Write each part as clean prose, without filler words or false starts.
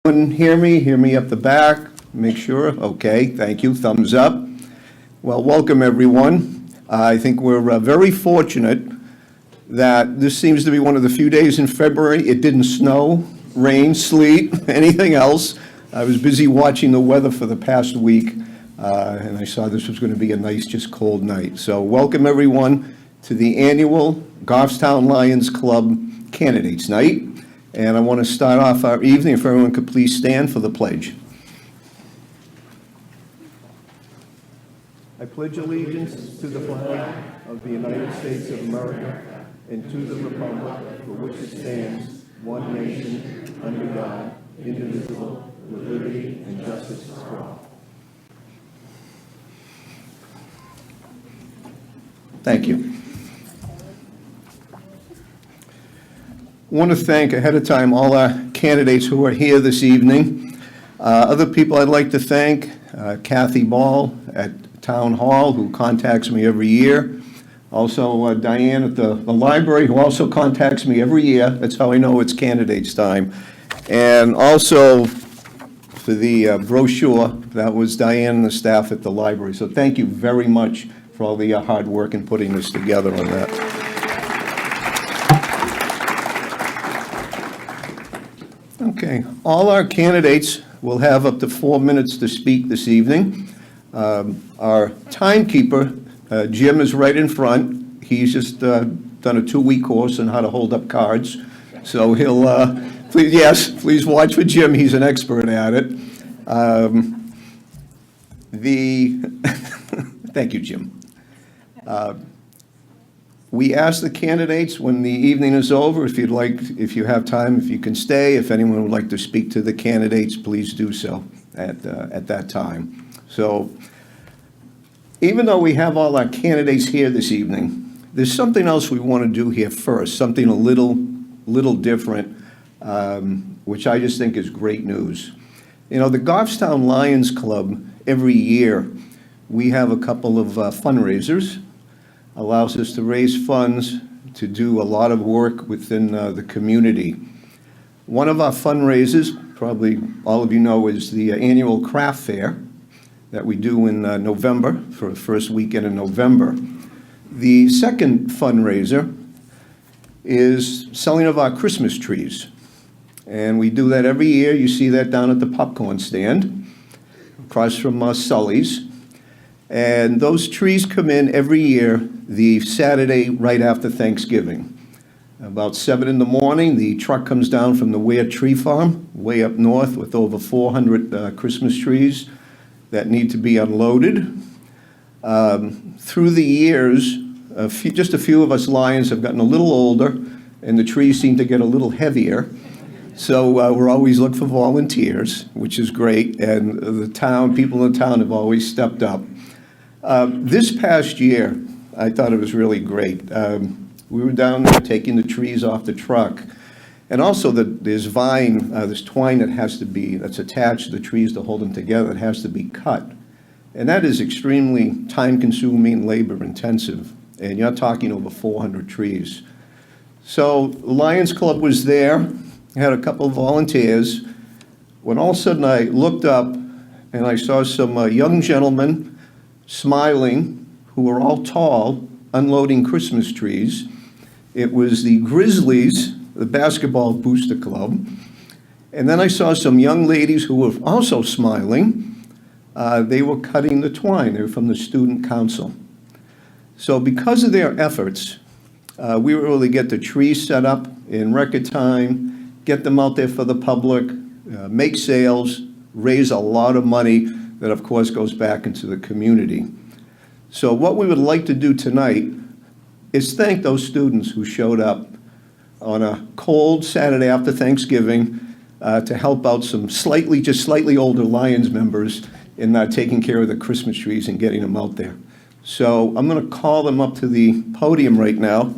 Everyone hear me? Hear me up the back? Make sure. Okay, thank you. Thumbs up. Well, welcome everyone. I think we're very fortunate that this seems to be one of the few days in February. It didn't snow, rain, sleet, anything else. I was busy watching the weather for the past week, and I saw this was going to be a nice, just cold night. So welcome everyone to the annual Goffstown Lions Club Candidates Night. And I want to start off our evening, if everyone could please stand for the pledge. I pledge allegiance to the flag of the United States of America and to the republic for which it stands, one nation, under God, indivisible, with liberty and justice for all. Thank you. I want to thank ahead of time all our candidates who are here this evening. Other people I'd like to thank, Kathy Ball at Town Hall, who contacts me every year. Also Diane at the library, who also contacts me every year. That's how I know it's candidates time. And also for the brochure, that was Diane and the staff at the library. So thank you very much for all the hard work in putting this together on that. Okay, all our candidates will have up to 4 minutes to speak this evening. Our timekeeper, Jim, is right in front. He's just done a 2-week course on how to hold up cards. So he'll, please watch for Jim. He's an expert at it. Thank you, Jim. We ask the candidates when the evening is over, if you have time, if you can stay, if anyone would like to speak to the candidates, please do so at that time. So even though we have all our candidates here this evening, there's something else we want to do here first, something a little different, which I just think is great news. You know, the Goffstown Lions Club, every year, we have a couple of fundraisers. Allows us to raise funds to do a lot of work within the community. One of our fundraisers, probably all of you know, is the annual craft fair that we do in November, for the first weekend in November. The second fundraiser is selling of our Christmas trees. And we do that every year. You see that down at the popcorn stand, across from Sully's. And those trees come in every year, the Saturday right after Thanksgiving. About 7 in the morning, the truck comes down from the Ware Tree Farm, way up north, with over 400 Christmas trees that need to be unloaded. Through the years, just a few of us Lions have gotten a little older, and the trees seem to get a little heavier. So we're always looking for volunteers, which is great, and people in the town have always stepped up. This past year, I thought it was really great. We were down there taking the trees off the truck, and also there's this twine that's attached to the trees to hold them together. It has to be cut, and that is extremely time-consuming, labor-intensive, and you're talking over 400 trees. So the Lions Club was there, had a couple of volunteers, when all of a sudden I looked up and I saw some young gentlemen smiling, who were all tall, unloading Christmas trees. It was the Grizzlies, the basketball booster club. And then I saw some young ladies who were also smiling. They were cutting the twine. They were from the student council. So because of their efforts, we were able to get the trees set up in record time, get them out there for the public, make sales, raise a lot of money that of course goes back into the community. So what we would like to do tonight is thank those students who showed up on a cold Saturday after Thanksgiving to help out some slightly older Lions members in taking care of the Christmas trees and getting them out there. So I'm going to call them up to the podium right now.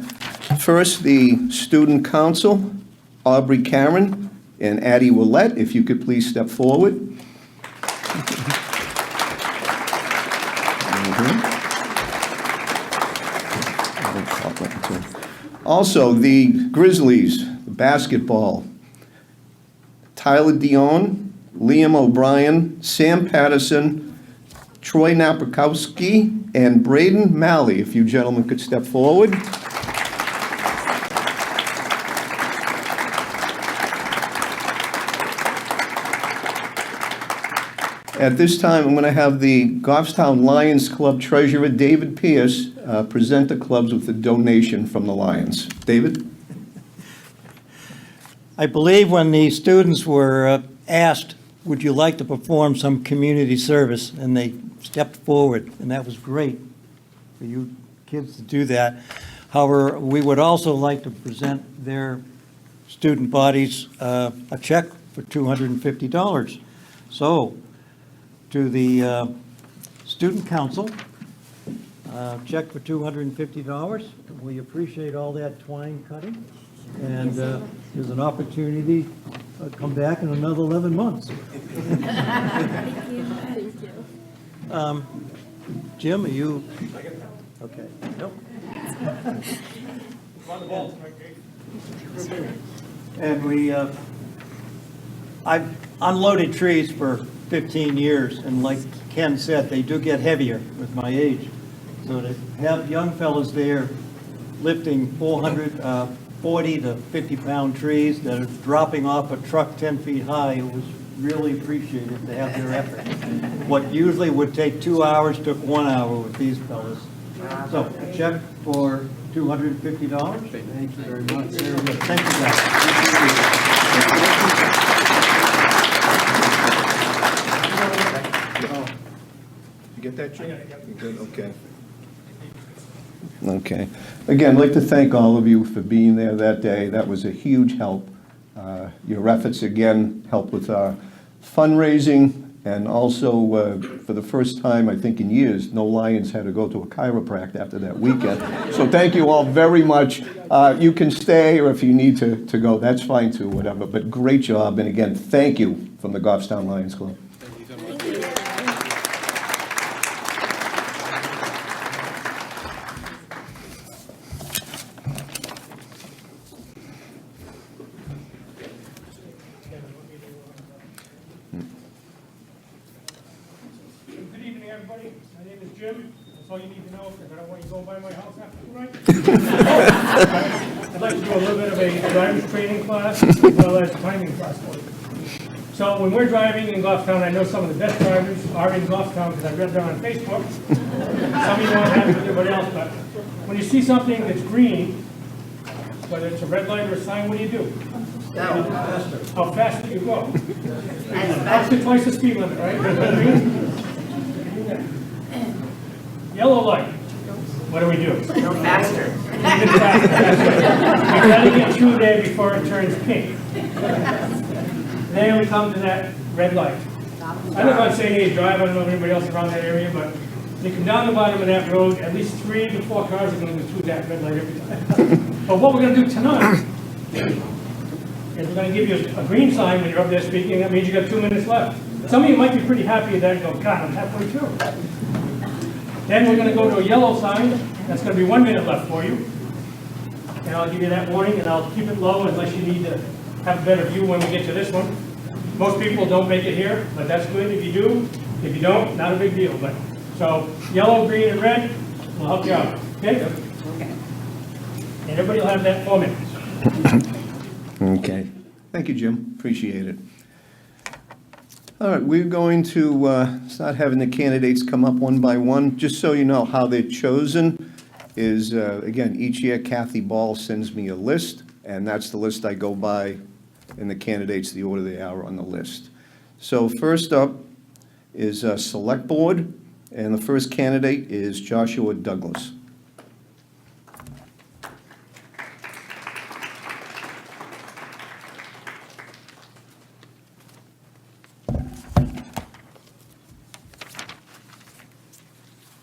First, the student council, Aubrey Karen and Addie Willette, if you could please step forward. Also, the Grizzlies, basketball, Tyler Dion, Liam O'Brien, Sam Patterson, Troy Napakowski, and Braden Malley. If you gentlemen could step forward. At this time, I'm going to have the Goffstown Lions Club Treasurer, David Pierce, present the clubs with a donation from the Lions. David? I believe when the students were asked, would you like to perform some community service, and they stepped forward, and that was great for you kids to do that. However, we would also like to present their student bodies a check for $250. So, to the Student Council, check for $250. We appreciate all that twine cutting, and there's an opportunity to come back in another 11 months. Thank you. Thank you. Jim, are you? Okay. Nope. And I've unloaded trees for 15 years, and like Ken said, they do get heavier with my age. So to have young fellas there lifting 440 to 50-pound trees that are dropping off a truck 10 feet high, it was really appreciated to have their effort. What usually would take 2 hours took 1 hour with these fellas. So a check for $250. Thank you very much. Very good. Thank you, guys. You get that, Jim? You good? Okay. Okay. Again, I'd like to thank all of you for being there that day. That was a huge help. Your efforts, again, helped with our fundraising, and also, for the first time, I think in years, no Lions had to go to a chiropractor after that weekend. So thank you all very much. You can stay, or if you need to go, that's fine too, whatever. But great job, and again, thank you from the Goffstown Lions Club. Good evening, everybody. My name is Jim. That's all you need to know, because I don't want you to go by my house after tonight. I'd like to do a little bit of a driver's training class as well as a timing class for you. So when we're driving in Goffstown, I know some of the best drivers are in Goffstown because I read them on Facebook. Some of you won't have it with everybody else, but when you see something that's green, whether it's a red light or a sign, what do you do? Go. How fast do you go? Up to twice the speed limit, right? Yellow light. What do we do? Go faster. Even faster. We gotta get through there before it turns pink. Then we come to that red light. I live on St. A's Drive. I don't know if anybody else around that area, but you come down the bottom of that road, at least 3 to 4 cars are going to go through that red light every time. But what we're going to do tonight is we're going to give you a green sign when you're up there speaking. That means you got 2 minutes left. Some of you might be pretty happy with that and go, God, I'm halfway through. Then we're going to go to a yellow sign. That's going to be 1 minute left for you. And I'll give you that warning, and I'll keep it low unless you need to have a better view when we get to this one. Most people don't make it here, but that's good if you do. If you don't, not a big deal. But so yellow, green, and red will help you out. Okay? Okay. And everybody will have that 4 minutes. Okay. Thank you, Jim. Appreciate it. All right, we're going to start having the candidates come up one by one. Just so you know how they're chosen is, again, each year Kathy Ball sends me a list, and that's the list I go by, and the candidates, the order they are on the list. So first up is Select Board, and the first candidate is Joshua Douglas.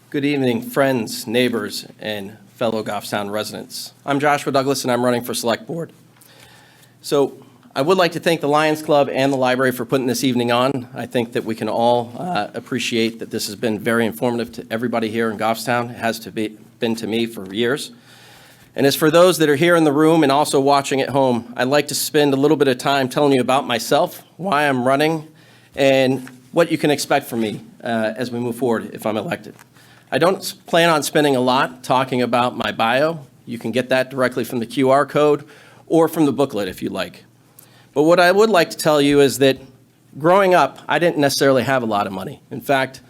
Good evening, friends, neighbors, and fellow Goffstown residents. I'm Joshua Douglas, and I'm running for Select Board. So I would like to thank the Lions Club and the library for putting this evening on. I think that we can all appreciate that this has been very informative to everybody here in Goffstown. It has been to me for years. And as for those that are here in the room and also watching at home, I'd like to spend a little bit of time telling you about myself, why I'm running, and what you can expect from me as we move forward if I'm elected. I don't plan on spending a lot talking about my bio. You can get that directly from the QR code or from the booklet if you like. But what I would like to tell you is that growing up, I didn't necessarily have a lot of money. In fact,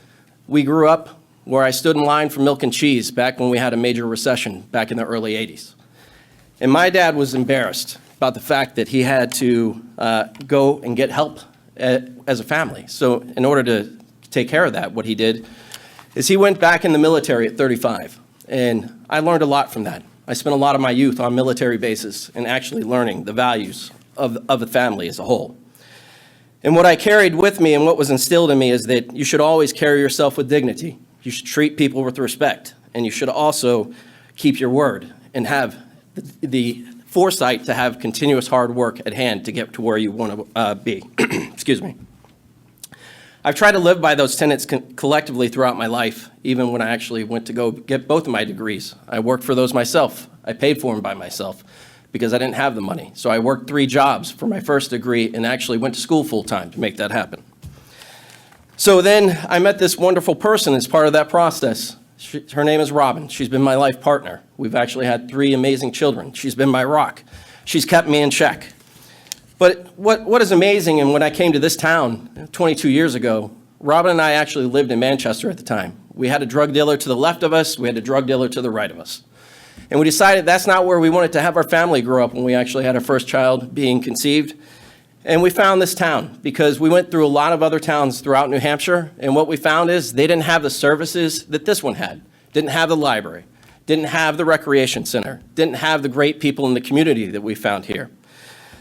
we grew up where I stood in line for milk and cheese back when we had a major recession back in the early 80s. And my dad was embarrassed about the fact that he had to go and get help as a family. So in order to take care of that, what he did is he went back in the military at 35. And I learned a lot from that. I spent a lot of my youth on military bases and actually learning the values of the family as a whole. And what I carried with me and what was instilled in me is that you should always carry yourself with dignity. You should treat people with respect, and you should also keep your word and have the foresight to have continuous hard work at hand to get to where you want to be. Excuse me. I've tried to live by those tenets collectively throughout my life, even when I actually went to go get both of my degrees. I worked for those myself. I paid for them by myself because I didn't have the money. So I worked 3 jobs for my first degree and actually went to school full-time to make that happen. So then I met this wonderful person as part of that process. Her name is Robin. She's been my life partner. We've actually had 3 amazing children. She's been my rock. She's kept me in check. But what is amazing, and when I came to this town 22 years ago, Robin and I actually lived in Manchester at the time. We had a drug dealer to the left of us. We had a drug dealer to the right of us. And we decided that's not where we wanted to have our family grow up when we actually had our first child being conceived. And we found this town because we went through a lot of other towns throughout New Hampshire, and what we found is they didn't have the services that this one had. Didn't have the library, didn't have the recreation center, didn't have the great people in the community that we found here.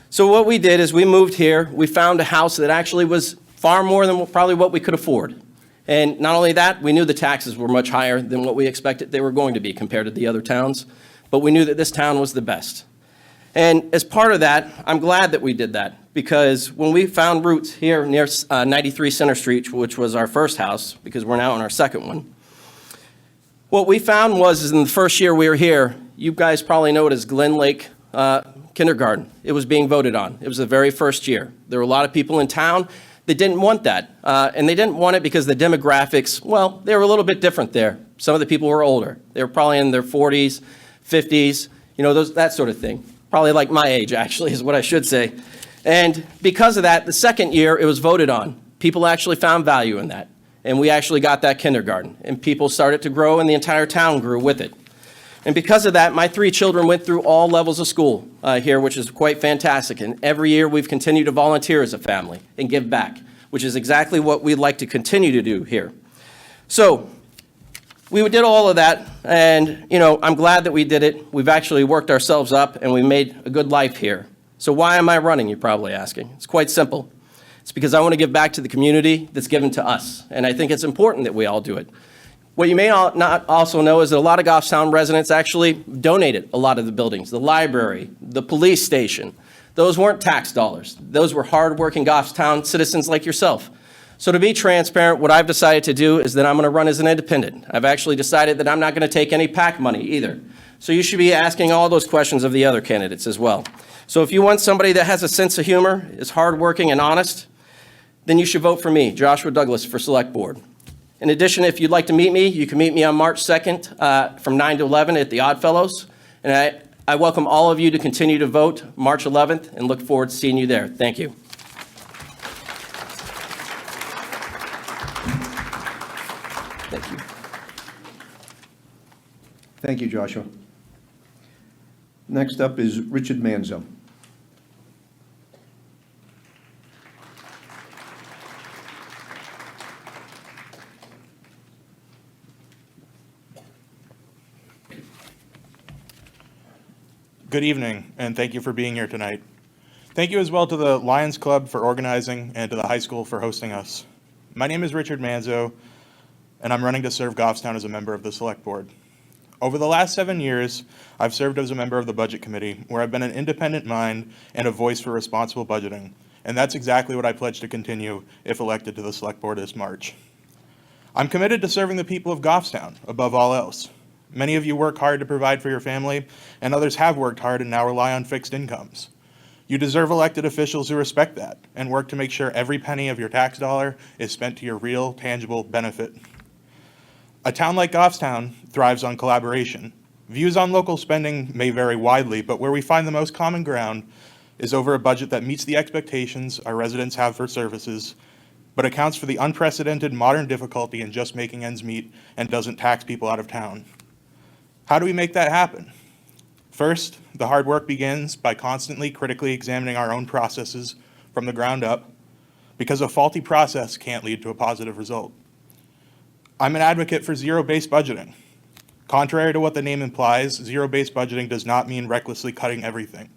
So what we did is we moved here, we found a house that actually was far more than probably what we could afford. And not only that, we knew the taxes were much higher than what we expected they were going to be compared to the other towns, but we knew that this town was the best. And as part of that, I'm glad that we did that, because when we found roots here near 93 Center Street, which was our first house, because we're now in our second one, what we found was in the first year we were here, you guys probably know it as Glen Lake Kindergarten. It was being voted on. It was the very first year. There were a lot of people in town that didn't want that, and they didn't want it because the demographics, well, they were a little bit different there. Some of the people were older. They were probably in their 40s, 50s, that sort of thing. Probably like my age, actually, is what I should say. And because of that, the second year it was voted on. People actually found value in that. And we actually got that kindergarten. And people started to grow, and the entire town grew with it. And because of that, my 3 children went through all levels of school here, which is quite fantastic. And every year we've continued to volunteer as a family and give back, which is exactly what we'd like to continue to do here. So we did all of that, and I'm glad that we did it. We've actually worked ourselves up, and we made a good life here. So why am I running, you're probably asking? It's quite simple. It's because I want to give back to the community that's given to us, and I think it's important that we all do it. What you may not also know is that a lot of Goffstown residents actually donated a lot of the buildings, the library, the police station. Those weren't tax dollars. Those were hardworking Goffstown citizens like yourself. So to be transparent, what I've decided to do is that I'm going to run as an independent. I've actually decided that I'm not going to take any PAC money either. So you should be asking all those questions of the other candidates as well. So if you want somebody that has a sense of humor, is hardworking and honest, then you should vote for me, Joshua Douglas, for Select Board. In addition, if you'd like to meet me, you can meet me on March 2nd from 9 to 11 at the Oddfellows. And I welcome all of you to continue to vote March 11th and look forward to seeing you there. Thank you. Thank you. Thank you, Joshua. Next up is Richard Manzo. Good evening, and thank you for being here tonight. Thank you as well to the Lions Club for organizing and to the high school for hosting us. My name is Richard Manzo, and I'm running to serve Goffstown as a member of the Select Board. Over the last 7 years, I've served as a member of the Budget Committee, where I've been an independent mind and a voice for responsible budgeting, and that's exactly what I pledge to continue if elected to the Select Board this March. I'm committed to serving the people of Goffstown above all else. Many of you work hard to provide for your family, and others have worked hard and now rely on fixed incomes. You deserve elected officials who respect that and work to make sure every penny of your tax dollar is spent to your real, tangible benefit. A town like Goffstown thrives on collaboration. Views on local spending may vary widely, but where we find the most common ground is over a budget that meets the expectations our residents have for services, but accounts for the unprecedented modern difficulty in just making ends meet and doesn't tax people out of town. How do we make that happen? First, the hard work begins by constantly critically examining our own processes from the ground up, because a faulty process can't lead to a positive result. I'm an advocate for zero-based budgeting. Contrary to what the name implies, zero-based budgeting does not mean recklessly cutting everything.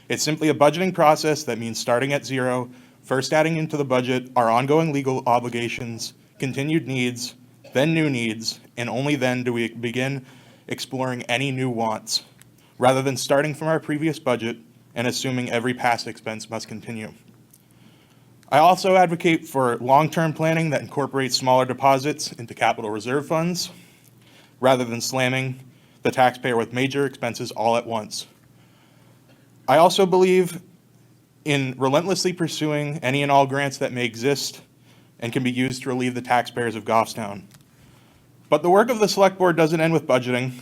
It's simply a budgeting process that means starting at zero, first adding into the budget our ongoing legal obligations, continued needs, then new needs, and only then do we begin exploring any new wants, rather than starting from our previous budget and assuming every past expense must continue. I also advocate for long-term planning that incorporates smaller deposits into capital reserve funds, rather than slamming the taxpayer with major expenses all at once. I also believe in relentlessly pursuing any and all grants that may exist and can be used to relieve the taxpayers of Goffstown. But the work of the Select Board doesn't end with budgeting.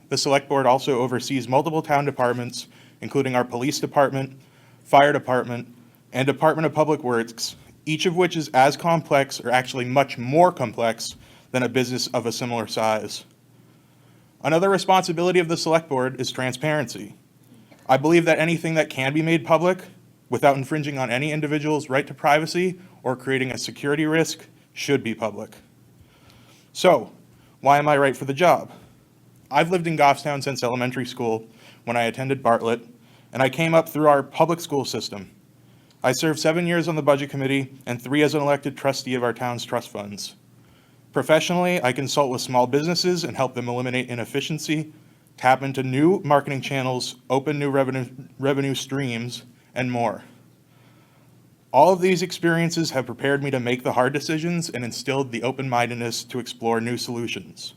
The Select Board also oversees multiple town departments, including our police department, fire department, and Department of Public Works, each of which is as complex, or actually much more complex, than a business of a similar size. Another responsibility of the Select Board is transparency. I believe that anything that can be made public without infringing on any individual's right to privacy or creating a security risk should be public. So, why am I right for the job? I've lived in Goffstown since elementary school when I attended Bartlett, and I came up through our public school system. I served 7 years on the budget committee and 3 as an elected trustee of our town's trust funds. Professionally, I consult with small businesses and help them eliminate inefficiency, tap into new marketing channels, open new revenue streams, and more. All of these experiences have prepared me to make the hard decisions and instilled the open-mindedness to explore new solutions.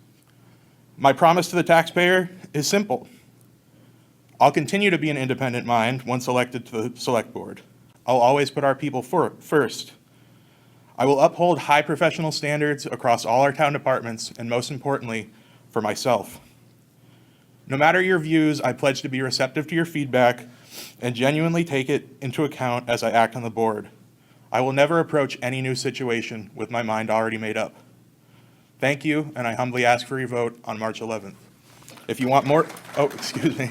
My promise to the taxpayer is simple. I'll continue to be an independent mind once elected to the Select Board. I'll always put our people first. I will uphold high professional standards across all our town departments, and most importantly, for myself. No matter your views, I pledge to be receptive to your feedback and genuinely take it into account as I act on the board. I will never approach any new situation with my mind already made up. Thank you, and I humbly ask for your vote on March 11th. If you want more, excuse me.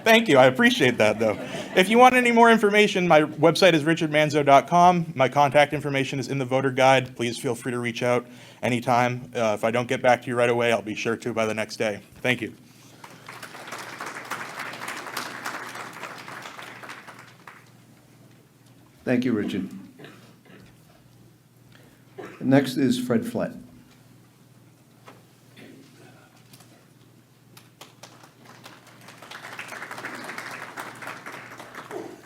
Thank you, I appreciate that though. If you want any more information, my website is richardmanzo.com. My contact information is in the voter guide. Please feel free to reach out anytime. If I don't get back to you right away, I'll be sure to by the next day. Thank you. Thank you, Richard. Next is Fred Flett.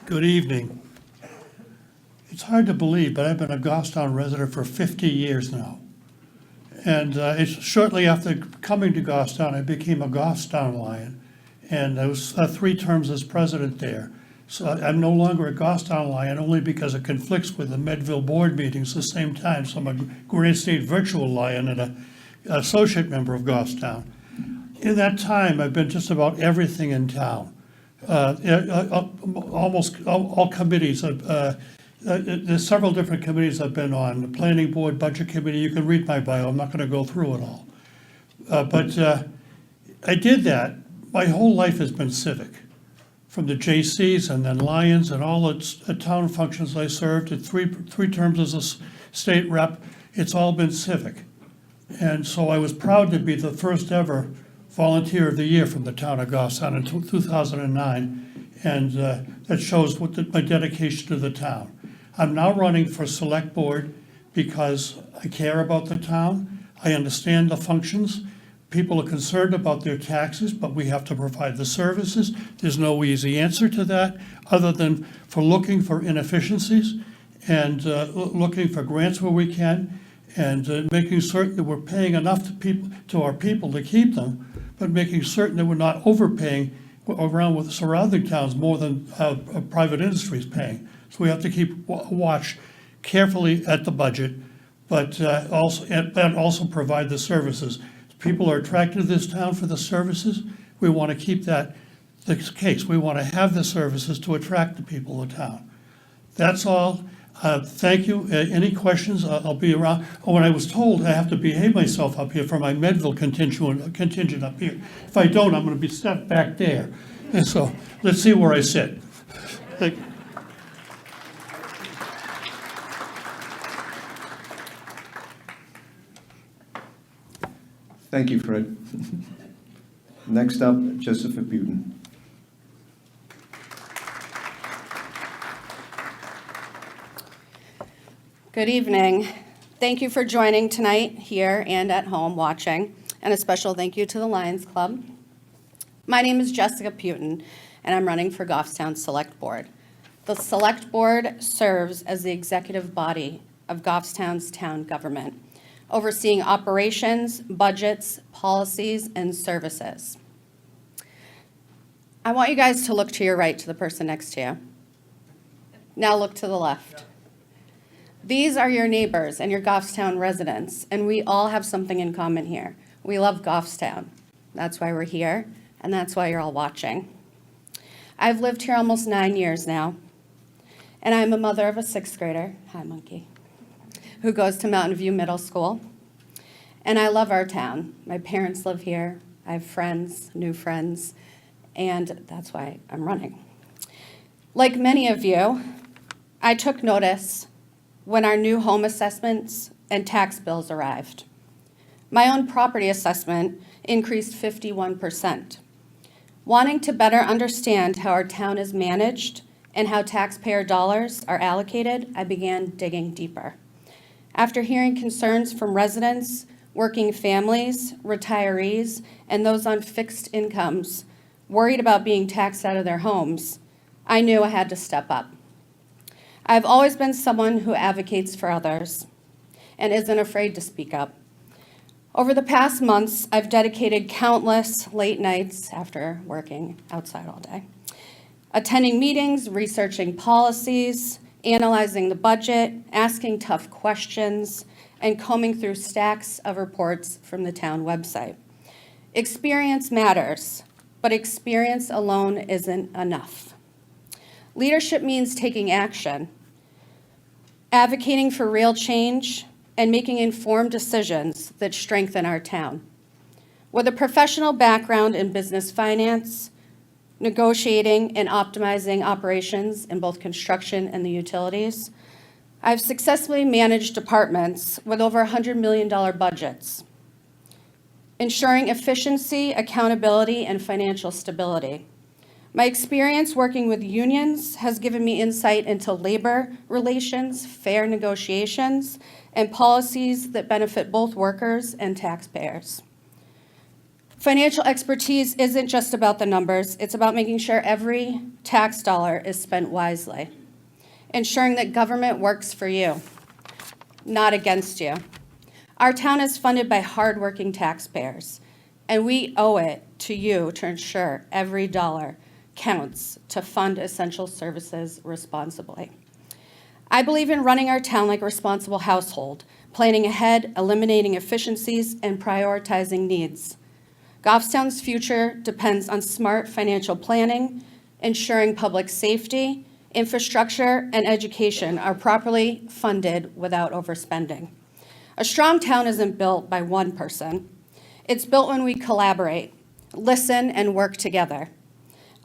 Good evening. It's hard to believe, but I've been a Goffstown resident for 50 years now. And it's shortly after coming to Goffstown, I became a Goffstown Lion, and I was 3 terms as president there. So I'm no longer a Goffstown Lion only because it conflicts with the Medville board meetings at the same time. So I'm a Granite State virtual Lion and an associate member of Goffstown. In that time, I've been just about everything in town. Almost all committees. There's several different committees I've been on. The planning board, budget committee, you can read my bio, I'm not gonna go through it all. But I did that. My whole life has been civic. From the JCs and then Lions and all the town functions I served, at three terms as a state rep, it's all been civic. And so I was proud to be the first ever Volunteer of the Year from the town of Goffstown in 2009, and that shows my dedication to the town. I'm now running for Select Board because I care about the town. I understand the functions. People are concerned about their taxes, but we have to provide the services. There's no easy answer to that, other than for looking for inefficiencies and looking for grants where we can, and making certain that we're paying enough to our people to keep them, but making certain that we're not overpaying around with surrounding towns more than private industry is paying. So we have to keep watch carefully at the budget, but also provide the services. People are attracted to this town for the services. We want to keep that the case. We want to have the services to attract the people of town. That's all. Thank you. Any questions? I'll be around. Oh, when I was told I have to behave myself up here for my Medville contingent up here. If I don't, I'm going to be set back there. And so let's see where I sit. Thank you. Thank you, Fred. Next up, Joseph Buden. Good evening. Thank you for joining tonight here and at home watching, and a special thank you to the Lions Club. My name is Jessica Putin, and I'm running for Goffstown Select Board. The Select Board serves as the executive body of Goffstown's town government, overseeing operations, budgets, policies, and services. I want you guys to look to your right to the person next to you. Now look to the left. These are your neighbors and your Goffstown residents, and we all have something in common here. We love Goffstown. That's why we're here, and that's why you're all watching. I've lived here almost 9 years now, and I'm a mother of a 6th grader, hi monkey, who goes to Mountain View Middle School. And I love our town. My parents live here. I have friends, new friends, and that's why I'm running. Like many of you, I took notice when our new home assessments and tax bills arrived. My own property assessment increased 51%. Wanting to better understand how our town is managed and how taxpayer dollars are allocated, I began digging deeper. After hearing concerns from residents, working families, retirees, and those on fixed incomes worried about being taxed out of their homes, I knew I had to step up. I've always been someone who advocates for others and isn't afraid to speak up. Over the past months, I've dedicated countless late nights after working outside all day, attending meetings, researching policies, analyzing the budget, asking tough questions, and combing through stacks of reports from the town website. Experience matters, but experience alone isn't enough. Leadership means taking action, advocating for real change, and making informed decisions that strengthen our town. With a professional background in business finance, negotiating and optimizing operations in both construction and the utilities, I've successfully managed departments with over $100 million budgets, ensuring efficiency, accountability, and financial stability. My experience working with unions has given me insight into labor relations, fair negotiations, and policies that benefit both workers and taxpayers. Financial expertise isn't just about the numbers, it's about making sure every tax dollar is spent wisely, ensuring that government works for you, not against you. Our town is funded by hardworking taxpayers, and we owe it to you to ensure every dollar counts to fund essential services responsibly. I believe in running our town like a responsible household, planning ahead, eliminating efficiencies, and prioritizing needs. Goffstown's future depends on smart financial planning, ensuring public safety, infrastructure, and education are properly funded without overspending. A strong town isn't built by one person. It's built when we collaborate, listen, and work together.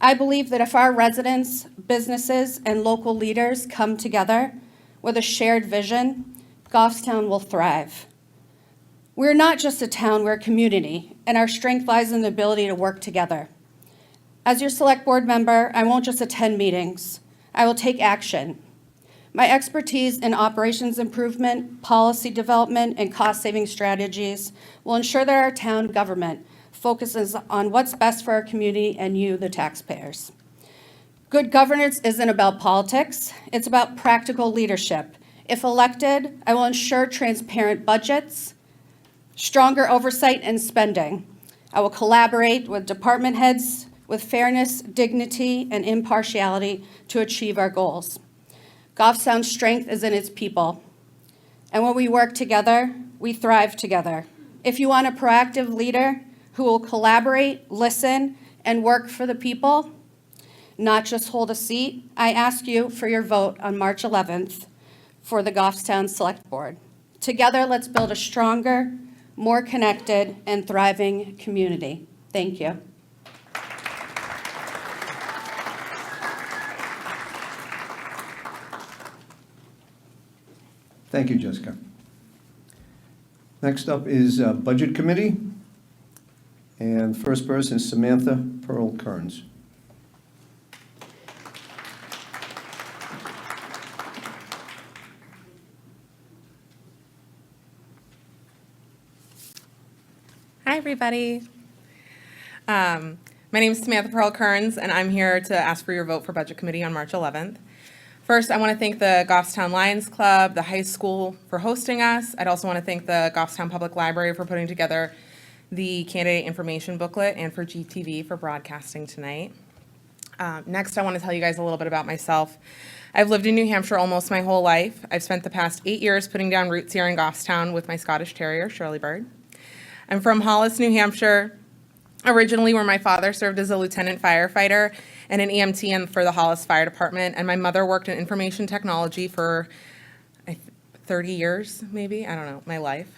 I believe that if our residents, businesses, and local leaders come together with a shared vision, Goffstown will thrive. We're not just a town, we're a community, and our strength lies in the ability to work together. As your select board member, I won't just attend meetings, I will take action. My expertise in operations improvement, policy development, and cost-saving strategies will ensure that our town government focuses on what's best for our community and you, the taxpayers. Good governance isn't about politics, it's about practical leadership, If elected, I will ensure transparent budgets, stronger oversight and spending. I will collaborate with department heads with fairness, dignity, and impartiality to achieve our goals. Goffstown's strength is in its people. And when we work together, we thrive together. If you want a proactive leader who will collaborate, listen, and work for the people, not just hold a seat, I ask you for your vote on March 11th for the Goffstown Select Board. Together, let's build a stronger, more connected, and thriving community. Thank you. Thank you, Jessica. Next up is Budget Committee, and first person is Samantha Pearl Kearns. Hi, everybody. My name is Samantha Pearl Kearns, and I'm here to ask for your vote for Budget Committee on March 11th. First, I want to thank the Goffstown Lions Club, the high school for hosting us. I'd also want to thank the Goffstown Public Library for putting together the candidate information booklet and for GTV for broadcasting tonight. Next, I want to tell you guys a little bit about myself. I've lived in New Hampshire almost my whole life. I've spent the past 8 years putting down roots here in Goffstown with my Scottish Terrier, Shirley Bird. I'm from Hollis, New Hampshire, originally where my father served as a lieutenant firefighter and an EMT for the Hollis Fire Department, and my mother worked in information technology for 30 years, maybe, I don't know, my life,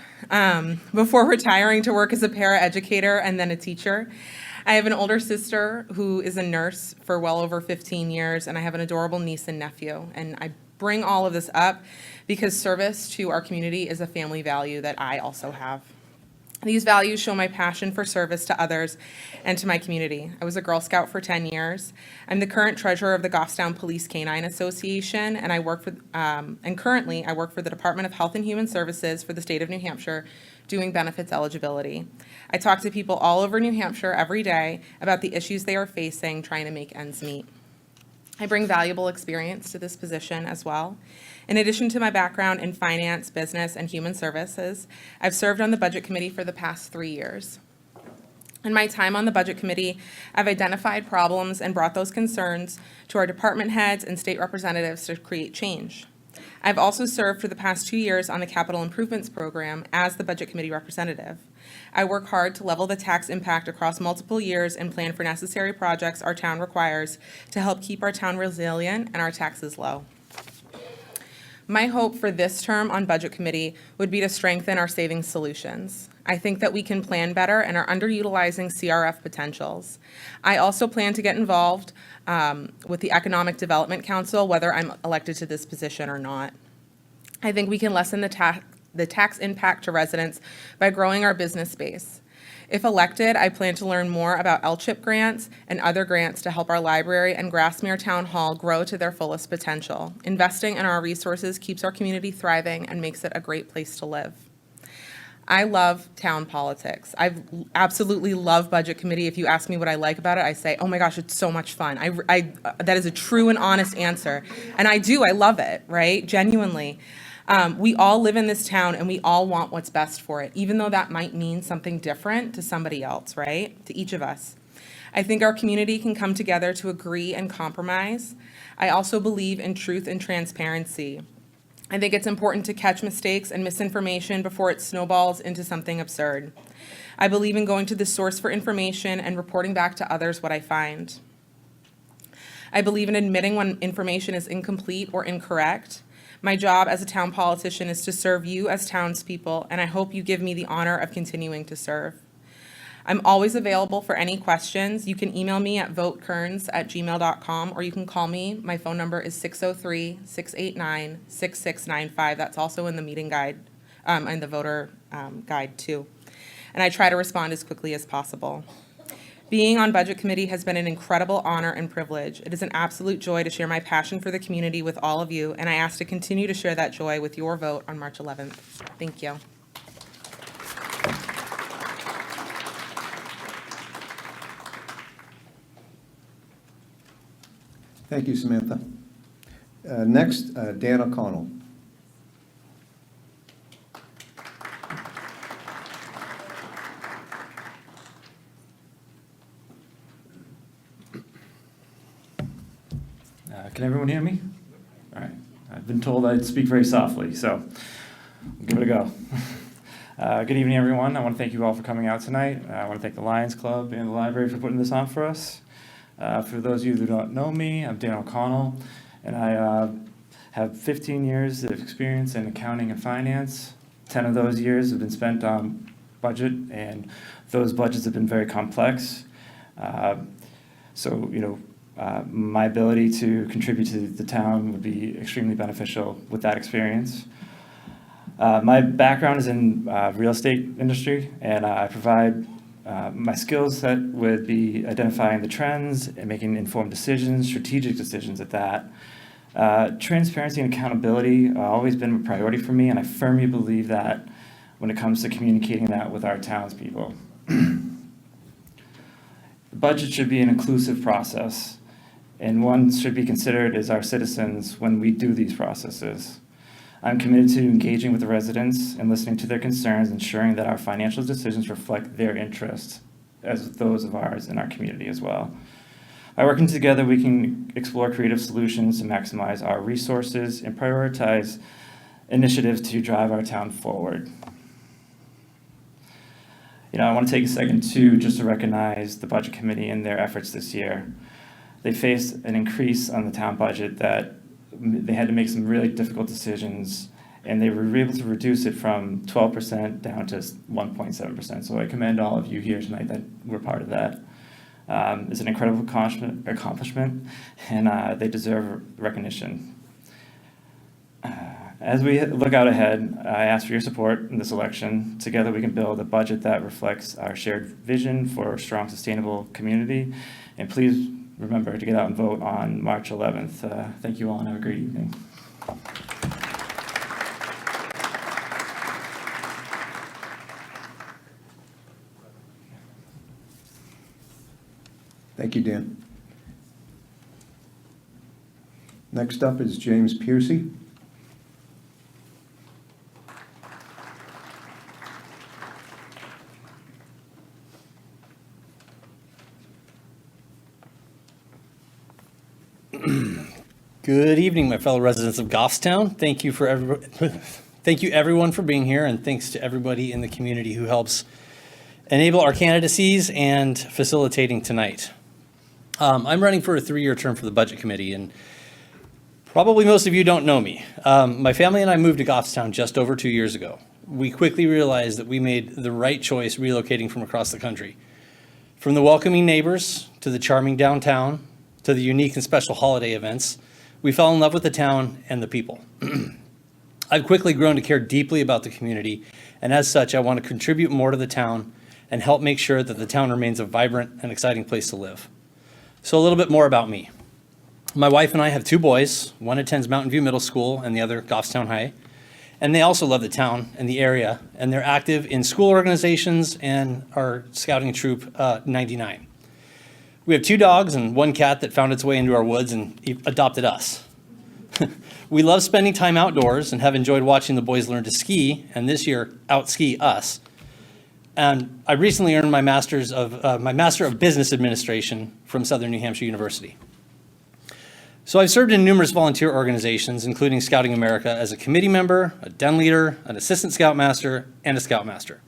before retiring to work as a paraeducator and then a teacher. I have an older sister who is a nurse for well over 15 years, and I have an adorable niece and nephew. And I bring all of this up because service to our community is a family value that I also have. These values show my passion for service to others and to my community. I was a Girl Scout for 10 years. I'm the current treasurer of the Goffstown Police Canine Association, and currently I work for the Department of Health and Human Services for the state of New Hampshire, doing benefits eligibility. I talk to people all over New Hampshire every day about the issues they are facing trying to make ends meet. I bring valuable experience to this position as well. In addition to my background in finance, business, and human services, I've served on the Budget Committee for the past 3 years. In my time on the Budget Committee, I've identified problems and brought those concerns to our department heads and state representatives to create change. I've also served for the past 2 years on the Capital Improvements Program as the Budget Committee representative. I work hard to level the tax impact across multiple years and plan for necessary projects our town requires to help keep our town resilient and our taxes low. My hope for this term on Budget Committee would be to strengthen our savings solutions. I think that we can plan better and are underutilizing CRF potentials. I also plan to get involved with the Economic Development Council, whether I'm elected to this position or not. I think we can lessen the tax impact to residents by growing our business base. If elected, I plan to learn more about LCHIP grants and other grants to help our library and Grassmere Town Hall grow to their fullest potential. Investing in our resources keeps our community thriving and makes it a great place to live. I love town politics. I absolutely love Budget Committee. If you ask me what I like about it, I say, oh my gosh, it's so much fun. That is a true and honest answer. And I love it, right? Genuinely. We all live in this town and we all want what's best for it, even though that might mean something different to somebody else, right? To each of us. I think our community can come together to agree and compromise. I also believe in truth and transparency. I think it's important to catch mistakes and misinformation before it snowballs into something absurd. I believe in going to the source for information and reporting back to others what I find. I believe in admitting when information is incomplete or incorrect. My job as a town politician is to serve you as townspeople, and I hope you give me the honor of continuing to serve. I'm always available for any questions. You can email me at votekearns@gmail.com, or you can call me. My phone number is 603-689-6695. That's also in the meeting guide, and the voter guide too. And I try to respond as quickly as possible. Being on Budget Committee has been an incredible honor and privilege. It is an absolute joy to share my passion for the community with all of you, and I ask to continue to share that joy with your vote on March 11th. Thank you. Thank you, Samantha. Next, Dan O'Connell. Can everyone hear me? All right. I've been told I'd speak very softly, so we'll give it a go. Good evening, everyone. I want to thank you all for coming out tonight. I want to thank the Lions Club and the library for putting this on for us. For those of you who don't know me, I'm Dan O'Connell, and I have 15 years of experience in accounting and finance. 10 of those years have been spent on budget, and those budgets have been very complex. My ability to contribute to the town would be extremely beneficial with that experience. My background is in real estate industry, and I provide my skill set would be identifying the trends and making informed decisions, strategic decisions at that. Transparency and accountability have always been a priority for me, and I firmly believe that when it comes to communicating that with our townspeople. The budget should be an inclusive process, and one should be considered as our citizens when we do these processes. I'm committed to engaging with the residents and listening to their concerns, ensuring that our financial decisions reflect their interests as those of ours in our community as well. By working together, we can explore creative solutions to maximize our resources and prioritize initiatives to drive our town forward. I want to take a second too, just to recognize the Budget Committee and their efforts this year. They faced an increase on the town budget that they had to make some really difficult decisions, and they were able to reduce it from 12% down to 1.7%. So I commend all of you here tonight that were part of that. It's an incredible accomplishment, and they deserve recognition. As we look out ahead, I ask for your support in this election. Together we can build a budget that reflects our shared vision for a strong, sustainable community. And please remember to get out and vote on March 11th. Thank you all, and have a great evening. Thank you, Dan. Next up is James Piercy. Good evening, my fellow residents of Goffstown. Thank you everyone for being here, and thanks to everybody in the community who helps enable our candidacies and facilitating tonight. I'm running for a 3-year term for the Budget Committee, and probably most of you don't know me. My family and I moved to Goffstown just over 2 years ago. We quickly realized that we made the right choice relocating from across the country. From the welcoming neighbors, to the charming downtown, to the unique and special holiday events, we fell in love with the town and the people. I've quickly grown to care deeply about the community, and as such, I want to contribute more to the town and help make sure that the town remains a vibrant and exciting place to live. So a little bit more about me. My wife and I have 2 boys. One attends Mountain View Middle School and the other Goffstown High. And they also love the town and the area, and they're active in school organizations and our scouting troop 99. We have 2 dogs and 1 cat that found its way into our woods and adopted us. We love spending time outdoors and have enjoyed watching the boys learn to ski, and this year out-ski us. And I recently earned my Master of Business Administration from Southern New Hampshire University. So I've served in numerous volunteer organizations, including Scouting America as a committee member, a den leader, an assistant scoutmaster, and a scoutmaster.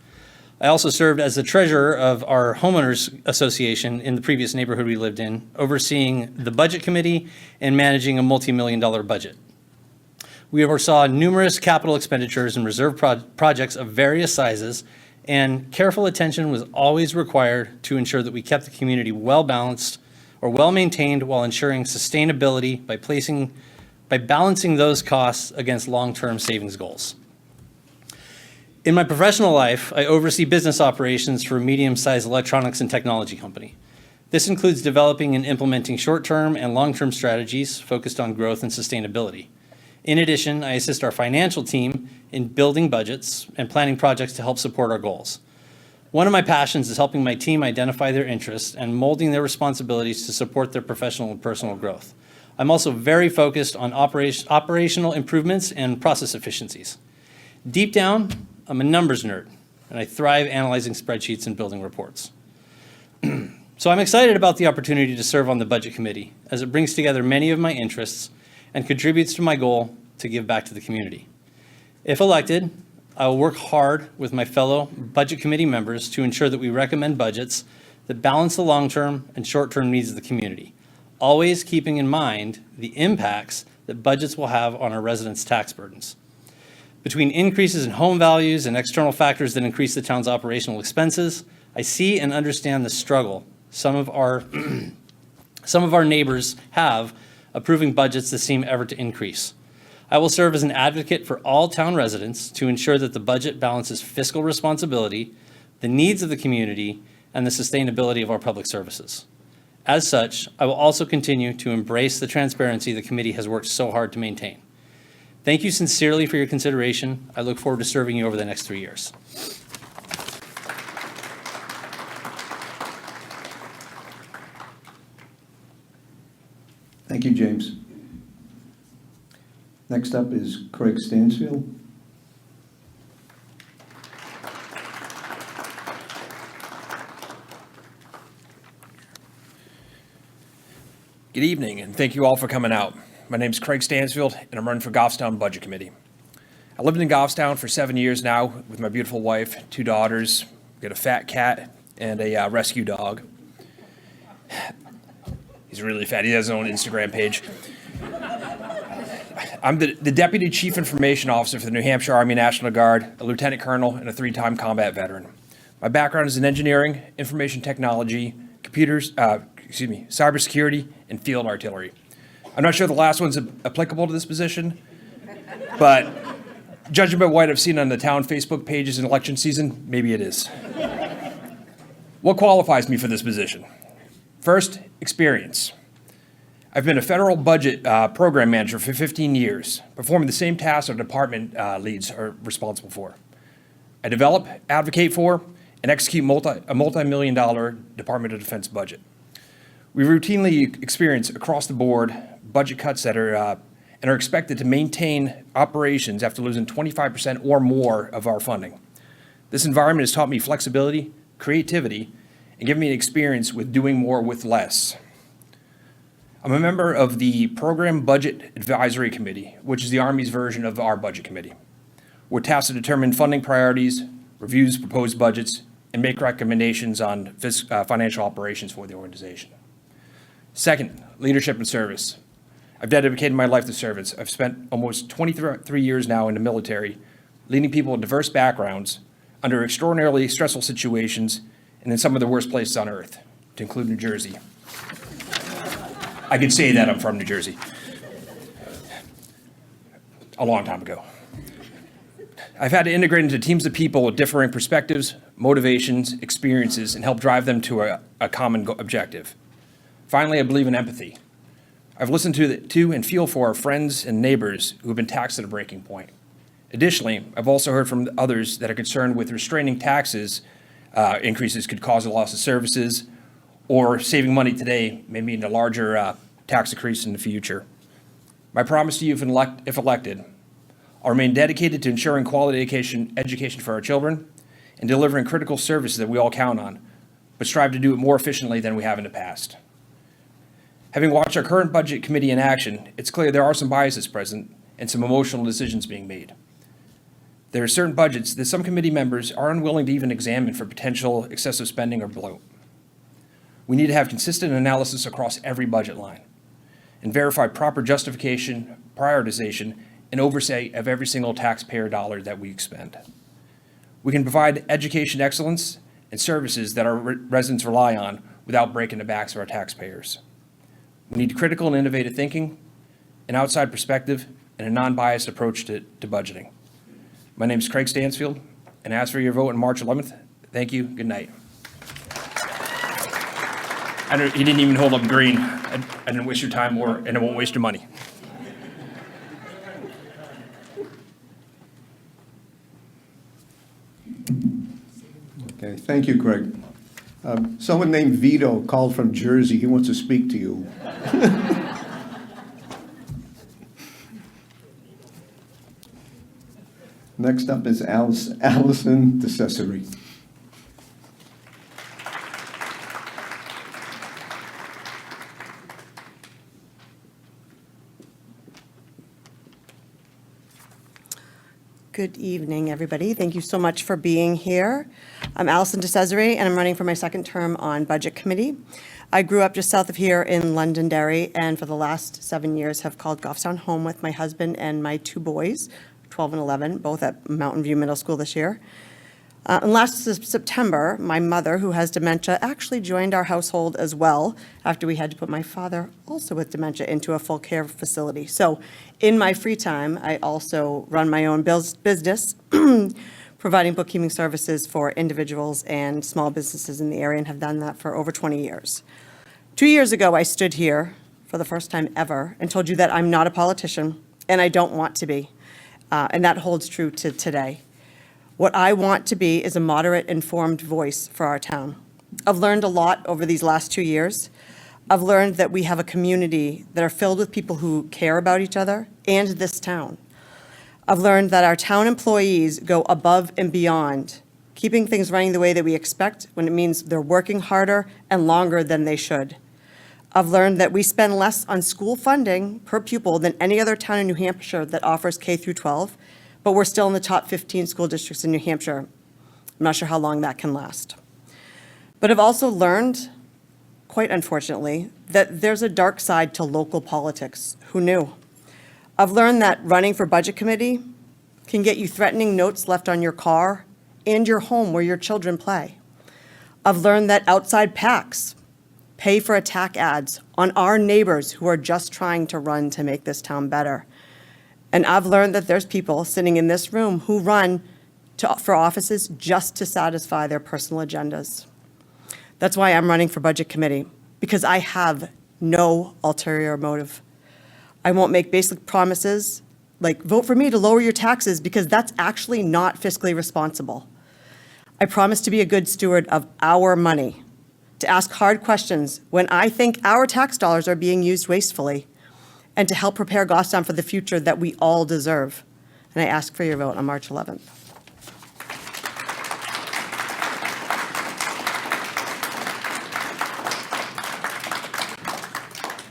I also served as the treasurer of our homeowners association in the previous neighborhood we lived in, overseeing the budget committee and managing a multi-million-dollar budget. We oversaw numerous capital expenditures and reserve projects of various sizes, and careful attention was always required to ensure that we kept the community well-balanced or well-maintained while ensuring sustainability by balancing those costs against long-term savings goals. In my professional life, I oversee business operations for a medium-sized electronics and technology company. This includes developing and implementing short-term and long-term strategies focused on growth and sustainability. In addition, I assist our financial team in building budgets and planning projects to help support our goals. One of my passions is helping my team identify their interests and molding their responsibilities to support their professional and personal growth. I'm also very focused on operational improvements and process efficiencies. Deep down, I'm a numbers nerd, and I thrive analyzing spreadsheets and building reports. So I'm excited about the opportunity to serve on the Budget Committee, as it brings together many of my interests and contributes to my goal to give back to the community. If elected, I will work hard with my fellow Budget Committee members to ensure that we recommend budgets that balance the long-term and short-term needs of the community, always keeping in mind the impacts that budgets will have on our residents' tax burdens. Between increases in home values and external factors that increase the town's operational expenses, I see and understand the struggle some of our neighbors have approving budgets that seem ever to increase. I will serve as an advocate for all town residents to ensure that the budget balances fiscal responsibility, the needs of the community, and the sustainability of our public services. As such, I will also continue to embrace the transparency the committee has worked so hard to maintain. Thank you sincerely for your consideration. I look forward to serving you over the next 3 years. Thank you, James. Next up is Craig Stansfield. Good evening, and thank you all for coming out. My name is Craig Stansfield, and I'm running for Goffstown Budget Committee. I lived in Goffstown for 7 years now with my beautiful wife, 2 daughters. We got a fat cat and a rescue dog. He's really fat. He has his own Instagram page. I'm the Deputy Chief Information Officer for the New Hampshire Army National Guard, a Lieutenant Colonel, and a 3-time combat veteran. My background is in engineering, information technology, cybersecurity, and field artillery. I'm not sure the last one's applicable to this position, but judging by what I've seen on the town Facebook pages in election season, maybe it is. What qualifies me for this position? First, experience. I've been a federal budget program manager for 15 years, performing the same tasks our department leads are responsible for. I develop, advocate for, and execute a multi-million-dollar Department of Defense budget. We routinely experience across the board budget cuts that are expected to maintain operations after losing 25% or more of our funding. This environment has taught me flexibility, creativity, and given me an experience with doing more with less. I'm a member of the Program Budget Advisory Committee, which is the Army's version of our budget committee. We're tasked to determine funding priorities, reviews proposed budgets, and make recommendations on financial operations for the organization. Second, leadership and service. I've dedicated my life to service. I've spent almost 23 years now in the military, leading people with diverse backgrounds under extraordinarily stressful situations and in some of the worst places on earth, to include New Jersey. I can say that I'm from New Jersey. A long time ago. I've had to integrate into teams of people with differing perspectives, motivations, experiences, and help drive them to a common objective. Finally, I believe in empathy. I've listened to and feel for our friends and neighbors who have been taxed at a breaking point. Additionally, I've also heard from others that are concerned with restraining taxes increases could cause a loss of services, or saving money today may mean a larger tax increase in the future. My promise to you, if elected, I'll remain dedicated to ensuring quality education for our children and delivering critical services that we all count on, but strive to do it more efficiently than we have in the past. Having watched our current budget committee in action, it's clear there are some biases present and some emotional decisions being made. There are certain budgets that some committee members are unwilling to even examine for potential excessive spending or bloat. We need to have consistent analysis across every budget line and verify proper justification, prioritization, and oversight of every single taxpayer dollar that we expend. We can provide education excellence and services that our residents rely on without breaking the backs of our taxpayers. We need critical and innovative thinking, an outside perspective, and a non-biased approach to budgeting. My name is Craig Stansfield, and I ask for your vote on March 11th. Thank you. Good night. He didn't even hold up green. I didn't waste your time, and I won't waste your money. Okay, thank you, Craig. Someone named Vito called from Jersey. He wants to speak to you. Next up is Allison DeCesare. Good evening, everybody. Thank you so much for being here. I'm Allison DeCesare, and I'm running for my second term on Budget Committee. I grew up just south of here in Londonderry, and for the last 7 years have called Goffstown home with my husband and my 2 boys, 12 and 11, both at Mountain View Middle School this year. And last September, my mother, who has dementia, actually joined our household as well after we had to put my father, also with dementia, into a full care facility. So in my free time, I also run my own business, providing bookkeeping services for individuals and small businesses in the area, and have done that for over 20 years. 2 years ago, I stood here for the first time ever and told you that I'm not a politician, and I don't want to be. And that holds true to today. What I want to be is a moderate, informed voice for our town. I've learned a lot over these last 2 years. I've learned that we have a community that are filled with people who care about each other and this town. I've learned that our town employees go above and beyond, keeping things running the way that we expect when it means they're working harder and longer than they should. I've learned that we spend less on school funding per pupil than any other town in New Hampshire that offers K through 12, but we're still in the top 15 school districts in New Hampshire. I'm not sure how long that can last. But I've also learned, quite unfortunately, that there's a dark side to local politics. Who knew? I've learned that running for Budget Committee can get you threatening notes left on your car and your home where your children play. I've learned that outside PACs pay for attack ads on our neighbors who are just trying to run to make this town better. And I've learned that there's people sitting in this room who run for offices just to satisfy their personal agendas. That's why I'm running for Budget Committee, because I have no ulterior motive. I won't make basic promises like vote for me to lower your taxes, because that's actually not fiscally responsible. I promise to be a good steward of our money, to ask hard questions when I think our tax dollars are being used wastefully, and to help prepare Goffstown for the future that we all deserve. And I ask for your vote on March 11th.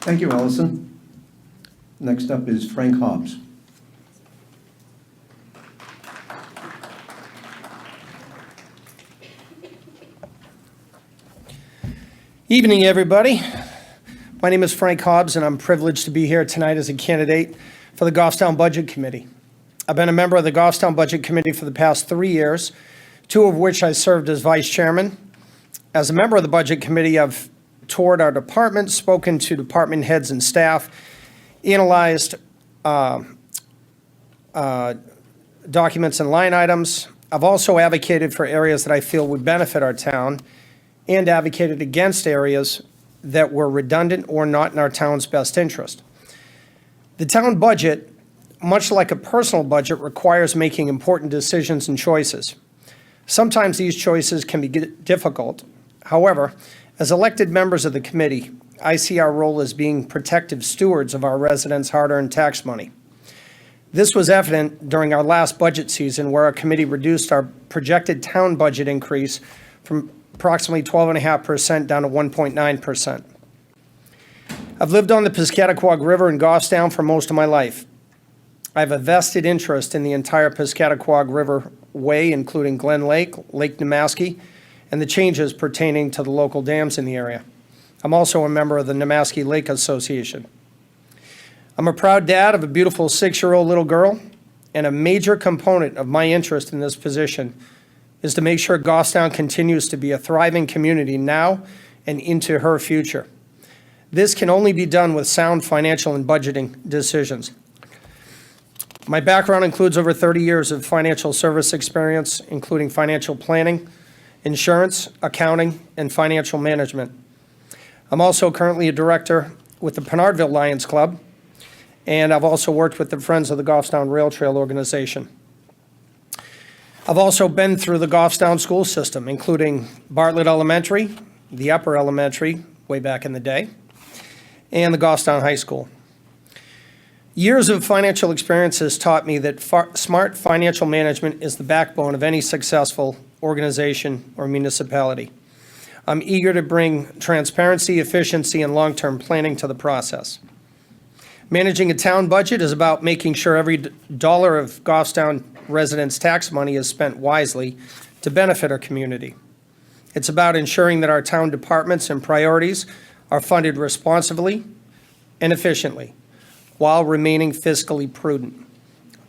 Thank you, Allison. Next up is Frank Hobbs. Evening, everybody. My name is Frank Hobbs, and I'm privileged to be here tonight as a candidate for the Goffstown Budget Committee. I've been a member of the Goffstown Budget Committee for the past 3 years, 2 of which I served as vice chairman. As a member of the Budget Committee, I've toured our department, spoken to department heads and staff, analyzed documents and line items. I've also advocated for areas that I feel would benefit our town, and advocated against areas that were redundant or not in our town's best interest. The town budget, much like a personal budget, requires making important decisions and choices. Sometimes these choices can be difficult. However, as elected members of the committee, I see our role as being protective stewards of our residents' hard-earned tax money. This was evident during our last budget season, where our committee reduced our projected town budget increase from approximately 12.5% down to 1.9%. I've lived on the Piscataquag River in Goffstown for most of my life. I have a vested interest in the entire Piscataquag River Way, including Glen Lake, Lake Nemaski, and the changes pertaining to the local dams in the area. I'm also a member of the Nemaski Lake Association. I'm a proud dad of a beautiful 6-year-old little girl, and a major component of my interest in this position is to make sure Goffstown continues to be a thriving community now and into her future. This can only be done with sound financial and budgeting decisions. My background includes over 30 years of financial service experience, including financial planning, insurance, accounting, and financial management. I'm also currently a director with the Penardville Lions Club, and I've also worked with the Friends of the Goffstown Rail Trail organization. I've also been through the Goffstown school system, including Bartlett Elementary, the upper elementary, way back in the day, and the Goffstown High School. Years of financial experience has taught me that smart financial management is the backbone of any successful organization or municipality. I'm eager to bring transparency, efficiency, and long-term planning to the process. Managing a town budget is about making sure every dollar of Goffstown residents' tax money is spent wisely to benefit our community. It's about ensuring that our town departments and priorities are funded responsibly and efficiently while remaining fiscally prudent.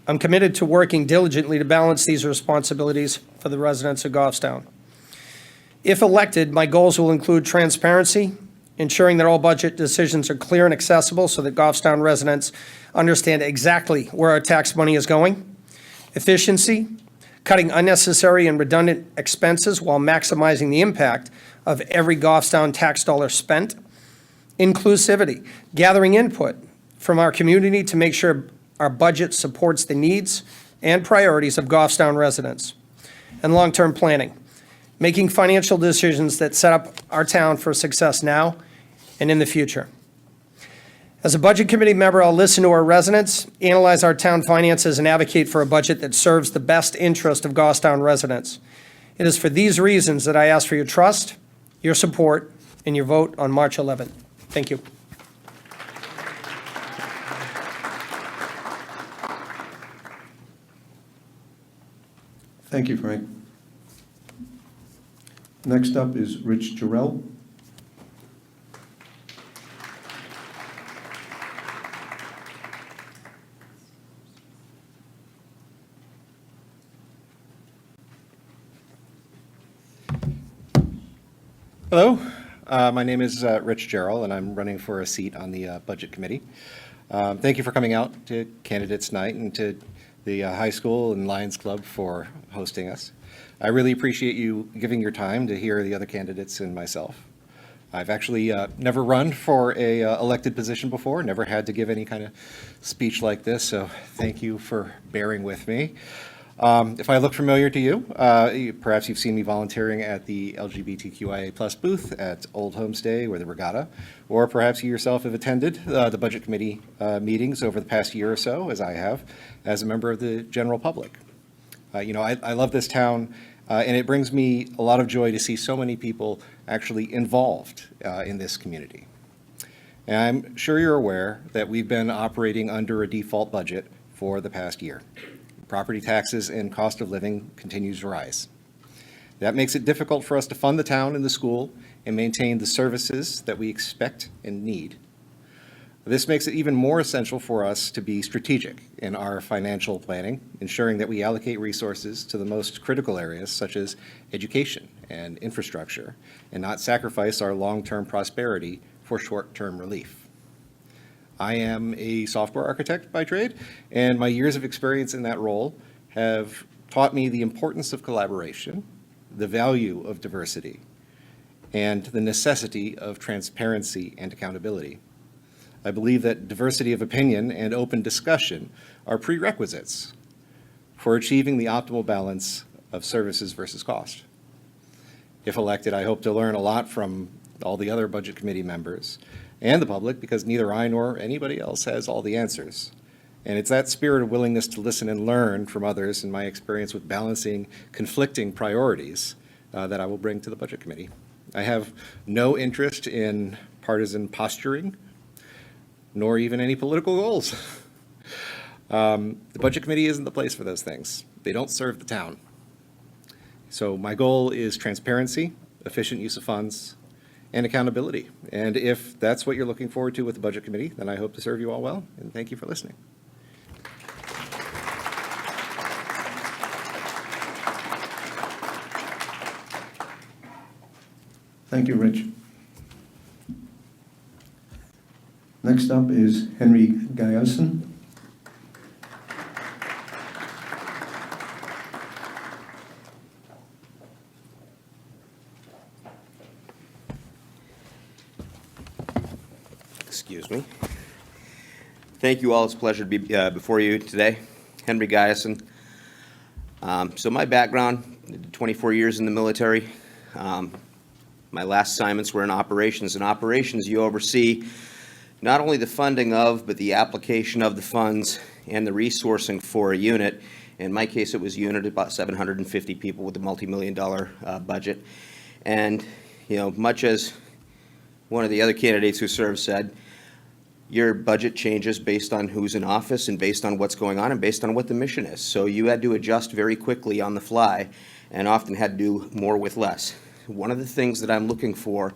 I'm committed to working diligently to balance these responsibilities for the residents of Goffstown. If elected, my goals will include transparency, ensuring that all budget decisions are clear and accessible so that Goffstown residents understand exactly where our tax money is going, efficiency, cutting unnecessary and redundant expenses while maximizing the impact of every Goffstown tax dollar spent, inclusivity, gathering input from our community to make sure our budget supports the needs and priorities of Goffstown residents, and long-term planning, making financial decisions that set up our town for success now and in the future. As a Budget Committee member, I'll listen to our residents, analyze our town finances, and advocate for a budget that serves the best interest of Goffstown residents. It is for these reasons that I ask for your trust, your support, and your vote on March 11th. Thank you. Thank you, Frank. Next up is Rich Jarrell. Hello, my name is Rich Jarrell, and I'm running for a seat on the Budget Committee. Thank you for coming out to Candidates Night and to the high school and Lions Club for hosting us. I really appreciate you giving your time to hear the other candidates and myself. I've actually never run for a elected position before, never had to give any kind of speech like this, so thank you for bearing with me. If I look familiar to you, perhaps you've seen me volunteering at the LGBTQIA+ booth at Old Homestay or the Regatta, or perhaps you yourself have attended the Budget Committee meetings over the past year or so, as I have, as a member of the general public. I love this town, and it brings me a lot of joy to see so many people actually involved in this community. And I'm sure you're aware that we've been operating under a default budget for the past year. Property taxes and cost of living continues to rise. That makes it difficult for us to fund the town and the school and maintain the services that we expect and need. This makes it even more essential for us to be strategic in our financial planning, ensuring that we allocate resources to the most critical areas such as education and infrastructure, and not sacrifice our long-term prosperity for short-term relief. I am a software architect by trade, and my years of experience in that role have taught me the importance of collaboration, the value of diversity, and the necessity of transparency and accountability. I believe that diversity of opinion and open discussion are prerequisites for achieving the optimal balance of services versus cost. If elected, I hope to learn a lot from all the other Budget Committee members and the public, because neither I nor anybody else has all the answers. And it's that spirit of willingness to listen and learn from others and my experience with balancing conflicting priorities that I will bring to the Budget Committee. I have no interest in partisan posturing, nor even any political goals. The Budget Committee isn't the place for those things. They don't serve the town. So my goal is transparency, efficient use of funds, and accountability. And if that's what you're looking forward to with the Budget Committee, then I hope to serve you all well, and thank you for listening. Thank you, Rich. Next up is Henry Guyson. Excuse me. Thank you all. It's a pleasure to be before you today. Henry Guyson. So my background, 24 years in the military. My last assignments were in operations. In operations, you oversee not only the funding of, but the application of the funds and the resourcing for a unit. In my case, it was a unit of about 750 people with a multi-million-dollar budget. And, much as one of the other candidates who served said, your budget changes based on who's in office and based on what's going on and based on what the mission is. So you had to adjust very quickly on the fly and often had to do more with less. One of the things that I'm looking for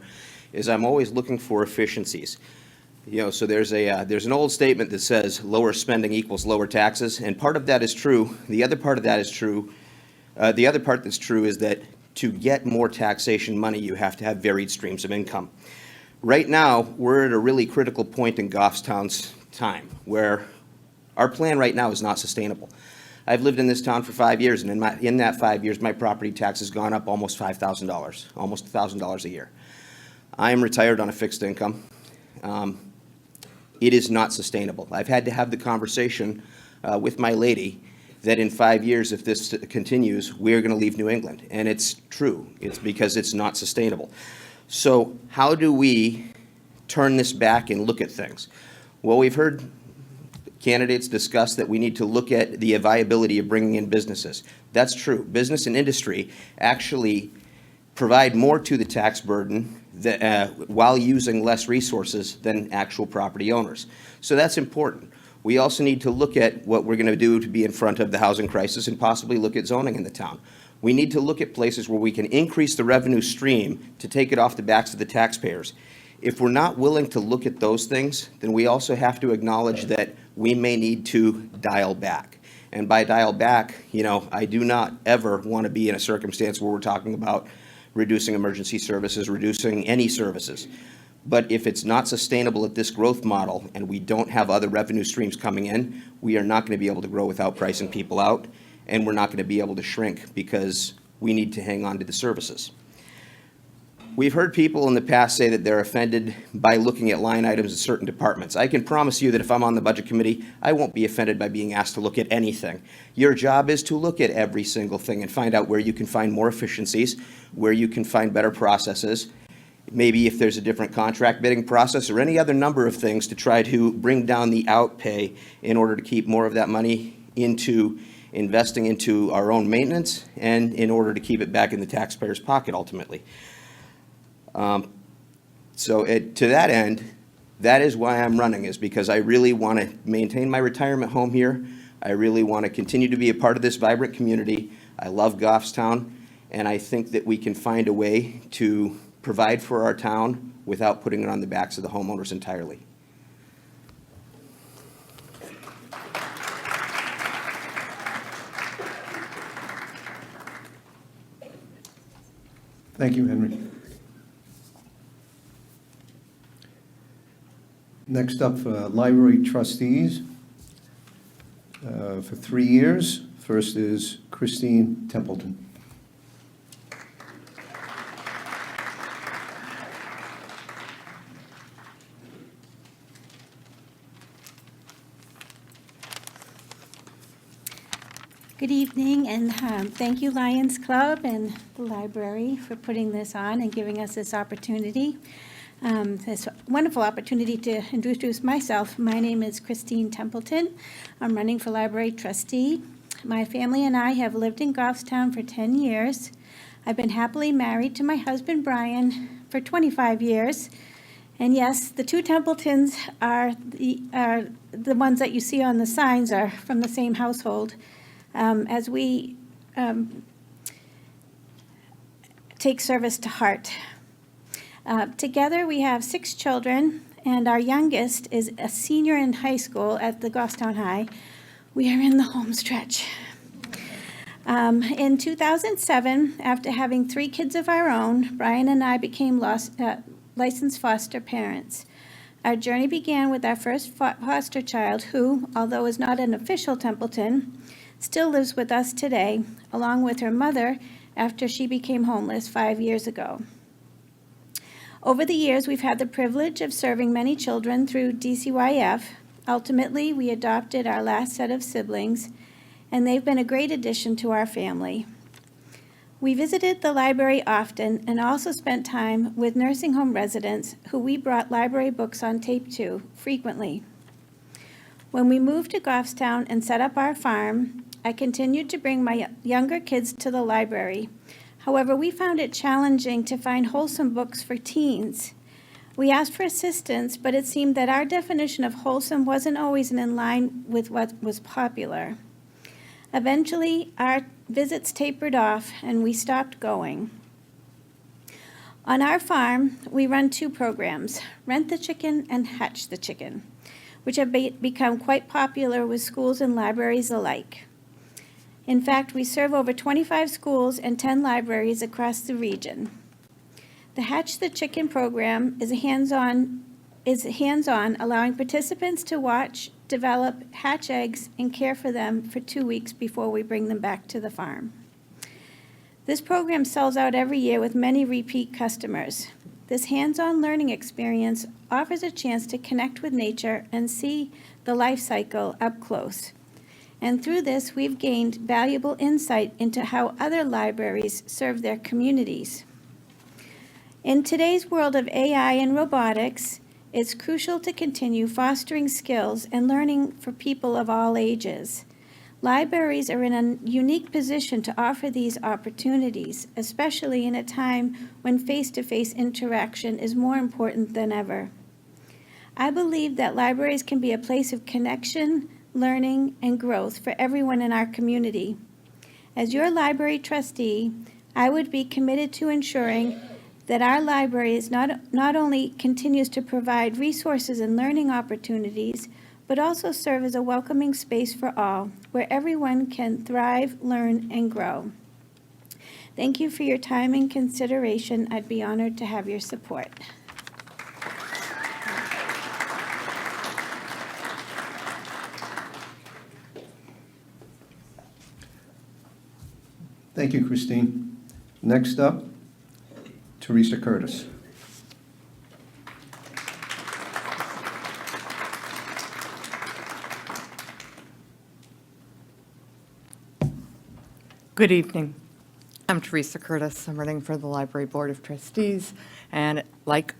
is I'm always looking for efficiencies. You know, so there's an old statement that says lower spending equals lower taxes, and part of that is true. The other part of that is true. The other part that's true is that to get more taxation money, you have to have varied streams of income. Right now, we're at a really critical point in Goffstown's time where our plan right now is not sustainable. I've lived in this town for 5 years, and in that 5 years, my property tax has gone up almost $5,000, almost $1,000 a year. I am retired on a fixed income. It is not sustainable. I've had to have the conversation with my lady that in 5 years, if this continues, we're going to leave New England. And it's true. It's because it's not sustainable. So how do we turn this back and look at things? Well, we've heard candidates discuss that we need to look at the viability of bringing in businesses. That's true. Business and industry actually provide more to the tax burden while using less resources than actual property owners. So that's important. We also need to look at what we're going to do to be in front of the housing crisis and possibly look at zoning in the town. We need to look at places where we can increase the revenue stream to take it off the backs of the taxpayers. If we're not willing to look at those things, then we also have to acknowledge that we may need to dial back. And by dial back, you know, I do not ever want to be in a circumstance where we're talking about reducing emergency services, reducing any services. But if it's not sustainable at this growth model and we don't have other revenue streams coming in, we are not going to be able to grow without pricing people out, and we're not going to be able to shrink because we need to hang on to the services. We've heard people in the past say that they're offended by looking at line items in certain departments. I can promise you that if I'm on the budget committee, I won't be offended by being asked to look at anything. Your job is to look at every single thing and find out where you can find more efficiencies, where you can find better processes, maybe if there's a different contract bidding process or any other number of things to try to bring down the outpay in order to keep more of that money into investing into our own maintenance and in order to keep it back in the taxpayer's pocket ultimately. To that end, that is why I'm running, is because I really want to maintain my retirement home here. I really want to continue to be a part of this vibrant community. I love Goffstown, and I think that we can find a way to provide for our town without putting it on the backs of the homeowners entirely. Thank you, Henry. Next up, library trustees for 3 years. First is Christine Templeton. Good evening, and thank you, Lions Club and the library for putting this on and giving us this opportunity. This wonderful opportunity to introduce myself. My name is Christine Templeton. I'm running for library trustee. My family and I have lived in Goffstown for 10 years. I've been happily married to my husband, Brian, for 25 years. And yes, the two Templetons are the ones that you see on the signs are from the same household. As we take service to heart. Together, we have 6 children, and our youngest is a senior in high school at the Goffstown High. We are in the home stretch. In 2007, after having 3 kids of our own, Brian and I became licensed foster parents. Our journey began with our first foster child who, although is not an official Templeton, still lives with us today, along with her mother after she became homeless 5 years ago. Over the years, we've had the privilege of serving many children through DCYF. Ultimately, we adopted our last set of siblings, and they've been a great addition to our family. We visited the library often and also spent time with nursing home residents who we brought library books on tape to frequently. When we moved to Goffstown and set up our farm, I continued to bring my younger kids to the library. However, we found it challenging to find wholesome books for teens. We asked for assistance, but it seemed that our definition of wholesome wasn't always in line with what was popular. Eventually, our visits tapered off and we stopped going. On our farm, we run 2 programs, Rent the Chicken and Hatch the Chicken, which have become quite popular with schools and libraries alike. In fact, we serve over 25 schools and 10 libraries across the region. The Hatch the Chicken program is hands-on, allowing participants to watch, develop, hatch eggs, and care for them for 2 weeks before we bring them back to the farm. This program sells out every year with many repeat customers. This hands-on learning experience offers a chance to connect with nature and see the life cycle up close. And through this, we've gained valuable insight into how other libraries serve their communities. In today's world of AI and robotics, it's crucial to continue fostering skills and learning for people of all ages. Libraries are in a unique position to offer these opportunities, especially in a time when face-to-face interaction is more important than ever. I believe that libraries can be a place of connection, learning, and growth for everyone in our community. As your library trustee, I would be committed to ensuring that our library is not only continues to provide resources and learning opportunities, but also serve as a welcoming space for all, where everyone can thrive, learn, and grow. Thank you for your time and consideration. I'd be honored to have your support. Thank you, Christine. Next up, Teresa Curtis. Good evening. I'm Teresa Curtis. I'm running for the Library Board of Trustees. And like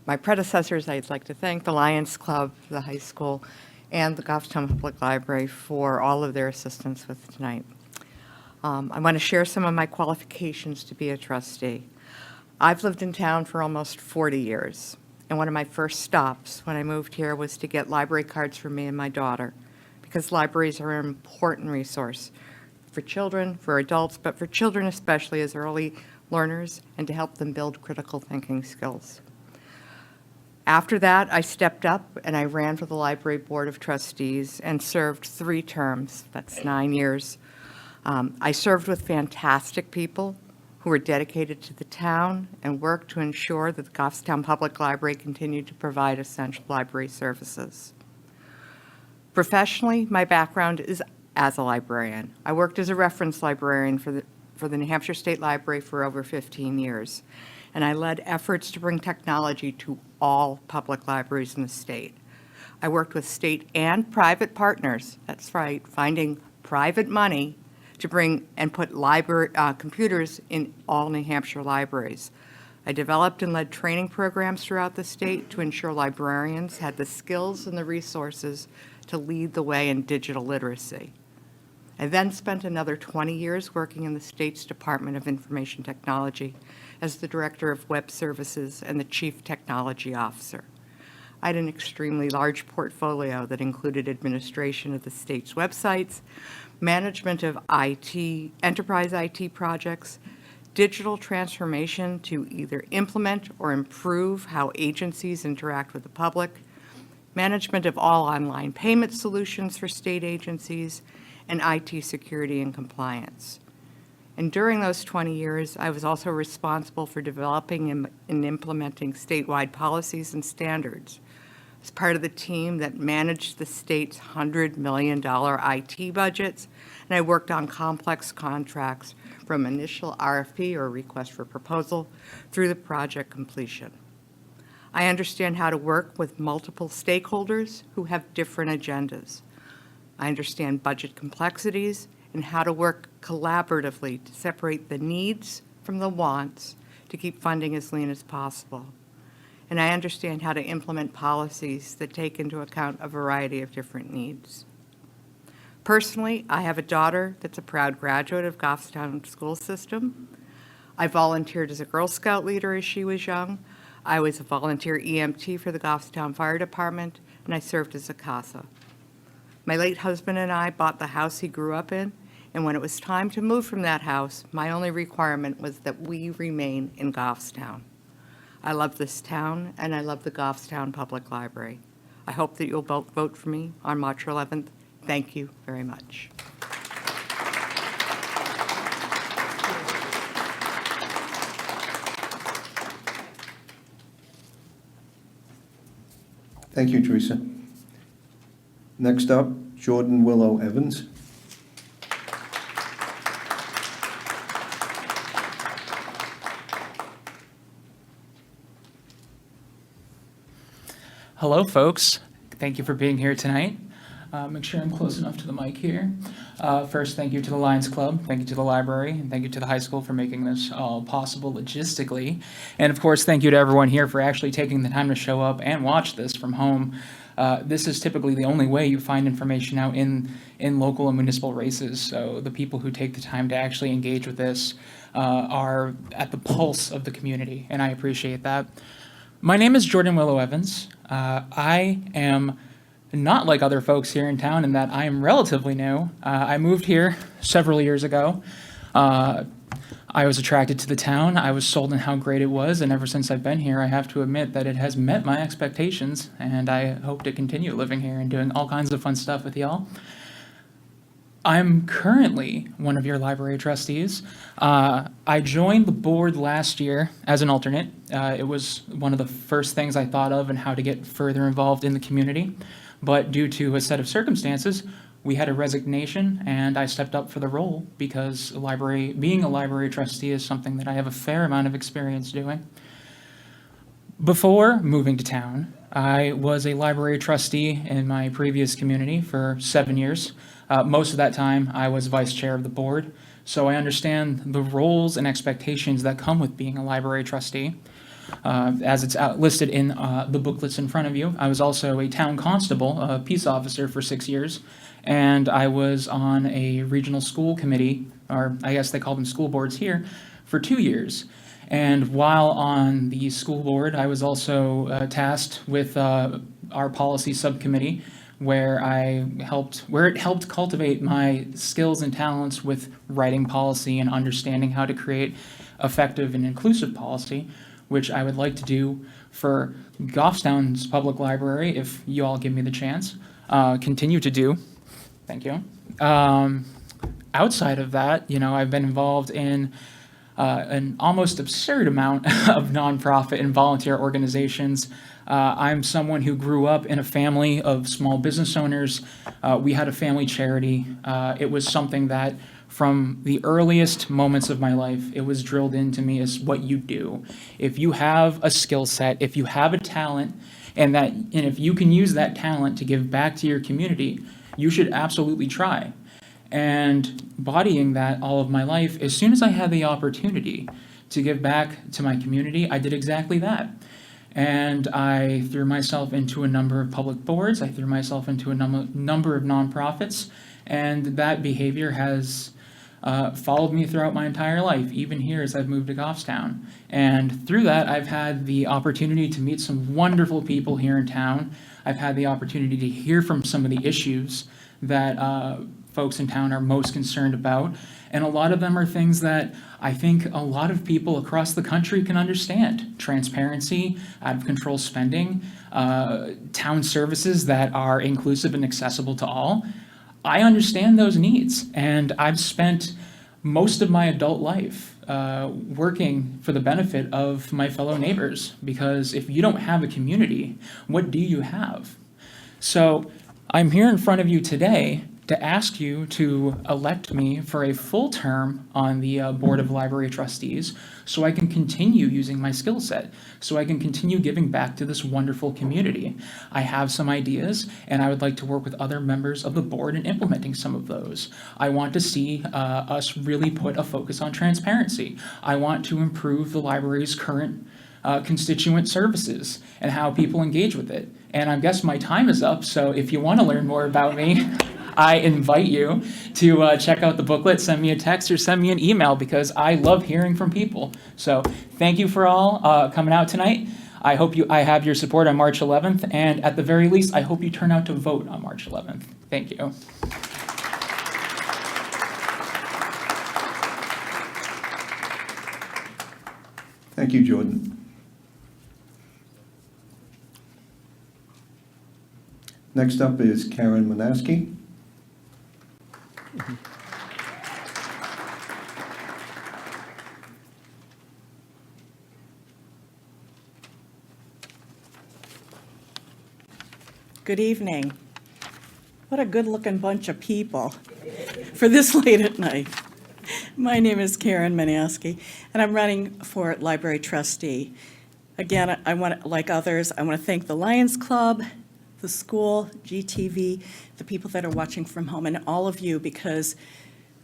my predecessors, I'd like to thank the Lions Club, the high school, and the Goffstown Public Library for all of their assistance with tonight. I want to share some of my qualifications to be a trustee. I've lived in town for almost 40 years. And one of my first stops when I moved here was to get library cards for me and my daughter, because libraries are an important resource for children, for adults, but for children especially as early learners and to help them build critical thinking skills. After that, I stepped up and I ran for the Library Board of Trustees and served 3 terms. That's 9 years. I served with fantastic people who were dedicated to the town and worked to ensure that the Goffstown Public Library continued to provide essential library services. Professionally, my background is as a librarian. I worked as a reference librarian for the New Hampshire State Library for over 15 years, and I led efforts to bring technology to all public libraries in the state. I worked with state and private partners, that's right, finding private money to bring and put library computers in all New Hampshire libraries. I developed and led training programs throughout the state to ensure librarians had the skills and the resources to lead the way in digital literacy. I then spent another 20 years working in the state's Department of Information Technology as the Director of Web Services and the Chief Technology Officer. I had an extremely large portfolio that included administration of the state's websites, management of IT, enterprise IT projects, digital transformation to either implement or improve how agencies interact with the public, management of all online payment solutions for state agencies, and IT security and compliance. And during those 20 years, I was also responsible for developing and implementing statewide policies and standards. As part of the team that managed the state's $100 million IT budgets, and I worked on complex contracts from initial RFP or request for proposal through the project completion. I understand how to work with multiple stakeholders who have different agendas. I understand budget complexities and how to work collaboratively to separate the needs from the wants to keep funding as lean as possible. And I understand how to implement policies that take into account a variety of different needs. Personally, I have a daughter that's a proud graduate of Goffstown school system. I volunteered as a Girl Scout leader as she was young. I was a volunteer EMT for the Goffstown Fire Department, and I served as a CASA. My late husband and I bought the house he grew up in, and when it was time to move from that house, my only requirement was that we remain in Goffstown. I love this town, and I love the Goffstown Public Library. I hope that you'll vote for me on March 11th. Thank you very much. Thank you, Teresa. Next up, Jordan Willow Evans. Hello, folks. Thank you for being here tonight. Make sure I'm close enough to the mic here. First, thank you to the Lions Club, thank you to the library, and thank you to the high school for making this all possible logistically. And of course, thank you to everyone here for actually taking the time to show up and watch this from home. This is typically the only way you find information out in local and municipal races. So the people who take the time to actually engage with this are at the pulse of the community, and I appreciate that. My name is Jordan Willow Evans. I am not like other folks here in town in that I am relatively new. I moved here several years ago. I was attracted to the town. I was sold on how great it was, and ever since I've been here, I have to admit that it has met my expectations, and I hope to continue living here and doing all kinds of fun stuff with y'all. I'm currently one of your library trustees. I joined the board last year as an alternate. It was one of the first things I thought of and how to get further involved in the community. But due to a set of circumstances, we had a resignation, and I stepped up for the role because being a library trustee is something that I have a fair amount of experience doing. Before moving to town, I was a library trustee in my previous community for 7 years. Most of that time, I was vice chair of the board, so I understand the roles and expectations that come with being a library trustee. As it's listed in the booklets in front of you, I was also a town constable, a peace officer for 6 years, and I was on a regional school committee, or I guess they call them school boards here, for 2 years. And while on the school board, I was also tasked with our policy subcommittee, where it helped cultivate my skills and talents with writing policy and understanding how to create effective and inclusive policy, which I would like to do for Goffstown's public library if you all give me the chance. Continue to do. Thank you. Outside of that, I've been involved in an almost absurd amount of nonprofit and volunteer organizations. I'm someone who grew up in a family of small business owners. We had a family charity. It was something that from the earliest moments of my life, it was drilled into me as what you do. If you have a skill set, if you have a talent, and if you can use that talent to give back to your community, you should absolutely try. And bodying that all of my life, as soon as I had the opportunity to give back to my community, I did exactly that. And I threw myself into a number of public boards. I threw myself into a number of nonprofits. And that behavior has followed me throughout my entire life, even here as I've moved to Goffstown. And through that, I've had the opportunity to meet some wonderful people here in town. I've had the opportunity to hear from some of the issues that folks in town are most concerned about. And a lot of them are things that I think a lot of people across the country can understand. Transparency, out of control spending, town services that are inclusive and accessible to all. I understand those needs, and I've spent most of my adult life working for the benefit of my fellow neighbors, because if you don't have a community, what do you have? So I'm here in front of you today to ask you to elect me for a full term on the Board of Library Trustees so I can continue using my skill set, so I can continue giving back to this wonderful community. I have some ideas, and I would like to work with other members of the board in implementing some of those. I want to see us really put a focus on transparency. I want to improve the library's current constituent services and how people engage with it. And I guess my time is up, so if you want to learn more about me, I invite you to check out the booklet, send me a text, or send me an email, because I love hearing from people. So thank you for all coming out tonight. I hope I have your support on March 11th, and at the very least, I hope you turn out to vote on March 11th. Thank you. Thank you, Jordan. Next up is Karen Manaski. Good evening. What a good-looking bunch of people for this late at night. My name is Karen Manaski, and I'm running for library trustee. Again, like others, I want to thank the Lions Club, the school, GTV, the people that are watching from home, and all of you, because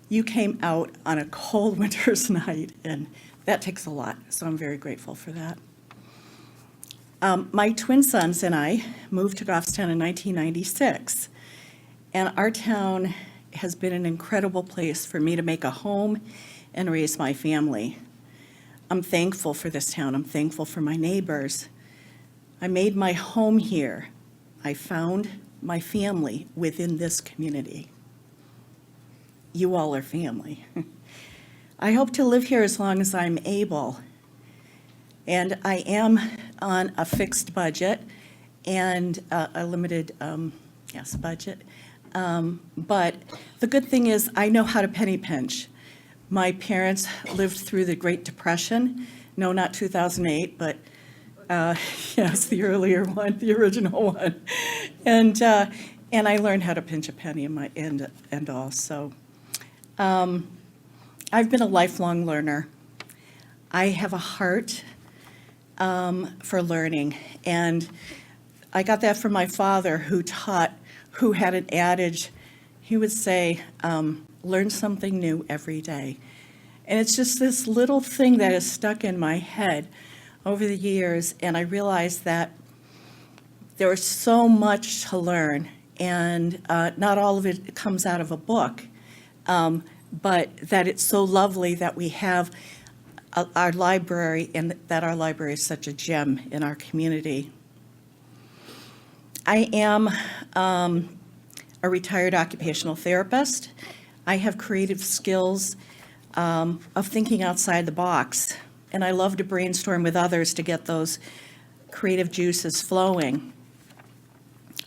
you came out on a cold winter's night, and that takes a lot, so I'm very grateful for that. My twin sons and I moved to Goffstown in 1996, and our town has been an incredible place for me to make a home and raise my family. I'm thankful for this town. I'm thankful for my neighbors. I made my home here. I found my family within this community. You all are family. I hope to live here as long as I'm able. And I am on a fixed budget and a limited, budget. But the good thing is I know how to penny pinch. My parents lived through the Great Depression. No, not 2008, but yes, the earlier one, the original one. And I learned how to pinch a penny in my end and all. So I've been a lifelong learner. I have a heart for learning, and I got that from my father, who had an adage. He would say, learn something new every day. And it's just this little thing that has stuck in my head over the years, and I realized that there is so much to learn, and not all of it comes out of a book, but that it's so lovely that we have our library, and that our library is such a gem in our community. I am a retired occupational therapist. I have creative skills of thinking outside the box, and I love to brainstorm with others to get those creative juices flowing.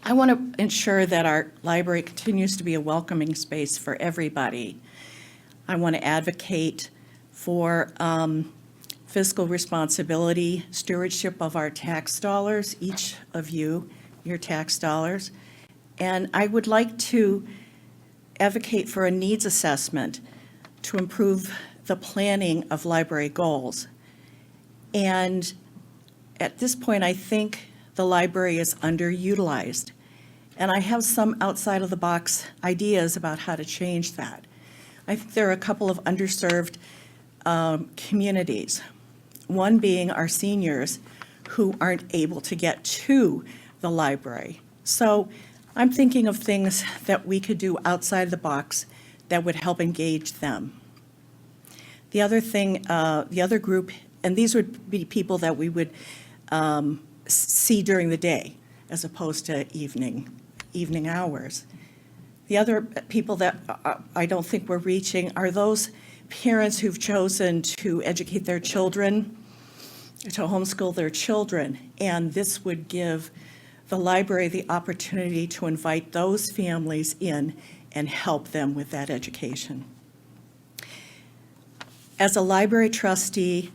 I want to ensure that our library continues to be a welcoming space for everybody. I want to advocate for fiscal responsibility, stewardship of our tax dollars, each of you, your tax dollars. And I would like to advocate for a needs assessment to improve the planning of library goals. And at this point, I think the library is underutilized. And I have some outside of the box ideas about how to change that. I think there are a couple of underserved communities, one being our seniors who aren't able to get to the library. So I'm thinking of things that we could do outside the box that would help engage them. The other thing, the other group, and these would be people that we would see during the day as opposed to evening hours. The other people that I don't think we're reaching are those parents who've chosen to educate their children, to homeschool their children, and this would give the library the opportunity to invite those families in and help them with that education. As a library trustee,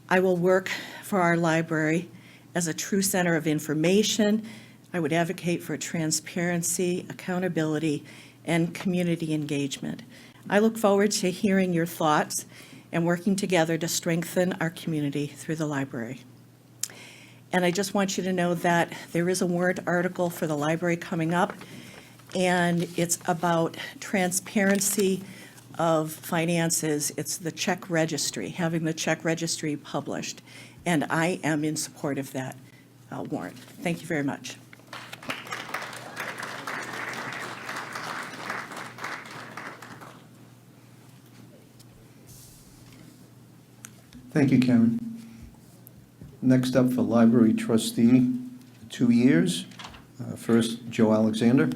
I will work for our library as a true center of information. I would advocate for transparency, accountability, and community engagement. I look forward to hearing your thoughts and working together to strengthen our community through the library. And I just want you to know that there is a warrant article for the library coming up, and it's about transparency of finances. It's the check registry, having the check registry published, and I am in support of that warrant. Thank you very much. Thank you, Karen. Next up for library trustee, 2 years. First, Joe Alexander.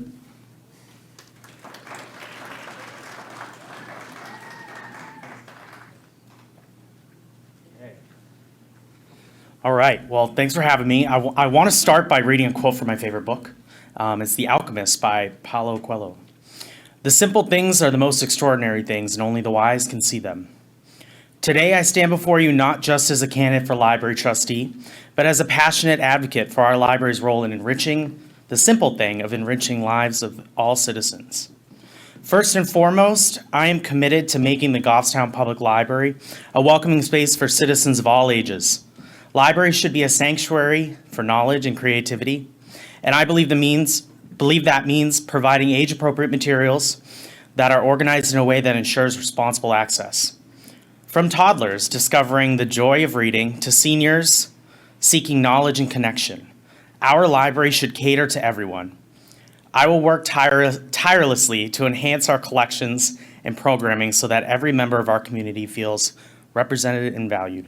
All right, well, thanks for having me. I want to start by reading a quote from my favorite book. It's The Alchemist by Paulo Coelho. "The simple things are the most extraordinary things, and only the wise can see them." Today, I stand before you not just as a candidate for library trustee, but as a passionate advocate for our library's role in enriching the simple thing of enriching lives of all citizens. First and foremost, I am committed to making the Goffstown Public Library a welcoming space for citizens of all ages. Libraries should be a sanctuary for knowledge and creativity, and I believe that means providing age-appropriate materials that are organized in a way that ensures responsible access. From toddlers discovering the joy of reading to seniors seeking knowledge and connection, our library should cater to everyone. I will work tirelessly to enhance our collections and programming so that every member of our community feels represented and valued.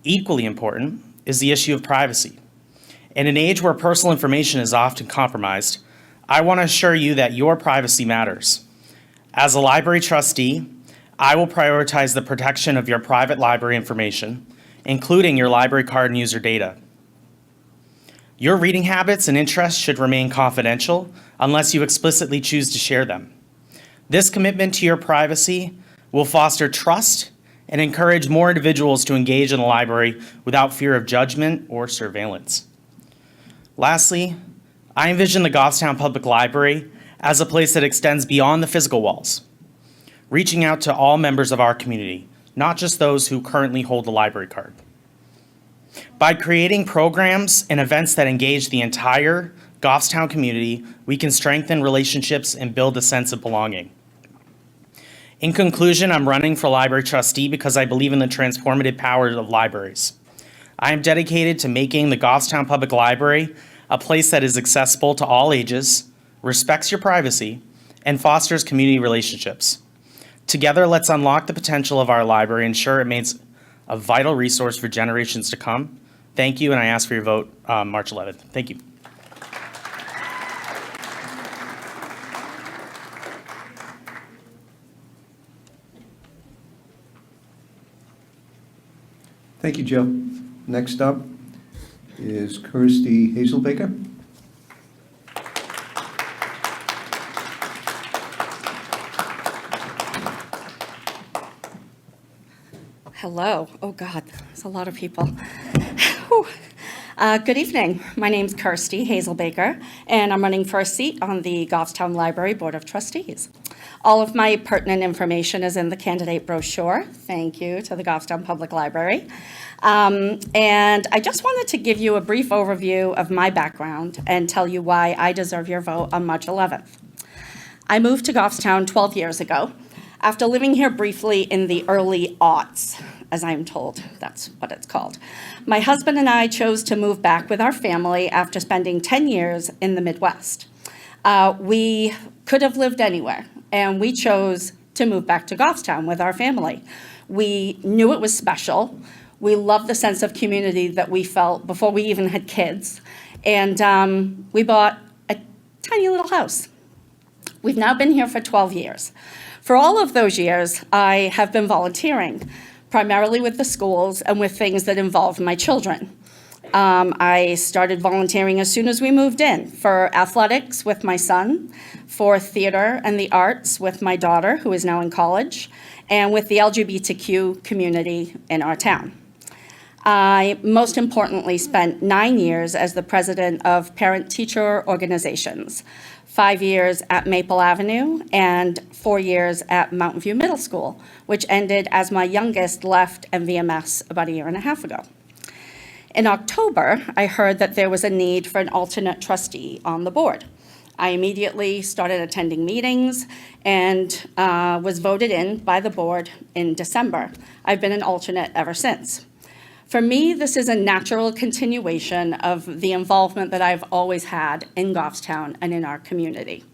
Equally important is the issue of privacy. In an age where personal information is often compromised, I want to assure you that your privacy matters. As a library trustee, I will prioritize the protection of your private library information, including your library card and user data. Your reading habits and interests should remain confidential unless you explicitly choose to share them. This commitment to your privacy will foster trust and encourage more individuals to engage in the library without fear of judgment or surveillance. Lastly, I envision the Goffstown Public Library as a place that extends beyond the physical walls, reaching out to all members of our community, not just those who currently hold the library card. By creating programs and events that engage the entire Goffstown community, we can strengthen relationships and build a sense of belonging. In conclusion, I'm running for library trustee because I believe in the transformative power of libraries. I am dedicated to making the Goffstown Public Library a place that is accessible to all ages, respects your privacy, and fosters community relationships. Together, let's unlock the potential of our library and ensure it remains a vital resource for generations to come. Thank you, and I ask for your vote March 11th. Thank you. Thank you, Joe. Next up is Kirsty Hazelbaker. Hello. Oh, God, there's a lot of people. Good evening. My name's Kirsty Hazelbaker, and I'm running for a seat on the Goffstown Library Board of Trustees. All of my pertinent information is in the candidate brochure. Thank you to the Goffstown Public Library. And I just wanted to give you a brief overview of my background and tell you why I deserve your vote on March 11th. I moved to Goffstown 12 years ago after living here briefly in the early aughts, as I'm told that's what it's called. My husband and I chose to move back with our family after spending 10 years in the Midwest. We could have lived anywhere, and we chose to move back to Goffstown with our family. We knew it was special. We loved the sense of community that we felt before we even had kids. And we bought a tiny little house. We've now been here for 12 years. For all of those years, I have been volunteering, primarily with the schools and with things that involve my children. I started volunteering as soon as we moved in, for athletics with my son, for theater and the arts with my daughter, who is now in college, and with the LGBTQ community in our town. I most importantly spent 9 years as the president of parent-teacher organizations, 5 years at Maple Avenue and 4 years at Mountain View Middle School, which ended as my youngest left MVMS about 1.5 years ago. In October, I heard that there was a need for an alternate trustee on the board. I immediately started attending meetings and was voted in by the board in December. I've been an alternate ever since. For me, this is a natural continuation of the involvement that I've always had in Goffstown and in our community.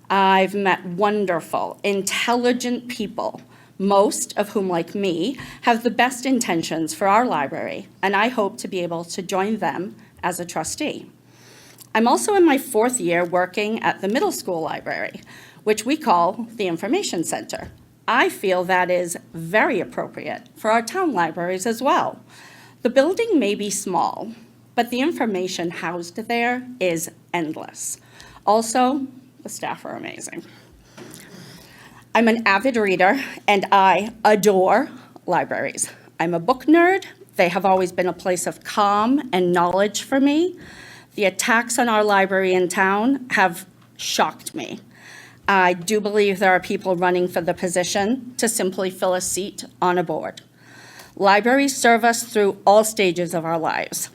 I've met wonderful, intelligent people, most of whom, like me, have the best intentions for our library, and I hope to be able to join them as a trustee. I'm also in my 4th year working at the middle school library, which we call the Information Center. I feel that is very appropriate for our town libraries as well. The building may be small, but the information housed there is endless. Also, the staff are amazing. I'm an avid reader, and I adore libraries. I'm a book nerd. They have always been a place of calm and knowledge for me. The attacks on our library in town have shocked me. I do believe there are people running for the position to simply fill a seat on a board. Libraries serve us through all stages of our lives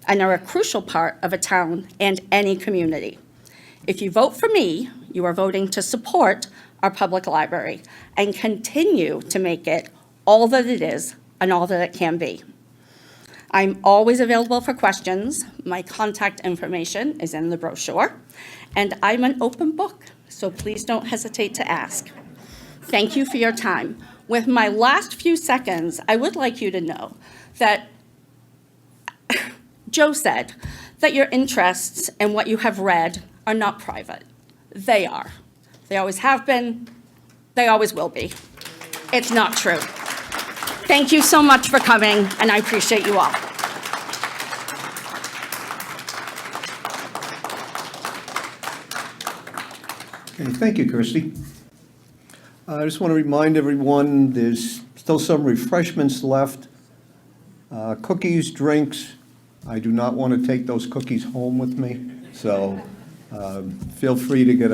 and are a crucial part of a town and any community. If you vote for me, you are voting to support our public library and continue to make it all that it is and all that it can be. I'm always available for questions. My contact information is in the brochure, and I'm an open book, so please don't hesitate to ask. Thank you for your time. With my last few seconds, I would like you to know that Joe said that your interests and what you have read are not private. They are. They always have been. They always will be. It's not true. Thank you so much for coming, and I appreciate you all. Okay, thank you, Kirsty. I just want to remind everyone, there's still some refreshments left. Cookies, drinks. I do not want to take those cookies home with me, so feel free to get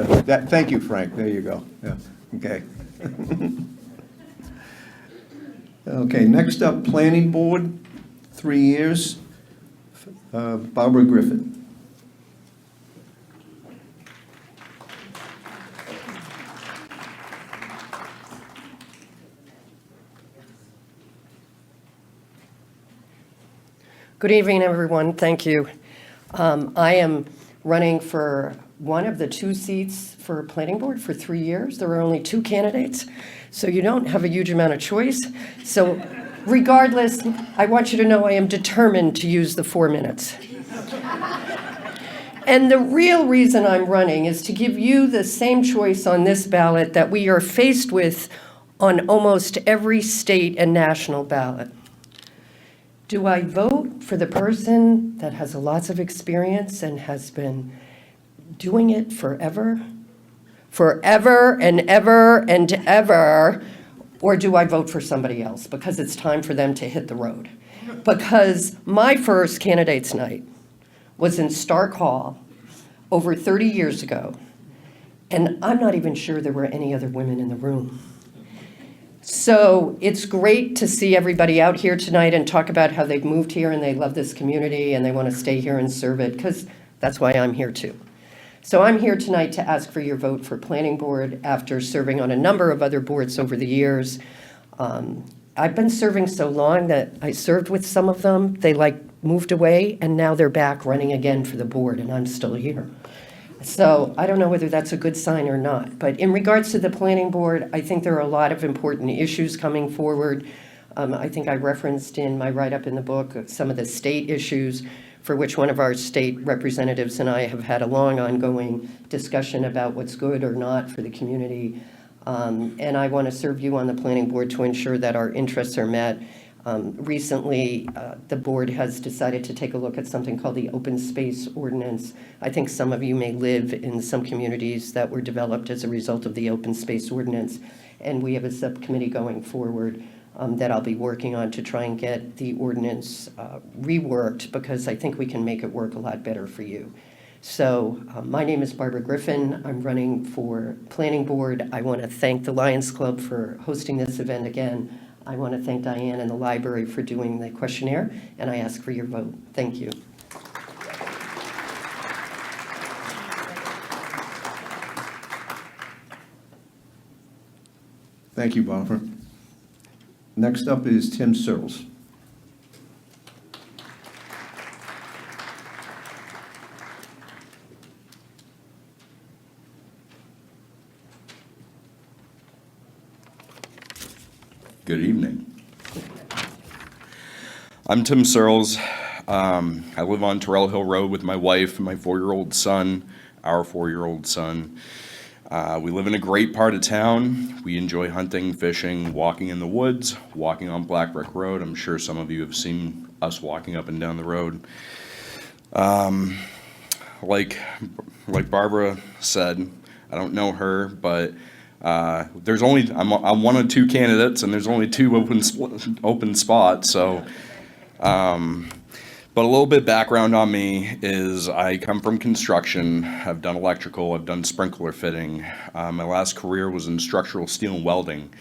thank you, Frank, there you go. Yeah, okay. Okay, next up, Planning Board, 3 years. Barbara Griffin. Good evening, everyone. Thank you. I am running for one of the 2 seats for Planning Board for 3 years. There are only 2 candidates, so you don't have a huge amount of choice. So regardless, I want you to know I am determined to use the 4 minutes. And the real reason I'm running is to give you the same choice on this ballot that we are faced with on almost every state and national ballot. Do I vote for the person that has lots of experience and has been doing it forever and ever and ever, or do I vote for somebody else because it's time for them to hit the road? Because my first candidates night was in Stark Hall over 30 years ago, and I'm not even sure there were any other women in the room. So it's great to see everybody out here tonight and talk about how they've moved here and they love this community and they want to stay here and serve it, because that's why I'm here too. So I'm here tonight to ask for your vote for Planning Board after serving on a number of other boards over the years. I've been serving so long that I served with some of them. They moved away and now they're back running again for the board and I'm still here. So I don't know whether that's a good sign or not. But in regards to the Planning Board, I think there are a lot of important issues coming forward. I think I referenced in my write-up in the book some of the state issues for which one of our state representatives and I have had a long ongoing discussion about what's good or not for the community. And I want to serve you on the Planning Board to ensure that our interests are met. Recently, the board has decided to take a look at something called the Open Space Ordinance. I think some of you may live in some communities that were developed as a result of the Open Space Ordinance, and we have a subcommittee going forward that I'll be working on to try and get the ordinance reworked, because I think we can make it work a lot better for you. So my name is Barbara Griffin. I'm running for Planning Board. I want to thank the Lions Club for hosting this event again. I want to thank Diane and the library for doing the questionnaire, and I ask for your vote. Thank you. Thank you, Barbara. Next up is Tim Searles. Good evening. I'm Tim Searles. I live on Terrell Hill Road with my wife and my 4-year-old son, our 4-year-old son. We live in a great part of town. We enjoy hunting, fishing, walking in the woods, walking on Black Brick Road. I'm sure some of you have seen us walking up and down the road. Like Barbara said, I don't know her, but there's only I'm one of 2 candidates, and there's only 2 open spots. So, but a little bit background on me is I come from construction. I've done electrical. I've done sprinkler fitting. My last career was in structural steel and welding.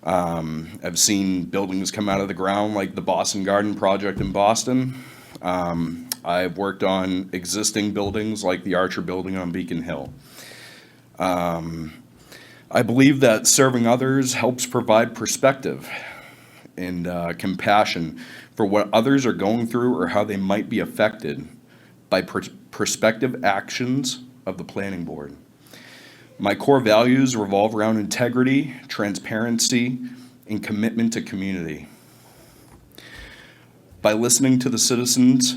I've seen buildings come out of the ground like the Boston Garden Project in Boston. I've worked on existing buildings like the Archer Building on Beacon Hill. I believe that serving others helps provide perspective and compassion for what others are going through or how they might be affected by prospective actions of the planning board. My core values revolve around integrity, transparency, and commitment to community. By listening to the citizens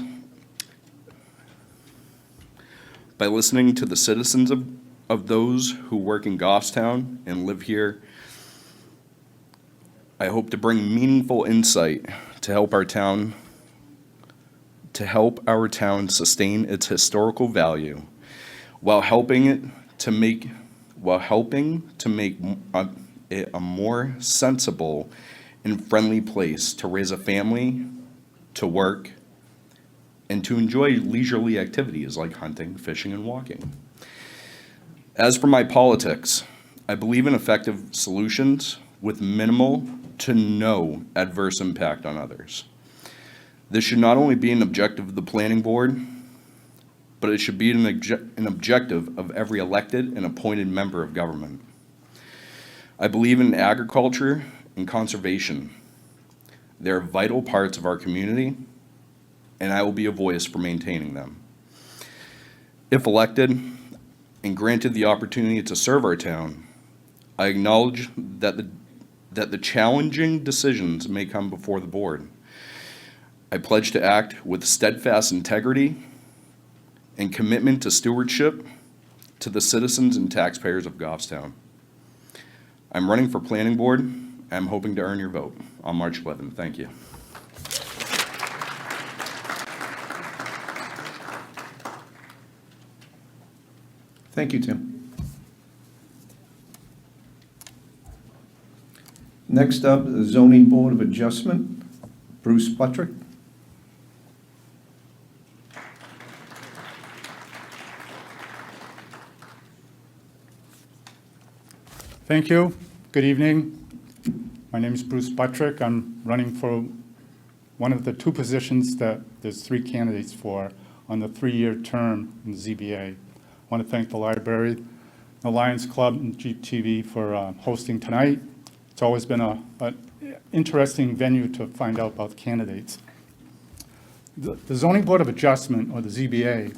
of those who work in Goffstown and live here, I hope to bring meaningful insight to help our town sustain its historical value while helping to make it a more sensible and friendly place to raise a family, to work, and to enjoy leisurely activities like hunting, fishing, and walking. As for my politics, I believe in effective solutions with minimal to no adverse impact on others. This should not only be an objective of the planning board, but it should be an objective of every elected and appointed member of government. I believe in agriculture and conservation. They are vital parts of our community, and I will be a voice for maintaining them. If elected and granted the opportunity to serve our town, I acknowledge that the challenging decisions may come before the board. I pledge to act with steadfast integrity and commitment to stewardship to the citizens and taxpayers of Goffstown. I'm running for planning board, and I'm hoping to earn your vote on March 11th. Thank you. Thank you, Tim. Next up, the Zoning Board of Adjustment, Bruce Buttrick. Thank you. Good evening. My name is Bruce Buttrick. I'm running for one of the 2 positions that there's 3 candidates for on the 3-year term in the ZBA. I want to thank the library, the Lions Club, and Jeep TV for hosting tonight. It's always been an interesting venue to find out about the candidates. The Zoning Board of Adjustment, or the ZBA,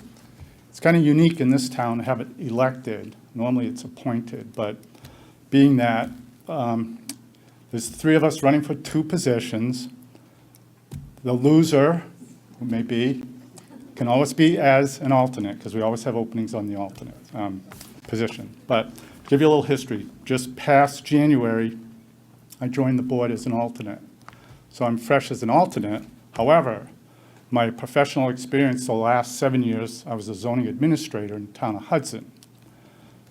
it's kind of unique in this town to have it elected. Normally it's appointed, but being that there's 3 of us running for 2 positions, the loser, who may be, can always be as an alternate, because we always have openings on the alternate position. But to give you a little history, just past January, I joined the board as an alternate. So I'm fresh as an alternate. However, my professional experience the last 7 years, I was a zoning administrator in the town of Hudson.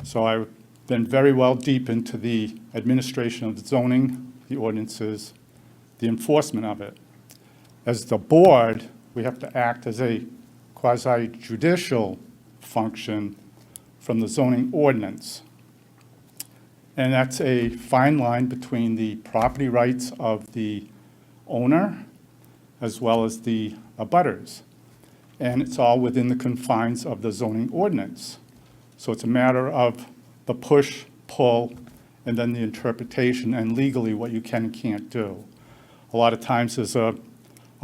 So I've been very well deep into the administration of the zoning, the ordinances, the enforcement of it. As the board, we have to act as a quasi-judicial function from the zoning ordinance. And that's a fine line between the property rights of the owner as well as the abutters. And it's all within the confines of the zoning ordinance. So it's a matter of the push, pull, and then the interpretation and legally what you can and can't do. A lot of times there's a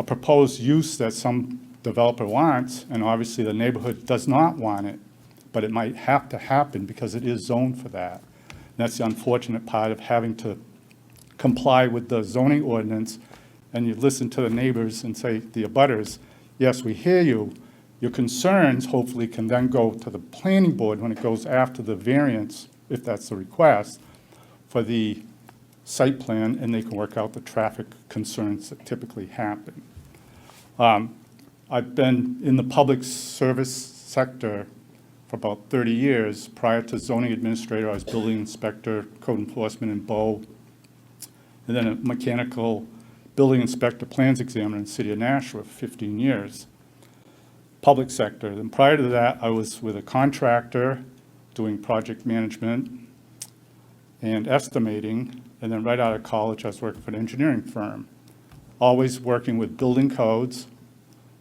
proposed use that some developer wants, and obviously the neighborhood does not want it, but it might have to happen because it is zoned for that. And that's the unfortunate part of having to comply with the zoning ordinance, and you listen to the neighbors and say, the abutters, yes, we hear you. Your concerns hopefully can then go to the planning board when it goes after the variance, if that's the request, for the site plan, and they can work out the traffic concerns that typically happen. I've been in the public service sector for about 30 years. Prior to zoning administrator, I was building inspector, code enforcement in Bow, and then a mechanical building inspector, plans examiner in the city of Nashua for 15 years. Public sector. Then prior to that, I was with a contractor doing project management and estimating, and then right out of college, I was working for an engineering firm, always working with building codes,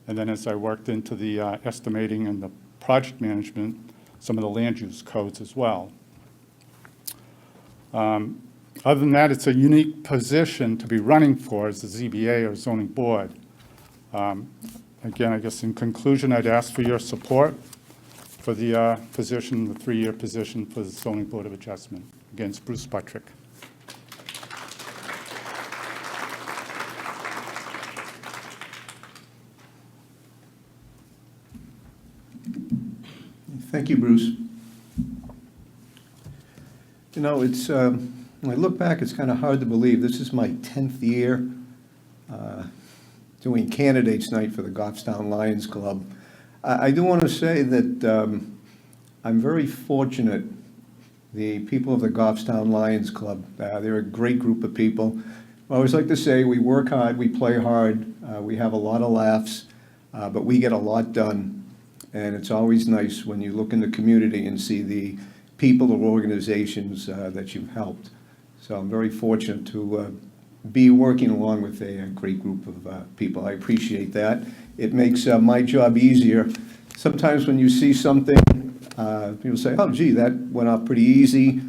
and then as I worked into the estimating and the project management, some of the land use codes as well. Other than that, it's a unique position to be running for as a ZBA or zoning board. Again, I guess in conclusion, I'd ask for your support for the position, the 3-year position for the zoning board of adjustment. Again, it's Bruce Buttrick. Thank you, Bruce. You know, it's, when I look back, it's kind of hard to believe. This is my 10th year doing candidates night for the Goffstown Lions Club. I do want to say that I'm very fortunate. The people of the Goffstown Lions Club, they're a great group of people. I always like to say we work hard, we play hard, we have a lot of laughs, but we get a lot done. And it's always nice when you look in the community and see the people or organizations that you've helped. So I'm very fortunate to be working along with a great group of people. I appreciate that. It makes my job easier. Sometimes when you see something, people say, oh, gee, that went off pretty easy.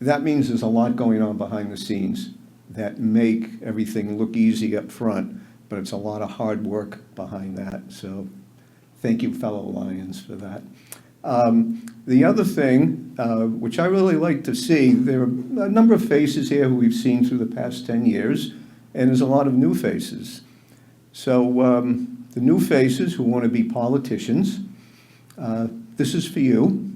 That means there's a lot going on behind the scenes that make everything look easy up front, but it's a lot of hard work behind that. So thank you, fellow Lions, for that. The other thing, which I really like to see, there are a number of faces here who we've seen through the past 10 years, and there's a lot of new faces. So the new faces who want to be politicians, this is for you.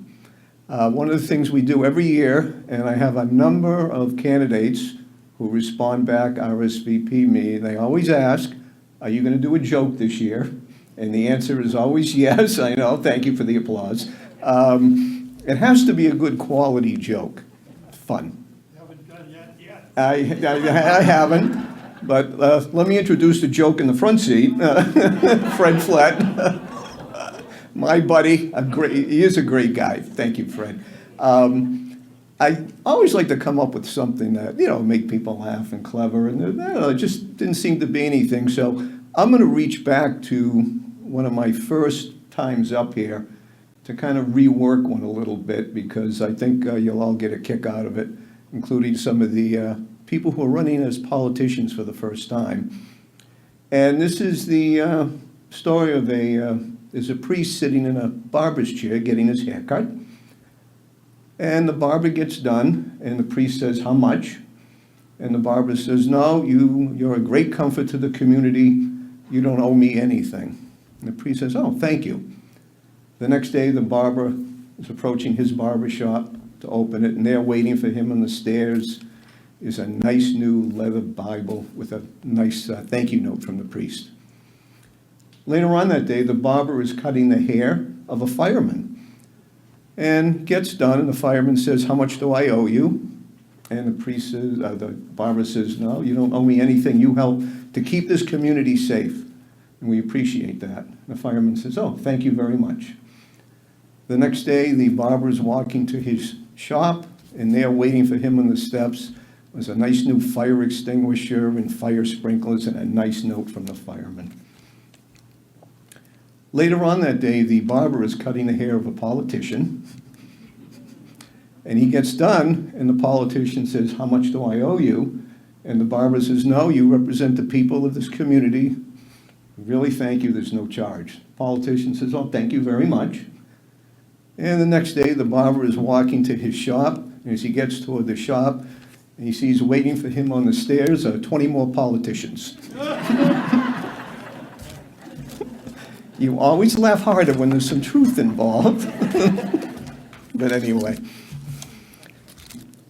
One of the things we do every year, and I have a number of candidates who respond back, RSVP me, they always ask, are you going to do a joke this year? And the answer is always yes. I know, thank you for the applause. It has to be a good quality joke, fun. You haven't done that yet. I haven't, but let me introduce the joke in the front seat, Fred Flett. My buddy, he is a great guy. Thank you, Fred. I always like to come up with something that, make people laugh and clever, and I don't know, it just didn't seem to be anything. So I'm going to reach back to one of my first times up here to kind of rework one a little bit, because I think you'll all get a kick out of it, including some of the people who are running as politicians for the first time. And this is the story of there's a priest sitting in a barber's chair getting his hair cut. And the barber gets done, and the priest says, how much? And the barber says, no, you're a great comfort to the community. You don't owe me anything. And the priest says, oh, thank you. The next day, the barber is approaching his barber shop to open it, and there waiting for him on the stairs is a nice new leather Bible with a nice thank you note from the priest. Later on that day, the barber is cutting the hair of a fireman and gets done, and the fireman says, how much do I owe you? And the priest says, the barber says, no, you don't owe me anything. You helped to keep this community safe, and we appreciate that. The fireman says, oh, thank you very much. The next day, the barber is walking to his shop, and there waiting for him on the steps was a nice new fire extinguisher and fire sprinklers and a nice note from the fireman. Later on that day, the barber is cutting the hair of a politician, and he gets done, and the politician says, how much do I owe you? And the barber says, no, you represent the people of this community. Really, thank you, there's no charge. The politician says, oh, thank you very much. And the next day, the barber is walking to his shop, and as he gets toward the shop, and he sees waiting for him on the stairs are 20 more politicians. You always laugh harder when there's some truth involved. But anyway.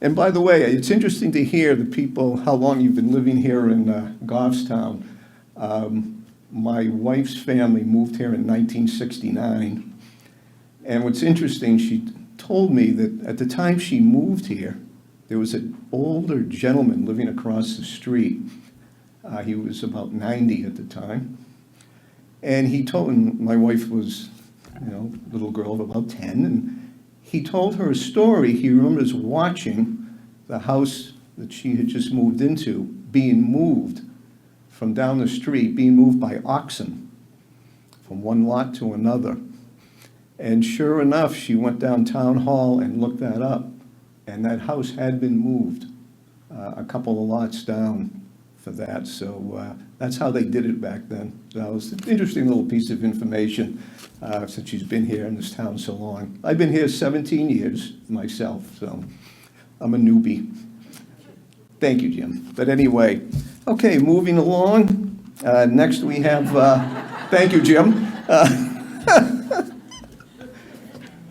And by the way, it's interesting to hear the people, how long you've been living here in Goffstown. My wife's family moved here in 1969. And what's interesting, she told me that at the time she moved here, there was an older gentleman living across the street. He was about 90 at the time. And he told, and my wife was, a little girl of about 10, and he told her a story. He remembers watching the house that she had just moved into being moved from down the street, being moved by oxen from one lot to another. And sure enough, she went down Town Hall and looked that up, and that house had been moved a couple of lots down for that. So that's how they did it back then. That was an interesting little piece of information since she's been here in this town so long. I've been here 17 years myself, so I'm a newbie. Thank you, Jim. But anyway, okay, moving along. Next we have, thank you, Jim.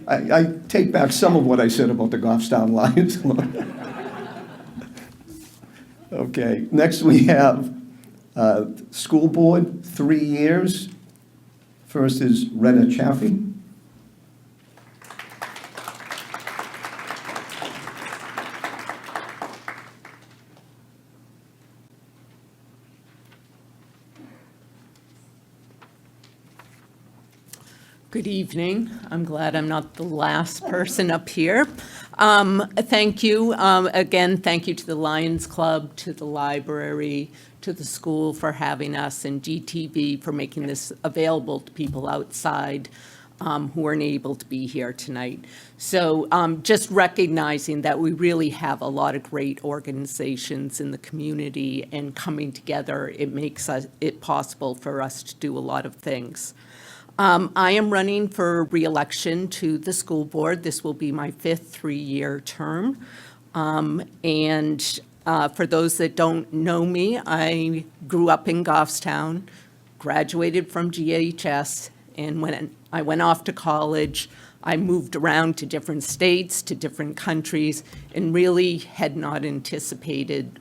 I take back some of what I said about the Goffstown Lions. Okay, next we have school board, 3 years. First is Retta Chaffee. Good evening. I'm glad I'm not the last person up here. Thank you. Again, thank you to the Lions Club, to the library, to the school for having us, and GTV for making this available to people outside who weren't able to be here tonight. So just recognizing that we really have a lot of great organizations in the community, and coming together, it makes it possible for us to do a lot of things. I am running for re-election to the school board. This will be my 5th 3-year term. For those that don't know me, I grew up in Goffstown, graduated from GHS, and when I went off to college, I moved around to different states, to different countries, and really had not anticipated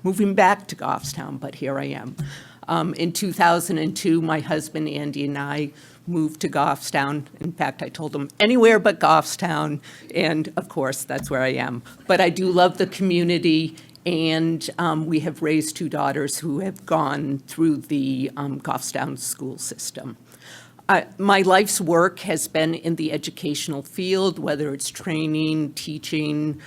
moving back to Goffstown, but here I am. In 2002, my husband Andy and I moved to Goffstown. In fact, I told him anywhere but Goffstown, and of course, that's where I am. But I do love the community, and we have raised 2 daughters who have gone through the Goffstown school system. My life's work has been in the educational field, whether it's training, teaching,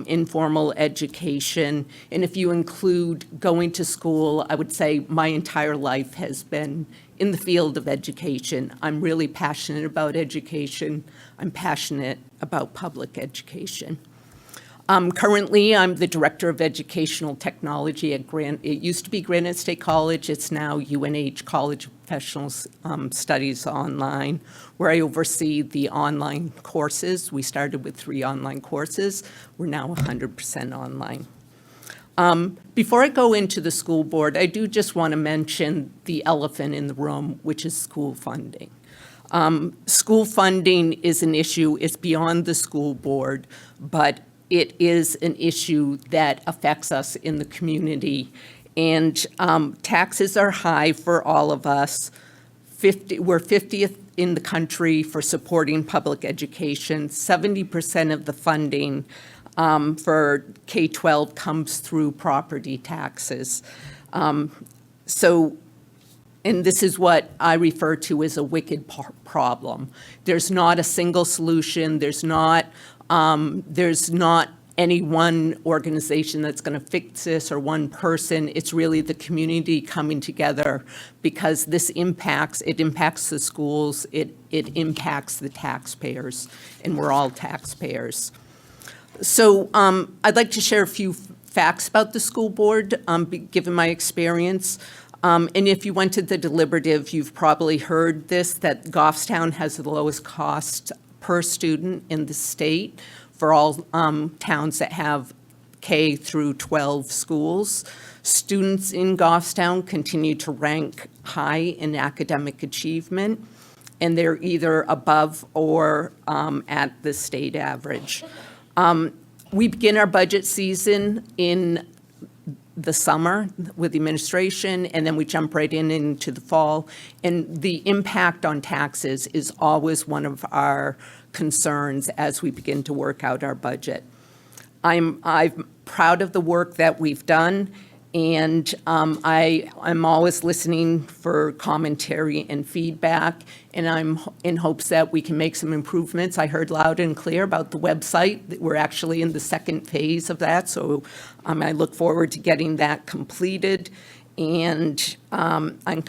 informal education. And if you include going to school, I would say my entire life has been in the field of education. I'm really passionate about education. I'm passionate about public education. Currently, I'm the Director of Educational Technology at it used to be Granite State College. It's now UNH College of Professional Studies Online, where I oversee the online courses. We started with 3 online courses. We're now 100% online. Before I go into the school board, I do just want to mention the elephant in the room, which is school funding. School funding is an issue. It's beyond the school board, but it is an issue that affects us in the community. And taxes are high for all of us. We're 50th in the country for supporting public education. 70% of the funding for K-12 comes through property taxes. And this is what I refer to as a wicked problem. There's not a single solution. There's not any one organization that's going to fix this, or one person. It's really the community coming together, because this impacts the schools, it impacts the taxpayers, and we're all taxpayers. So I'd like to share a few facts about the school board, given my experience. And if you went to the deliberative, you've probably heard this, that Goffstown has the lowest cost per student in the state for all towns that have K through 12 schools. Students in Goffstown continue to rank high in academic achievement, and they're either above or at the state average. We begin our budget season in the summer with the administration, and then we jump right into the fall. And the impact on taxes is always one of our concerns as we begin to work out our budget. I'm proud of the work that we've done, and I'm always listening for commentary and feedback, and I'm in hopes that we can make some improvements. I heard loud and clear about the website. We're actually in the second phase of that, so I look forward to getting that completed, and I'm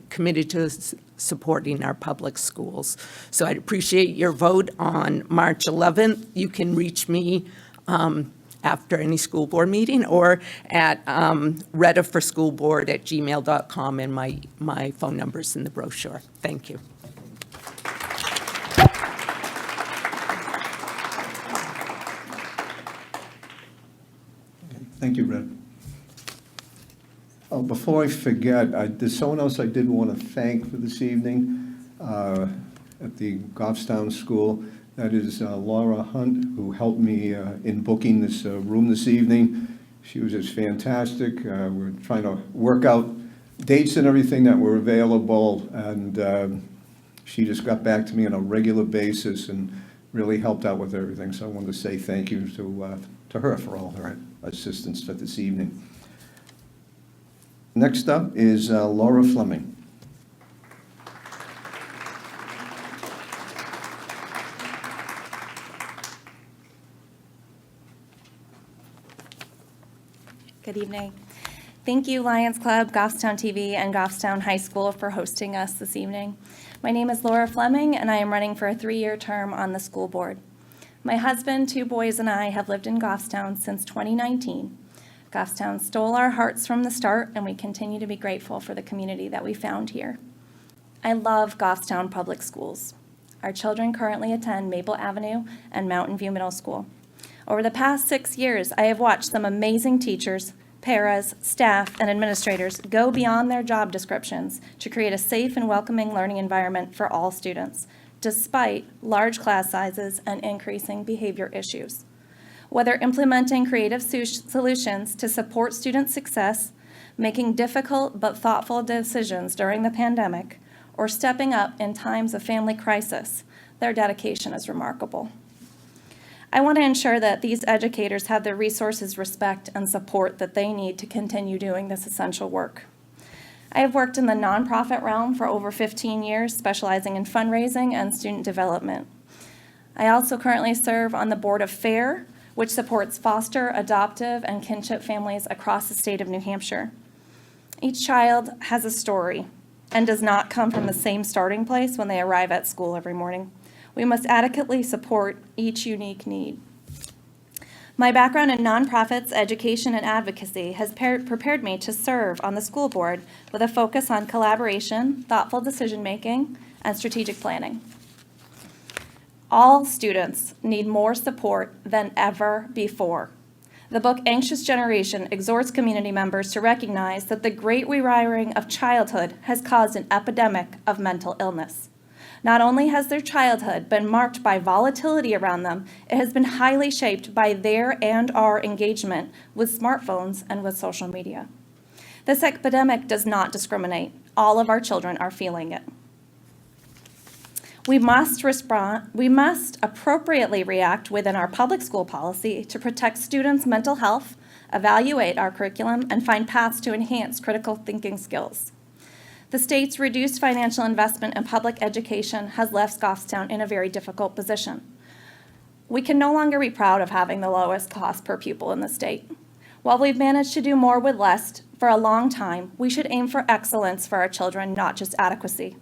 committed to supporting our public schools. So I'd appreciate your vote on March 11th. You can reach me after any school board meeting or at redaforschoolboard@gmail.com, and my phone number's in the brochure. Thank you. Thank you, Red. Oh, before I forget, there's someone else I did want to thank for this evening at the Goffstown School. That is Laura Hunt, who helped me in booking this room this evening. She was just fantastic. We're trying to work out dates and everything that were available, and she just got back to me on a regular basis and really helped out with everything. So I wanted to say thank you to her for all her assistance for this evening. Next up is Laura Fleming. Good evening. Thank you, Lions Club, Goffstown TV, and Goffstown High School for hosting us this evening. My name is Laura Fleming, and I am running for a 3-year term on the school board. My husband, 2 boys, and I have lived in Goffstown since 2019. Goffstown stole our hearts from the start, and we continue to be grateful for the community that we found here. I love Goffstown Public Schools. Our children currently attend Maple Avenue and Mountain View Middle School. Over the past 6 years, I have watched some amazing teachers, paras, staff, and administrators go beyond their job descriptions to create a safe and welcoming learning environment for all students, despite large class sizes and increasing behavior issues. Whether implementing creative solutions to support student success, making difficult but thoughtful decisions during the pandemic, or stepping up in times of family crisis, their dedication is remarkable. I want to ensure that these educators have the resources, respect, and support that they need to continue doing this essential work. I have worked in the nonprofit realm for over 15 years, specializing in fundraising and student development. I also currently serve on the board of FAIR, which supports foster, adoptive, and kinship families across the state of New Hampshire. Each child has a story and does not come from the same starting place when they arrive at school every morning. We must adequately support each unique need. My background in nonprofits, education, and advocacy has prepared me to serve on the school board with a focus on collaboration, thoughtful decision-making, and strategic planning. All students need more support than ever before. The book Anxious Generation exhorts community members to recognize that the great rewiring of childhood has caused an epidemic of mental illness. Not only has their childhood been marked by volatility around them, it has been highly shaped by their and our engagement with smartphones and with social media. This epidemic does not discriminate. All of our children are feeling it. We must appropriately react within our public school policy to protect students' mental health, evaluate our curriculum, and find paths to enhance critical thinking skills. The state's reduced financial investment in public education has left Goffstown in a very difficult position. We can no longer be proud of having the lowest cost per pupil in the state. While we've managed to do more with less for a long time, we should aim for excellence for our children, not just adequacy.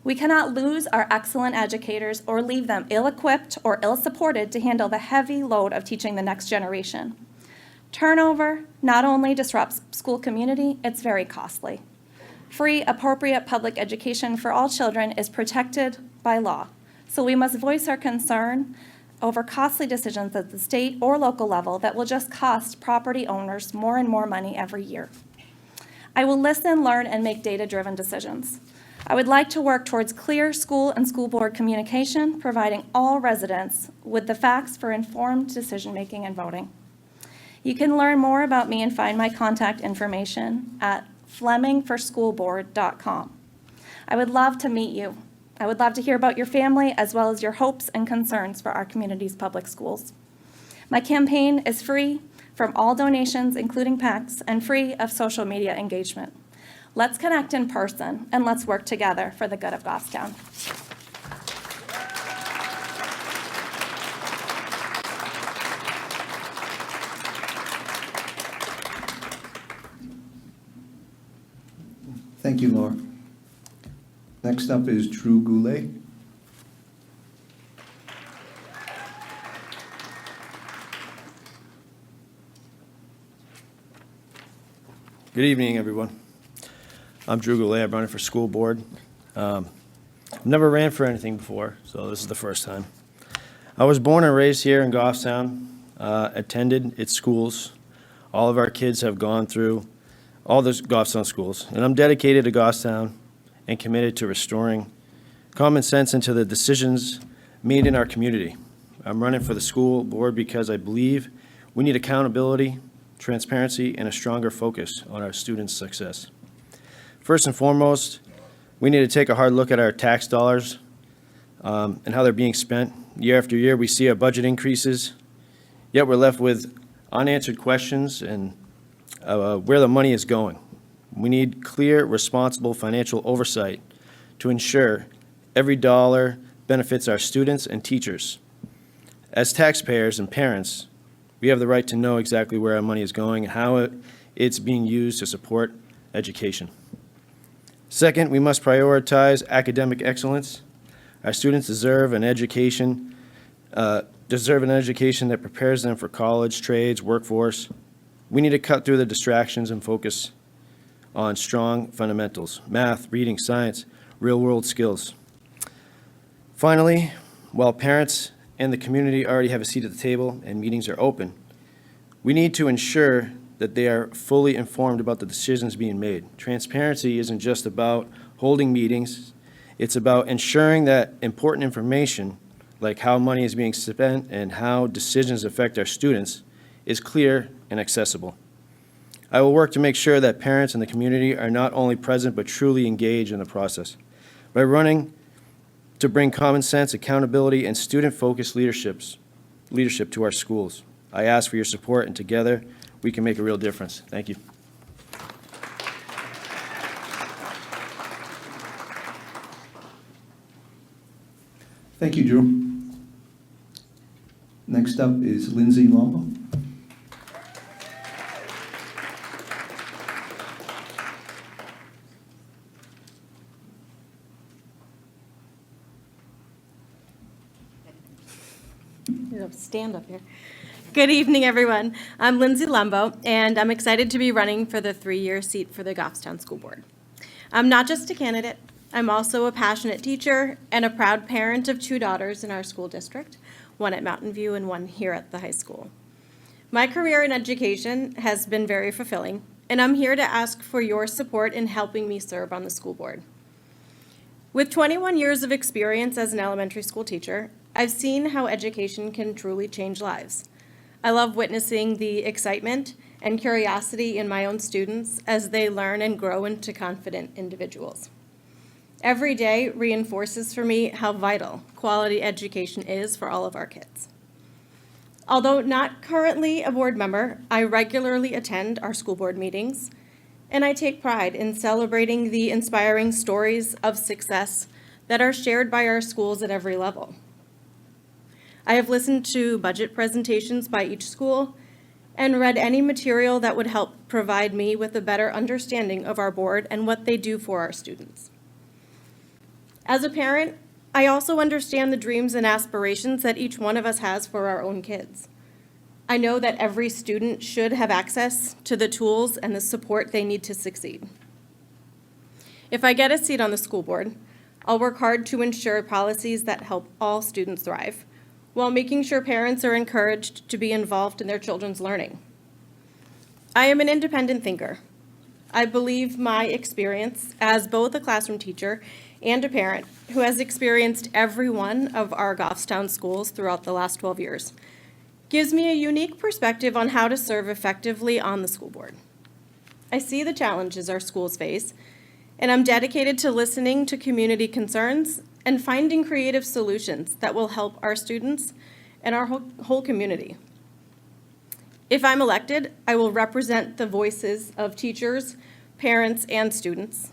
We cannot lose our excellent educators or leave them ill-equipped or ill-supported to handle the heavy load of teaching the next generation. Turnover not only disrupts school community, it's very costly. Free, appropriate public education for all children is protected by law, so we must voice our concern over costly decisions at the state or local level that will just cost property owners more and more money every year. I will listen, learn, and make data-driven decisions. I would like to work towards clear school and school board communication, providing all residents with the facts for informed decision-making and voting. You can learn more about me and find my contact information at flemingforschoolboard.com. I would love to meet you. I would love to hear about your family as well as your hopes and concerns for our community's public schools. My campaign is free from all donations, including PACs, and free of social media engagement. Let's connect in person and let's work together for the good of Goffstown. Thank you, Laura. Next up is Drew Goulet. Good evening, everyone. I'm Drew Goulet. I'm running for school board. I've never ran for anything before, so this is the first time. I was born and raised here in Goffstown, attended its schools. All of our kids have gone through all the Goffstown schools, and I'm dedicated to Goffstown and committed to restoring common sense into the decisions made in our community. I'm running for the school board because I believe we need accountability, transparency, and a stronger focus on our students' success. First and foremost, we need to take a hard look at our tax dollars and how they're being spent. Year after year, we see our budget increases, yet we're left with unanswered questions and where the money is going. We need clear, responsible financial oversight to ensure every dollar benefits our students and teachers. As taxpayers and parents, we have the right to know exactly where our money is going and how it's being used to support education. Second, we must prioritize academic excellence. Our students deserve an education that prepares them for college, trades, workforce. We need to cut through the distractions and focus on strong fundamentals: math, reading, science, real-world skills. Finally, while parents and the community already have a seat at the table and meetings are open, we need to ensure that they are fully informed about the decisions being made. Transparency isn't just about holding meetings. It's about ensuring that important information, like how money is being spent and how decisions affect our students, is clear and accessible. I will work to make sure that parents and the community are not only present but truly engaged in the process. By running to bring common sense, accountability, and student-focused leadership to our schools, I ask for your support, and together we can make a real difference. Thank you. Thank you, Drew. Next up is Lindsay Lombo. Stand up here. Good evening, everyone. I'm Lindsay Lumbo, and I'm excited to be running for the 3-year seat for the Goffstown School Board. I'm not just a candidate, I'm also a passionate teacher and a proud parent of 2 daughters in our school district, one at Mountain View and one here at the high school. My career in education has been very fulfilling, and I'm here to ask for your support in helping me serve on the school board. With 21 years of experience as an elementary school teacher, I've seen how education can truly change lives. I love witnessing the excitement and curiosity in my own students as they learn and grow into confident individuals. Every day reinforces for me how vital quality education is for all of our kids. Although not currently a board member, I regularly attend our school board meetings, and I take pride in celebrating the inspiring stories of success that are shared by our schools at every level. I have listened to budget presentations by each school and read any material that would help provide me with a better understanding of our board and what they do for our students. As a parent, I also understand the dreams and aspirations that each one of us has for our own kids. I know that every student should have access to the tools and the support they need to succeed. If I get a seat on the school board, I'll work hard to ensure policies that help all students thrive, while making sure parents are encouraged to be involved in their children's learning. I am an independent thinker. I believe my experience as both a classroom teacher and a parent who has experienced every one of our Goffstown schools throughout the last 12 years gives me a unique perspective on how to serve effectively on the school board. I see the challenges our schools face, and I'm dedicated to listening to community concerns and finding creative solutions that will help our students and our whole community. If I'm elected, I will represent the voices of teachers, parents, and students.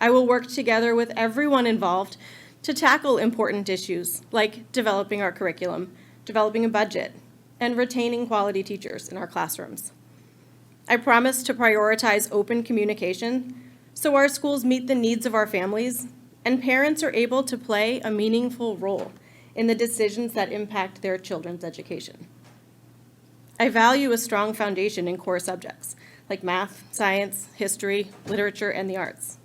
I will work together with everyone involved to tackle important issues like developing our curriculum, developing a budget, and retaining quality teachers in our classrooms. I promise to prioritize open communication so our schools meet the needs of our families and parents are able to play a meaningful role in the decisions that impact their children's education. I value a strong foundation in core subjects like math, science, history, literature, and the arts.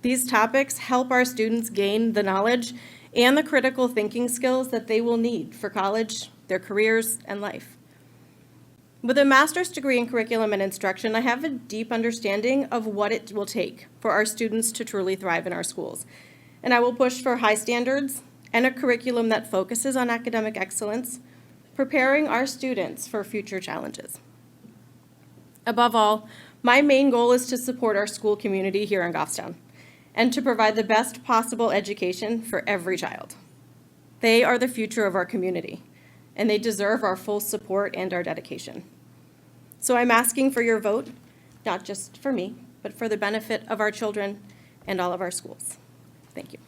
These topics help our students gain the knowledge and the critical thinking skills that they will need for college, their careers, and life. With a master's degree in curriculum and instruction, I have a deep understanding of what it will take for our students to truly thrive in our schools. And I will push for high standards and a curriculum that focuses on academic excellence, preparing our students for future challenges. Above all, my main goal is to support our school community here in Goffstown and to provide the best possible education for every child. They are the future of our community, and they deserve our full support and our dedication. So I'm asking for your vote, not just for me, but for the benefit of our children and all of our schools. Thank you.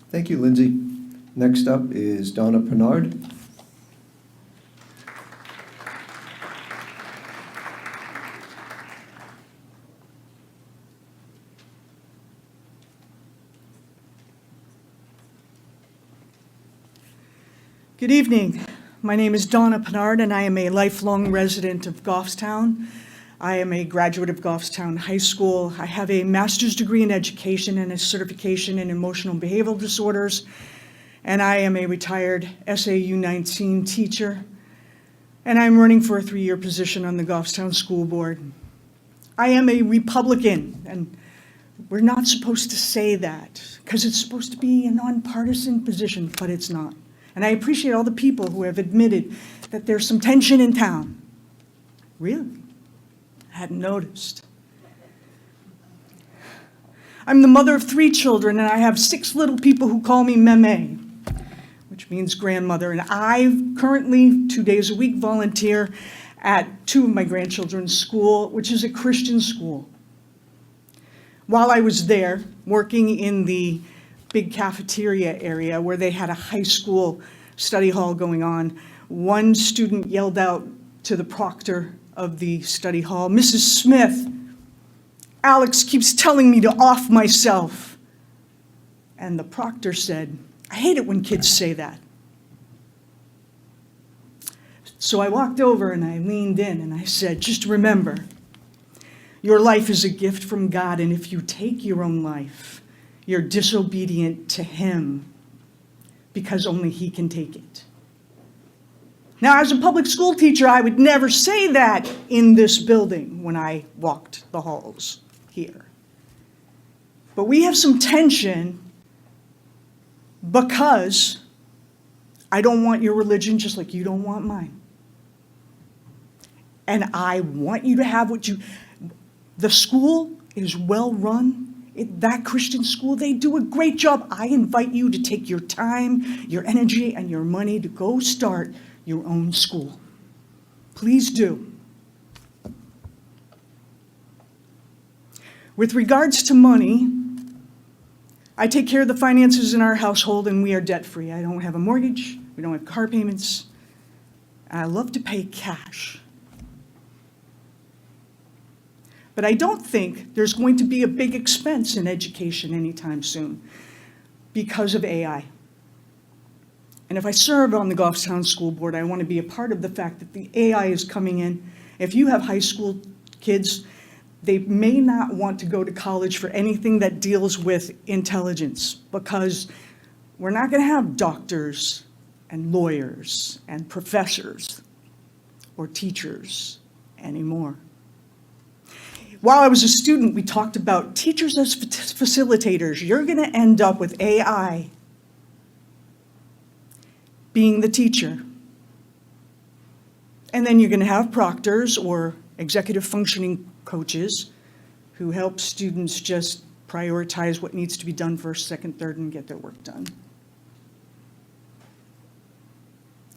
Thank you, Lindsay. Next up is Donna Pennard. Good evening. My name is Donna Pennard, and I am a lifelong resident of Goffstown. I am a graduate of Goffstown High School. I have a master's degree in education and a certification in emotional and behavioral disorders, and I am a retired SAU 19 teacher, and I'm running for a 3-year position on the Goffstown School Board. I am a Republican, and we're not supposed to say that because it's supposed to be a nonpartisan position, but it's not. And I appreciate all the people who have admitted that there's some tension in town. Really? I hadn't noticed. I'm the mother of 3 children, and I have 6 little people who call me Meme, which means grandmother. And I currently, 2 days a week, volunteer at 2 of my grandchildren's school, which is a Christian school. While I was there, working in the big cafeteria area where they had a high school study hall going on, one student yelled out to the proctor of the study hall, "Mrs. Smith, Alex keeps telling me to off myself." And the proctor said, "I hate it when kids say that." So I walked over and I leaned in and I said, "Just remember, your life is a gift from God, and if you take your own life, you're disobedient to Him because only He can take it." Now, as a public school teacher, I would never say that in this building when I walked the halls here. But we have some tension because I don't want your religion just like you don't want mine. And I want you to have what you... The school is well run. That Christian school, they do a great job. I invite you to take your time, your energy, and your money to go start your own school. Please do. With regards to money, I take care of the finances in our household, and we are debt-free. I don't have a mortgage. We don't have car payments. I love to pay cash. But I don't think there's going to be a big expense in education anytime soon because of AI. And if I serve on the Goffstown School Board, I want to be a part of the fact that the AI is coming in. If you have high school kids, they may not want to go to college for anything that deals with intelligence, because we're not going to have doctors and lawyers and professors or teachers anymore. While I was a student, we talked about teachers as facilitators. You're going to end up with AI being the teacher. And then you're going to have proctors or executive functioning coaches who help students just prioritize what needs to be done first, second, third, and get their work done.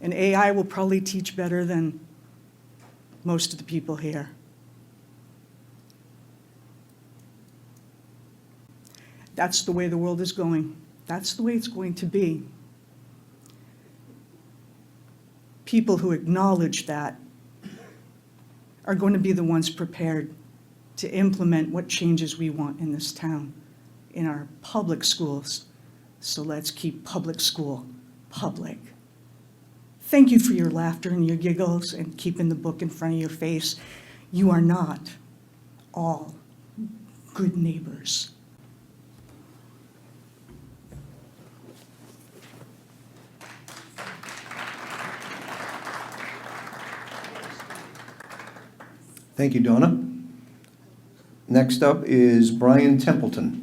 And AI will probably teach better than most of the people here. That's the way the world is going. That's the way it's going to be. People who acknowledge that are going to be the ones prepared to implement what changes we want in this town, in our public schools. So let's keep public school public. Thank you for your laughter and your giggles and keeping the book in front of your face. You are not all good neighbors. Thank you, Donna. Next up is Brian Templeton.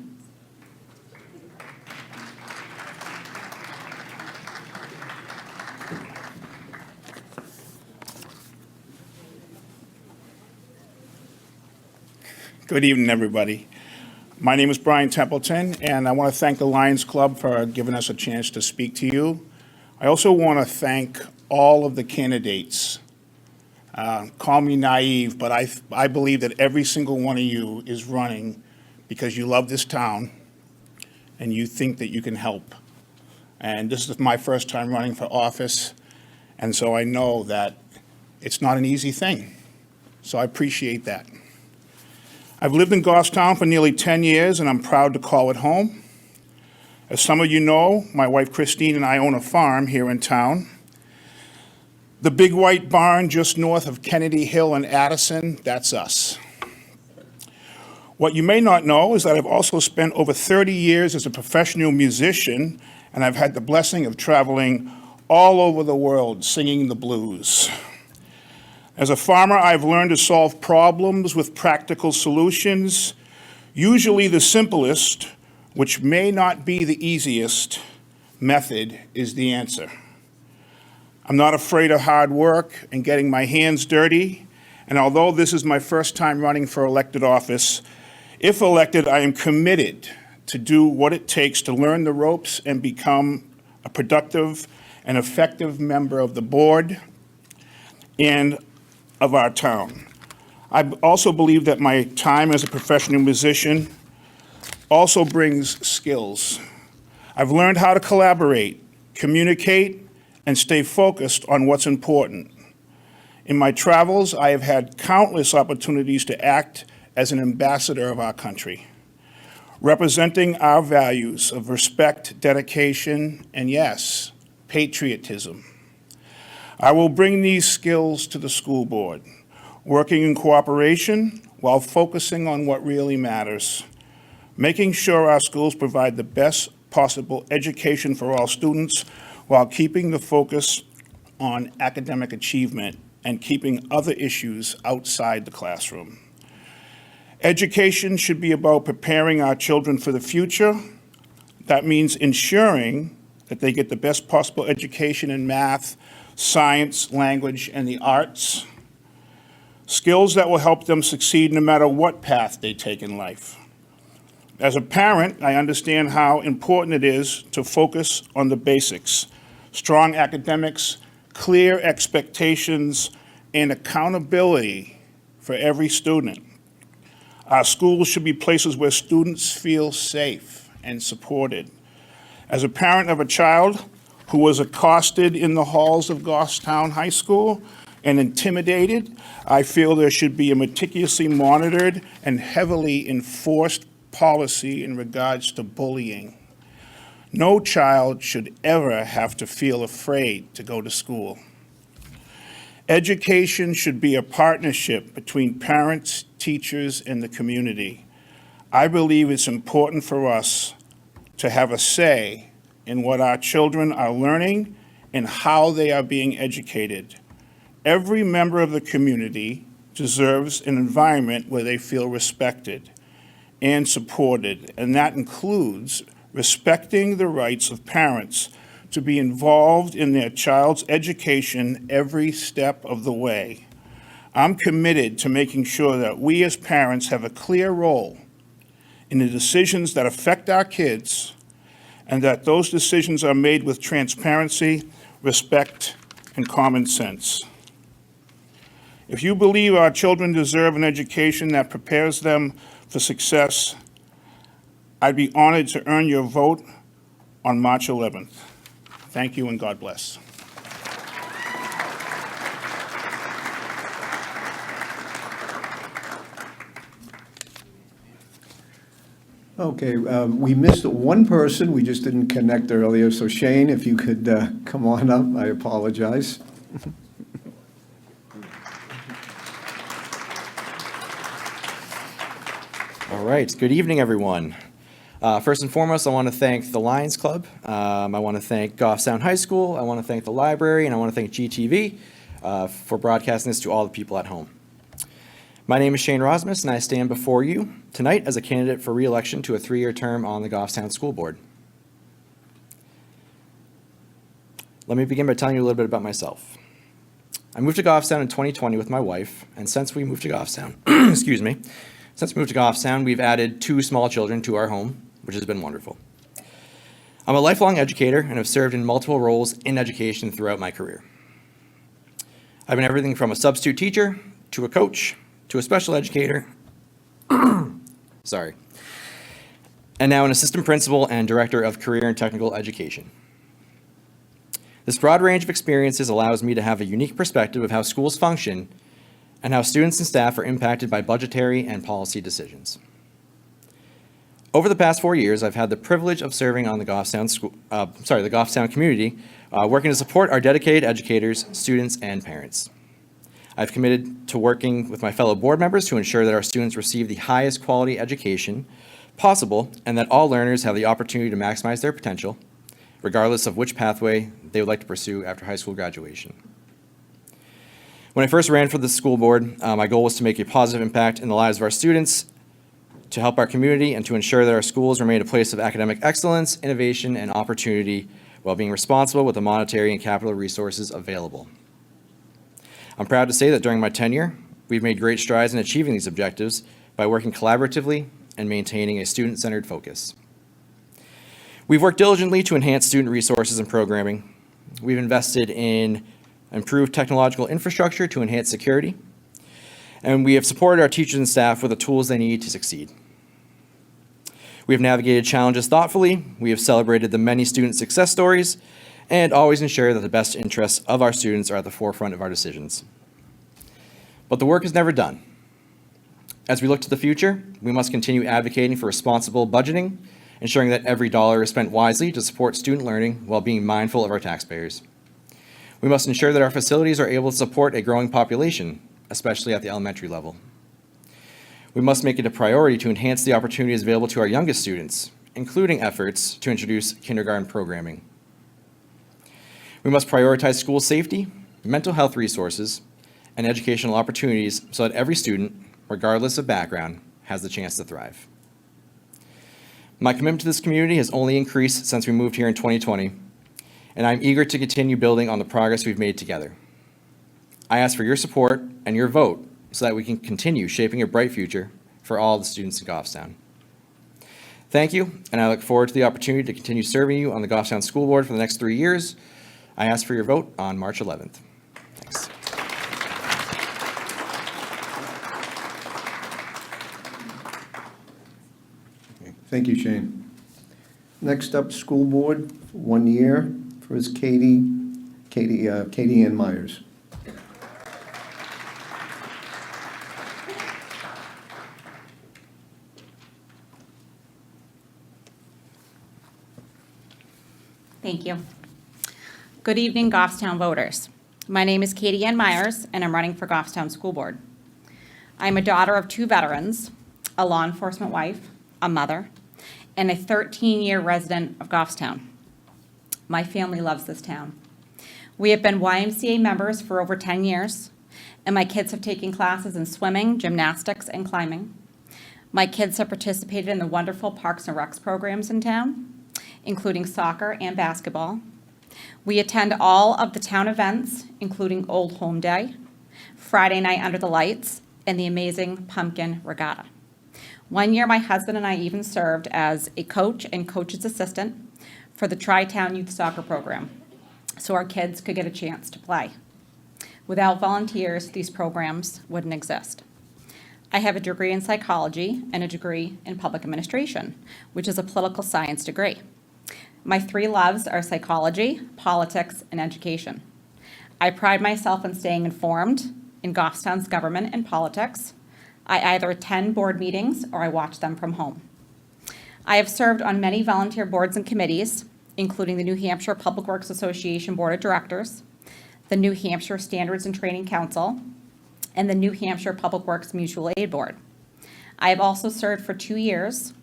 Good evening, everybody. My name is Brian Templeton, and I want to thank the Lions Club for giving us a chance to speak to you. I also want to thank all of the candidates. Call me naive, but I believe that every single one of you is running because you love this town and you think that you can help. And this is my first time running for office, and so I know that it's not an easy thing. So I appreciate that. I've lived in Goffstown for nearly 10 years, and I'm proud to call it home. As some of you know, my wife Christine and I own a farm here in town. The big white barn just north of Kennedy Hill and Addison, that's us. What you may not know is that I've also spent over 30 years as a professional musician, and I've had the blessing of traveling all over the world singing the blues. As a farmer, I've learned to solve problems with practical solutions, usually the simplest, which may not be the easiest, method is the answer. I'm not afraid of hard work and getting my hands dirty, and although this is my first time running for elected office, if elected, I am committed to do what it takes to learn the ropes and become a productive and effective member of the board and of our town. I also believe that my time as a professional musician also brings skills. I've learned how to collaborate, communicate, and stay focused on what's important. In my travels, I have had countless opportunities to act as an ambassador of our country, representing our values of respect, dedication, and yes, patriotism. I will bring these skills to the school board, working in cooperation while focusing on what really matters, making sure our schools provide the best possible education for all students while keeping the focus on academic achievement and keeping other issues outside the classroom. Education should be about preparing our children for the future. That means ensuring that they get the best possible education in math, science, language, and the arts, skills that will help them succeed no matter what path they take in life. As a parent, I understand how important it is to focus on the basics, strong academics, clear expectations, and accountability for every student. Our schools should be places where students feel safe and supported. As a parent of a child who was accosted in the halls of Goffstown High School and intimidated, I feel there should be a meticulously monitored and heavily enforced policy in regards to bullying. No child should ever have to feel afraid to go to school. Education should be a partnership between parents, teachers, and the community. I believe it's important for us to have a say in what our children are learning and how they are being educated. Every member of the community deserves an environment where they feel respected and supported, and that includes respecting the rights of parents to be involved in their child's education every step of the way. I'm committed to making sure that we as parents have a clear role in the decisions that affect our kids, and that those decisions are made with transparency, respect, and common sense. If you believe our children deserve an education that prepares them for success, I'd be honored to earn your vote on March 11th. Thank you and God bless. Okay, we missed one person, we just didn't connect earlier, so Shane, if you could come on up, I apologize. All right, good evening, everyone. First and foremost, I want to thank the Lions Club. I want to thank Goffstown High School. I want to thank the library, and I want to thank GTV for broadcasting this to all the people at home. My name is Shane Rosmus, and I stand before you tonight as a candidate for re-election to a 3-year term on the Goffstown School Board. Let me begin by telling you a little bit about myself. I moved to Goffstown in 2020 with my wife, and since we moved to Goffstown, excuse me, since we moved to Goffstown, we've added 2 small children to our home, which has been wonderful. I'm a lifelong educator and have served in multiple roles in education throughout my career. I've been everything from a substitute teacher to a coach to a special educator, sorry, and now an assistant principal and director of career and technical education. This broad range of experiences allows me to have a unique perspective of how schools function and how students and staff are impacted by budgetary and policy decisions. Over the past 4 years, I've had the privilege of serving on the Goffstown community, working to support our dedicated educators, students, and parents. I've committed to working with my fellow board members to ensure that our students receive the highest quality education possible and that all learners have the opportunity to maximize their potential, regardless of which pathway they would like to pursue after high school graduation. When I first ran for the school board, my goal was to make a positive impact in the lives of our students, to help our community, and to ensure that our schools remain a place of academic excellence, innovation, and opportunity while being responsible with the monetary and capital resources available. I'm proud to say that during my tenure, we've made great strides in achieving these objectives by working collaboratively and maintaining a student-centered focus. We've worked diligently to enhance student resources and programming. We've invested in improved technological infrastructure to enhance security, and we have supported our teachers and staff with the tools they need to succeed. We have navigated challenges thoughtfully, we have celebrated the many student success stories, and always ensure that the best interests of our students are at the forefront of our decisions. But the work is never done. As we look to the future, we must continue advocating for responsible budgeting, ensuring that every dollar is spent wisely to support student learning while being mindful of our taxpayers. We must ensure that our facilities are able to support a growing population, especially at the elementary level. We must make it a priority to enhance the opportunities available to our youngest students, including efforts to introduce kindergarten programming. We must prioritize school safety, mental health resources, and educational opportunities so that every student, regardless of background, has the chance to thrive. My commitment to this community has only increased since we moved here in 2020, and I'm eager to continue building on the progress we've made together. I ask for your support and your vote so that we can continue shaping a bright future for all the students in Goffstown. Thank you, and I look forward to the opportunity to continue serving you on the Goffstown School Board for the next 3 years. I ask for your vote on March 11th. Thanks. Thank you, Shane. Next up, school board, 1 year, for is Katie Ann Myers. Thank you. Good evening, Goffstown voters. My name is Katie Ann Myers, and I'm running for Goffstown School Board. I'm a daughter of 2 veterans, a law enforcement wife, a mother, and a 13-year resident of Goffstown. My family loves this town. We have been YMCA members for over 10 years, and my kids have taken classes in swimming, gymnastics, and climbing. My kids have participated in the wonderful Parks and Recs programs in town, including soccer and basketball. We attend all of the town events, including Old Home Day, Friday Night Under the Lights, and the amazing Pumpkin Regatta. One year, my husband and I even served as a coach and coach's assistant for the Tri-Town Youth Soccer Program, so our kids could get a chance to play. Without volunteers, these programs wouldn't exist. I have a degree in psychology and a degree in public administration, which is a political science degree. My 3 loves are psychology, politics, and education. I pride myself in staying informed in Goffstown's government and politics. I either attend board meetings or I watch them from home. I have served on many volunteer boards and committees, including the New Hampshire Public Works Association Board of Directors, the New Hampshire Standards and Training Council, and the New Hampshire Public Works Mutual Aid Board. I have also served for 2 years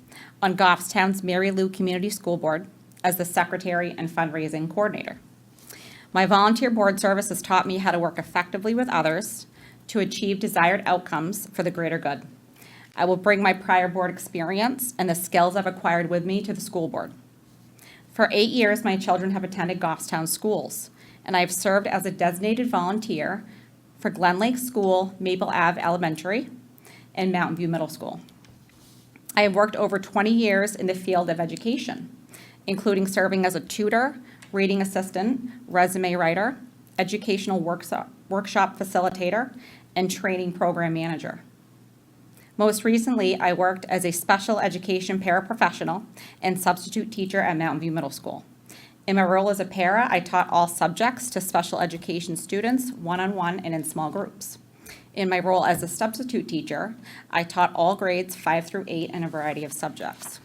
on Goffstown's Mary Lou Community School Board as the Secretary and Fundraising Coordinator. My volunteer board service has taught me how to work effectively with others to achieve desired outcomes for the greater good. I will bring my prior board experience and the skills I've acquired with me to the school board. For 8 years, my children have attended Goffstown schools, and I have served as a designated volunteer for Glen Lake School, Maple Ave Elementary, and Mountain View Middle School. I have worked over 20 years in the field of education, including serving as a tutor, reading assistant, resume writer, educational workshop facilitator, and training program manager. Most recently, I worked as a special education paraprofessional and substitute teacher at Mountain View Middle School. In my role as a para, I taught all subjects to special education students, one-on-one and in small groups. In my role as a substitute teacher, I taught all grades 5 through 8 in a variety of subjects.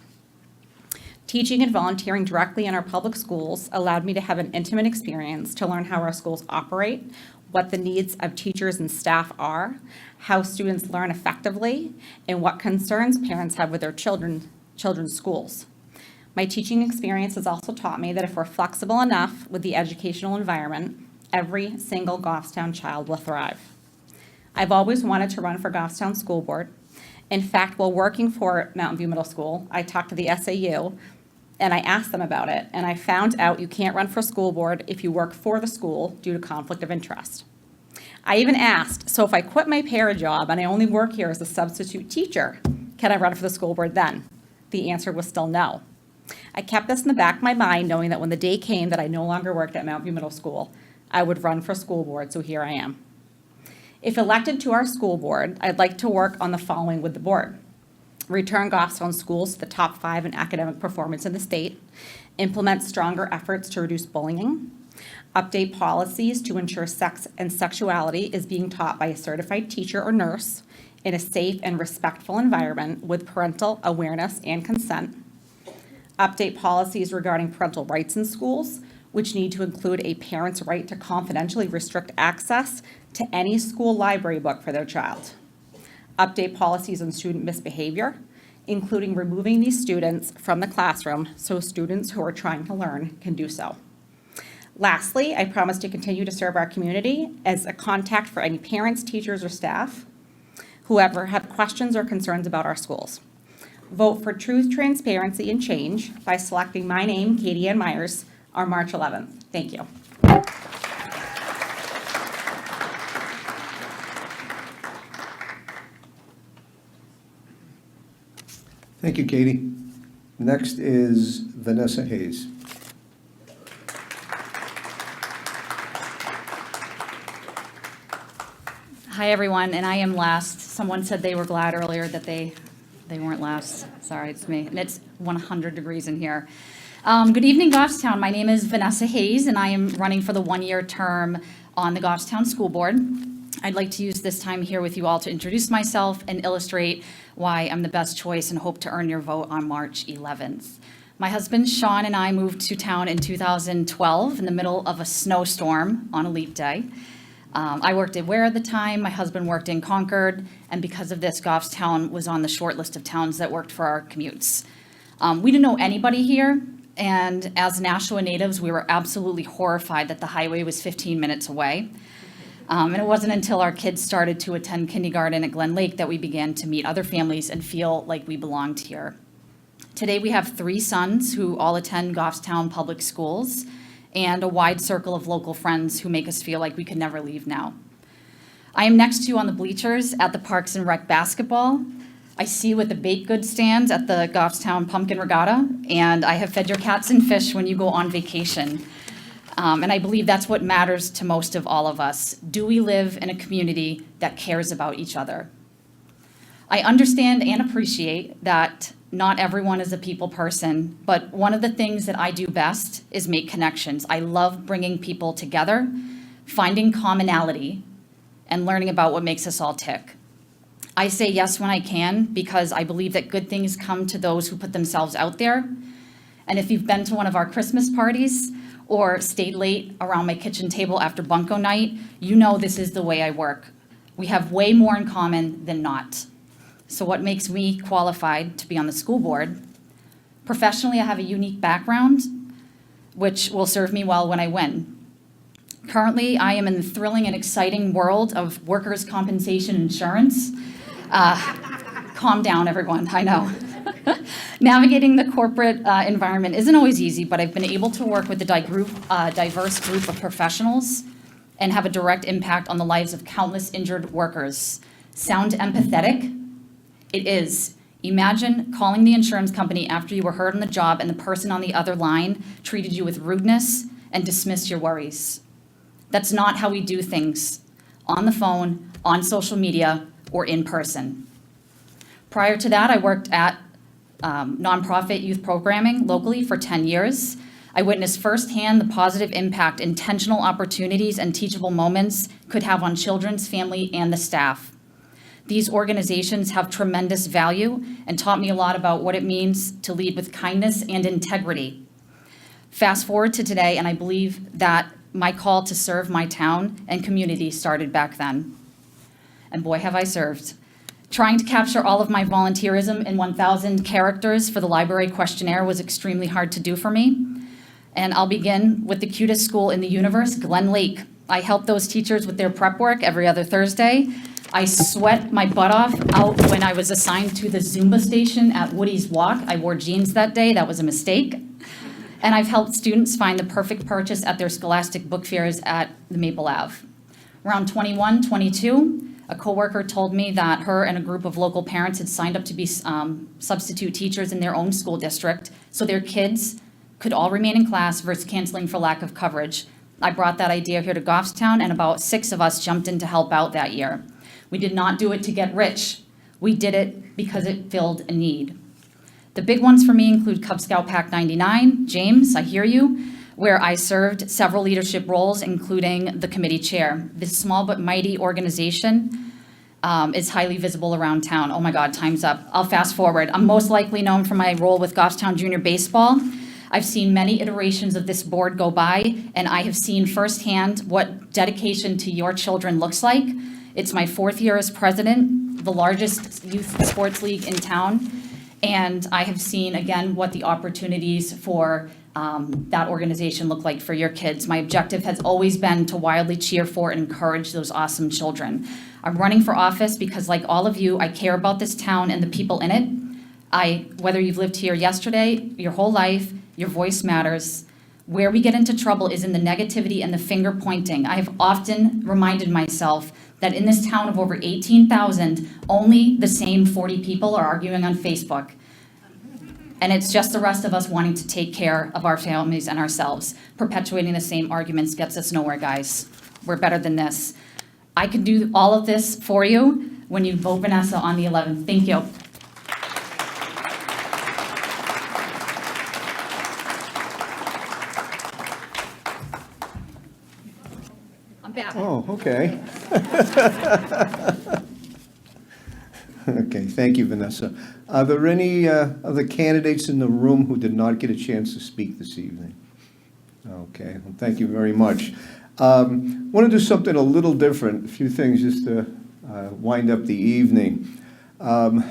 Teaching and volunteering directly in our public schools allowed me to have an intimate experience to learn how our schools operate, what the needs of teachers and staff are, how students learn effectively, and what concerns parents have with their children's schools. My teaching experience has also taught me that if we're flexible enough with the educational environment, every single Goffstown child will thrive. I've always wanted to run for Goffstown School Board. In fact, while working for Mountain View Middle School, I talked to the SAU and I asked them about it, and I found out you can't run for school board if you work for the school due to conflict of interest. I even asked, so if I quit my para job and I only work here as a substitute teacher, can I run for the school board then? The answer was still no. I kept this in the back of my mind, knowing that when the day came that I no longer worked at Mountain View Middle School, I would run for school board, so here I am. If elected to our school board, I'd like to work on the following with the board: return Goffstown schools to the top 5 in academic performance in the state, implement stronger efforts to reduce bullying, update policies to ensure sex and sexuality is being taught by a certified teacher or nurse in a safe and respectful environment with parental awareness and consent, update policies regarding parental rights in schools, which need to include a parent's right to confidentially restrict access to any school library book for their child, update policies on student misbehavior, including removing these students from the classroom so students who are trying to learn can do so. Lastly, I promise to continue to serve our community as a contact for any parents, teachers, or staff who ever have questions or concerns about our schools. Vote for truth, transparency, and change by selecting my name, Katie Ann Myers, on March 11th. Thank you. Thank you, Katie. Next is Vanessa Hayes. Hi, everyone, and I am last. Someone said they were glad earlier that they weren't last. Sorry, it's me, and it's 100 degrees in here. Good evening, Goffstown. My name is Vanessa Hayes, and I am running for the one-year term on the Goffstown School Board. I'd like to use this time here with you all to introduce myself and illustrate why I'm the best choice and hope to earn your vote on March 11th. My husband, Sean, and I moved to town in 2012 in the middle of a snowstorm on a leap day. I worked at Ware at the time, my husband worked in Concord, and because of this, Goffstown was on the short list of towns that worked for our commutes. We didn't know anybody here, and as Nashua natives, we were absolutely horrified that the highway was 15 minutes away. And it wasn't until our kids started to attend kindergarten at Glen Lake that we began to meet other families and feel like we belonged here. Today, we have 3 sons who all attend Goffstown Public Schools, and a wide circle of local friends who make us feel like we could never leave now. I am next to you on the bleachers at the Parks and Rec basketball. I see you at the baked goods stands at the Goffstown Pumpkin Regatta, and I have fed your cats and fish when you go on vacation. And I believe that's what matters to most of all of us. Do we live in a community that cares about each other? I understand and appreciate that not everyone is a people person, but one of the things that I do best is make connections. I love bringing people together, finding commonality, and learning about what makes us all tick. I say yes when I can because I believe that good things come to those who put themselves out there. And if you've been to one of our Christmas parties or stayed late around my kitchen table after bunco night, you know this is the way I work. We have way more in common than not. So what makes me qualified to be on the school board? Professionally, I have a unique background, which will serve me well when I win. Currently, I am in the thrilling and exciting world of workers' compensation insurance. Calm down, everyone, I know. Navigating the corporate environment isn't always easy, but I've been able to work with a diverse group of professionals and have a direct impact on the lives of countless injured workers. Sound empathetic? It is. Imagine calling the insurance company after you were hurt on the job and the person on the other line treated you with rudeness and dismissed your worries. That's not how we do things on the phone, on social media, or in person. Prior to that, I worked at nonprofit youth programming locally for 10 years. I witnessed firsthand the positive impact intentional opportunities and teachable moments could have on children's family and the staff. These organizations have tremendous value and taught me a lot about what it means to lead with kindness and integrity. Fast forward to today, and I believe that my call to serve my town and community started back then. And boy, have I served. Trying to capture all of my volunteerism in 1,000 characters for the library questionnaire was extremely hard to do for me. And I'll begin with the cutest school in the universe, Glen Lake. I help those teachers with their prep work every other Thursday. I sweat my butt off out when I was assigned to the Zumba station at Woody's Walk. I wore jeans that day, that was a mistake. And I've helped students find the perfect purchase at their scholastic book fairs at the Maple Ave. Around 21, 22, a coworker told me that her and a group of local parents had signed up to be substitute teachers in their own school district so their kids could all remain in class versus canceling for lack of coverage. I brought that idea here to Goffstown, and about 6 of us jumped in to help out that year. We did not do it to get rich. We did it because it filled a need. The big ones for me include Cub Scout Pack 99, James, I hear you, where I served several leadership roles, including the committee chair. This small but mighty organization is highly visible around town. Oh my God, time's up. I'll fast forward. I'm most likely known for my role with Goffstown Junior Baseball. I've seen many iterations of this board go by, and I have seen firsthand what dedication to your children looks like. It's my 4th year as president, the largest youth sports league in town, and I have seen, again, what the opportunities for that organization look like for your kids. My objective has always been to wildly cheer for and encourage those awesome children. I'm running for office because, like all of you, I care about this town and the people in it. Whether you've lived here yesterday, your whole life, your voice matters. Where we get into trouble is in the negativity and the finger pointing. I have often reminded myself that in this town of over 18,000, only the same 40 people are arguing on Facebook. And it's just the rest of us wanting to take care of our families and ourselves. Perpetuating the same arguments gets us nowhere, guys. We're better than this. I can do all of this for you when you vote Vanessa on the 11th. Thank you. I'm back. Oh, okay. Okay, thank you, Vanessa. Are there any other candidates in the room who did not get a chance to speak this evening? Okay, well, thank you very much. Want to do something a little different, a few things just to wind up the evening. I'm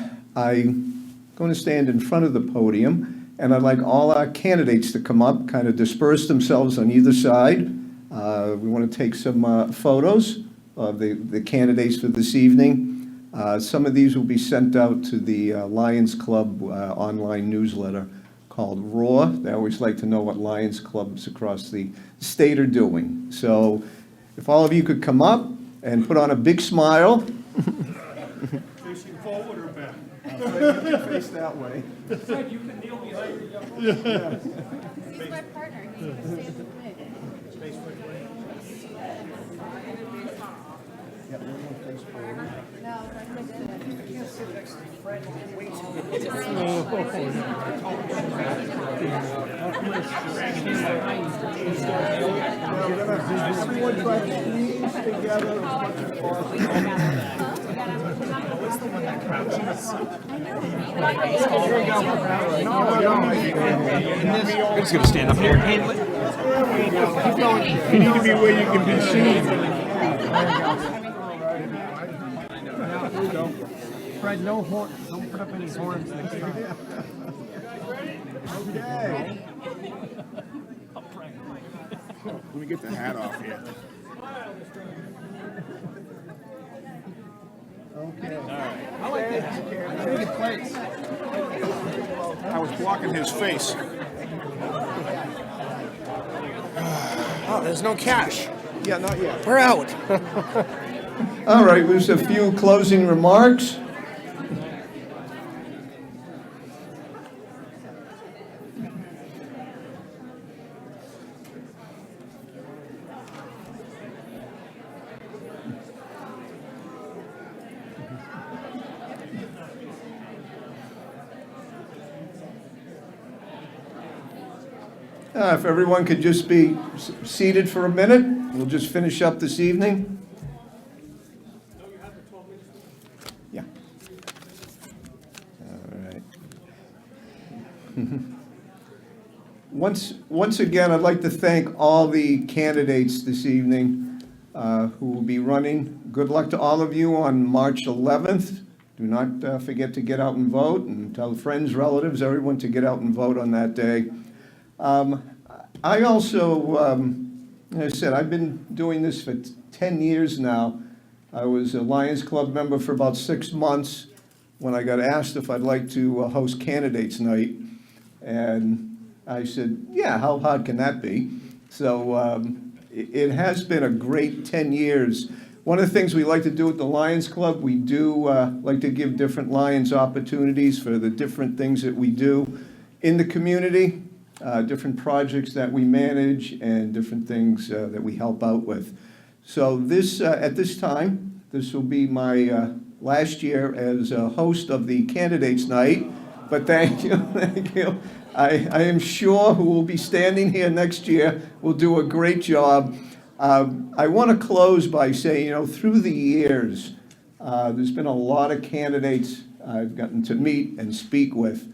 going to stand in front of the podium, and I'd like all our candidates to come up, kind of disperse themselves on either side. We want to take some photos of the candidates for this evening. Some of these will be sent out to the Lions Club online newsletter called Roar. They always like to know what Lions clubs across the state are doing. So if all of you could come up and put on a big smile. Facing forward or back? Fred, you can face that way. Fred, you can kneel behind your He's my partner. He can stand with me. Everyone try to squeeze together as much as possible. I'm just going to stand up here. You need to be where you can be seen. Fred, no horn. Don't put up any horns next time. Okay. Let me get the hat off here. Okay. I like that. Very good place. I was blocking his face. Oh, there's no cash. Yeah, not yet. We're out. All right, there's a few closing remarks. If everyone could just be seated for a minute, we'll just finish up this evening. Yeah. All right. Once again, I'd like to thank all the candidates this evening who will be running. Good luck to all of you on March 11th. Do not forget to get out and vote, and tell friends, relatives, everyone to get out and vote on that day. I also, as I said, I've been doing this for 10 years now. I was a Lions Club member for about 6 months when I got asked if I'd like to host Candidates Night. And I said, yeah, how hard can that be? So it has been a great 10 years. One of the things we like to do at the Lions Club, we do like to give different Lions opportunities for the different things that we do in the community. Different projects that we manage and different things that we help out with. So this, at this time, this will be my last year as a host of the Candidates Night. But thank you, thank you. I am sure who will be standing here next year will do a great job. I want to close by saying, through the years, there's been a lot of candidates I've gotten to meet and speak with.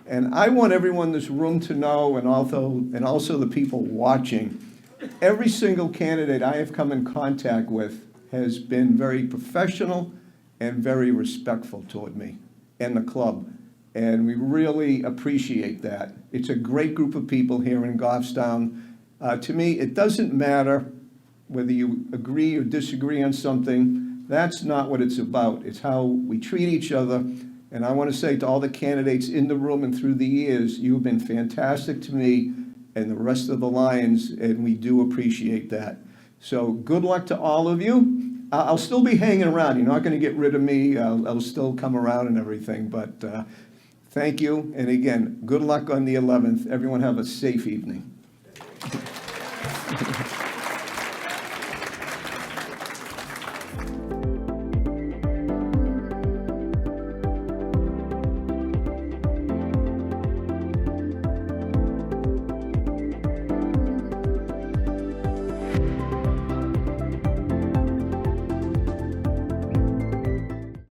And I want everyone in this room to know, and also the people watching, every single candidate I have come in contact with has been very professional and very respectful toward me and the club. And we really appreciate that. It's a great group of people here in Goffstown. To me, it doesn't matter whether you agree or disagree on something. That's not what it's about. It's how we treat each other. And I want to say to all the candidates in the room and through the years, you've been fantastic to me and the rest of the Lions, and we do appreciate that. So good luck to all of you. I'll still be hanging around. You're not going to get rid of me. I'll still come around and everything. But thank you. And again, good luck on the 11th. Everyone have a safe evening.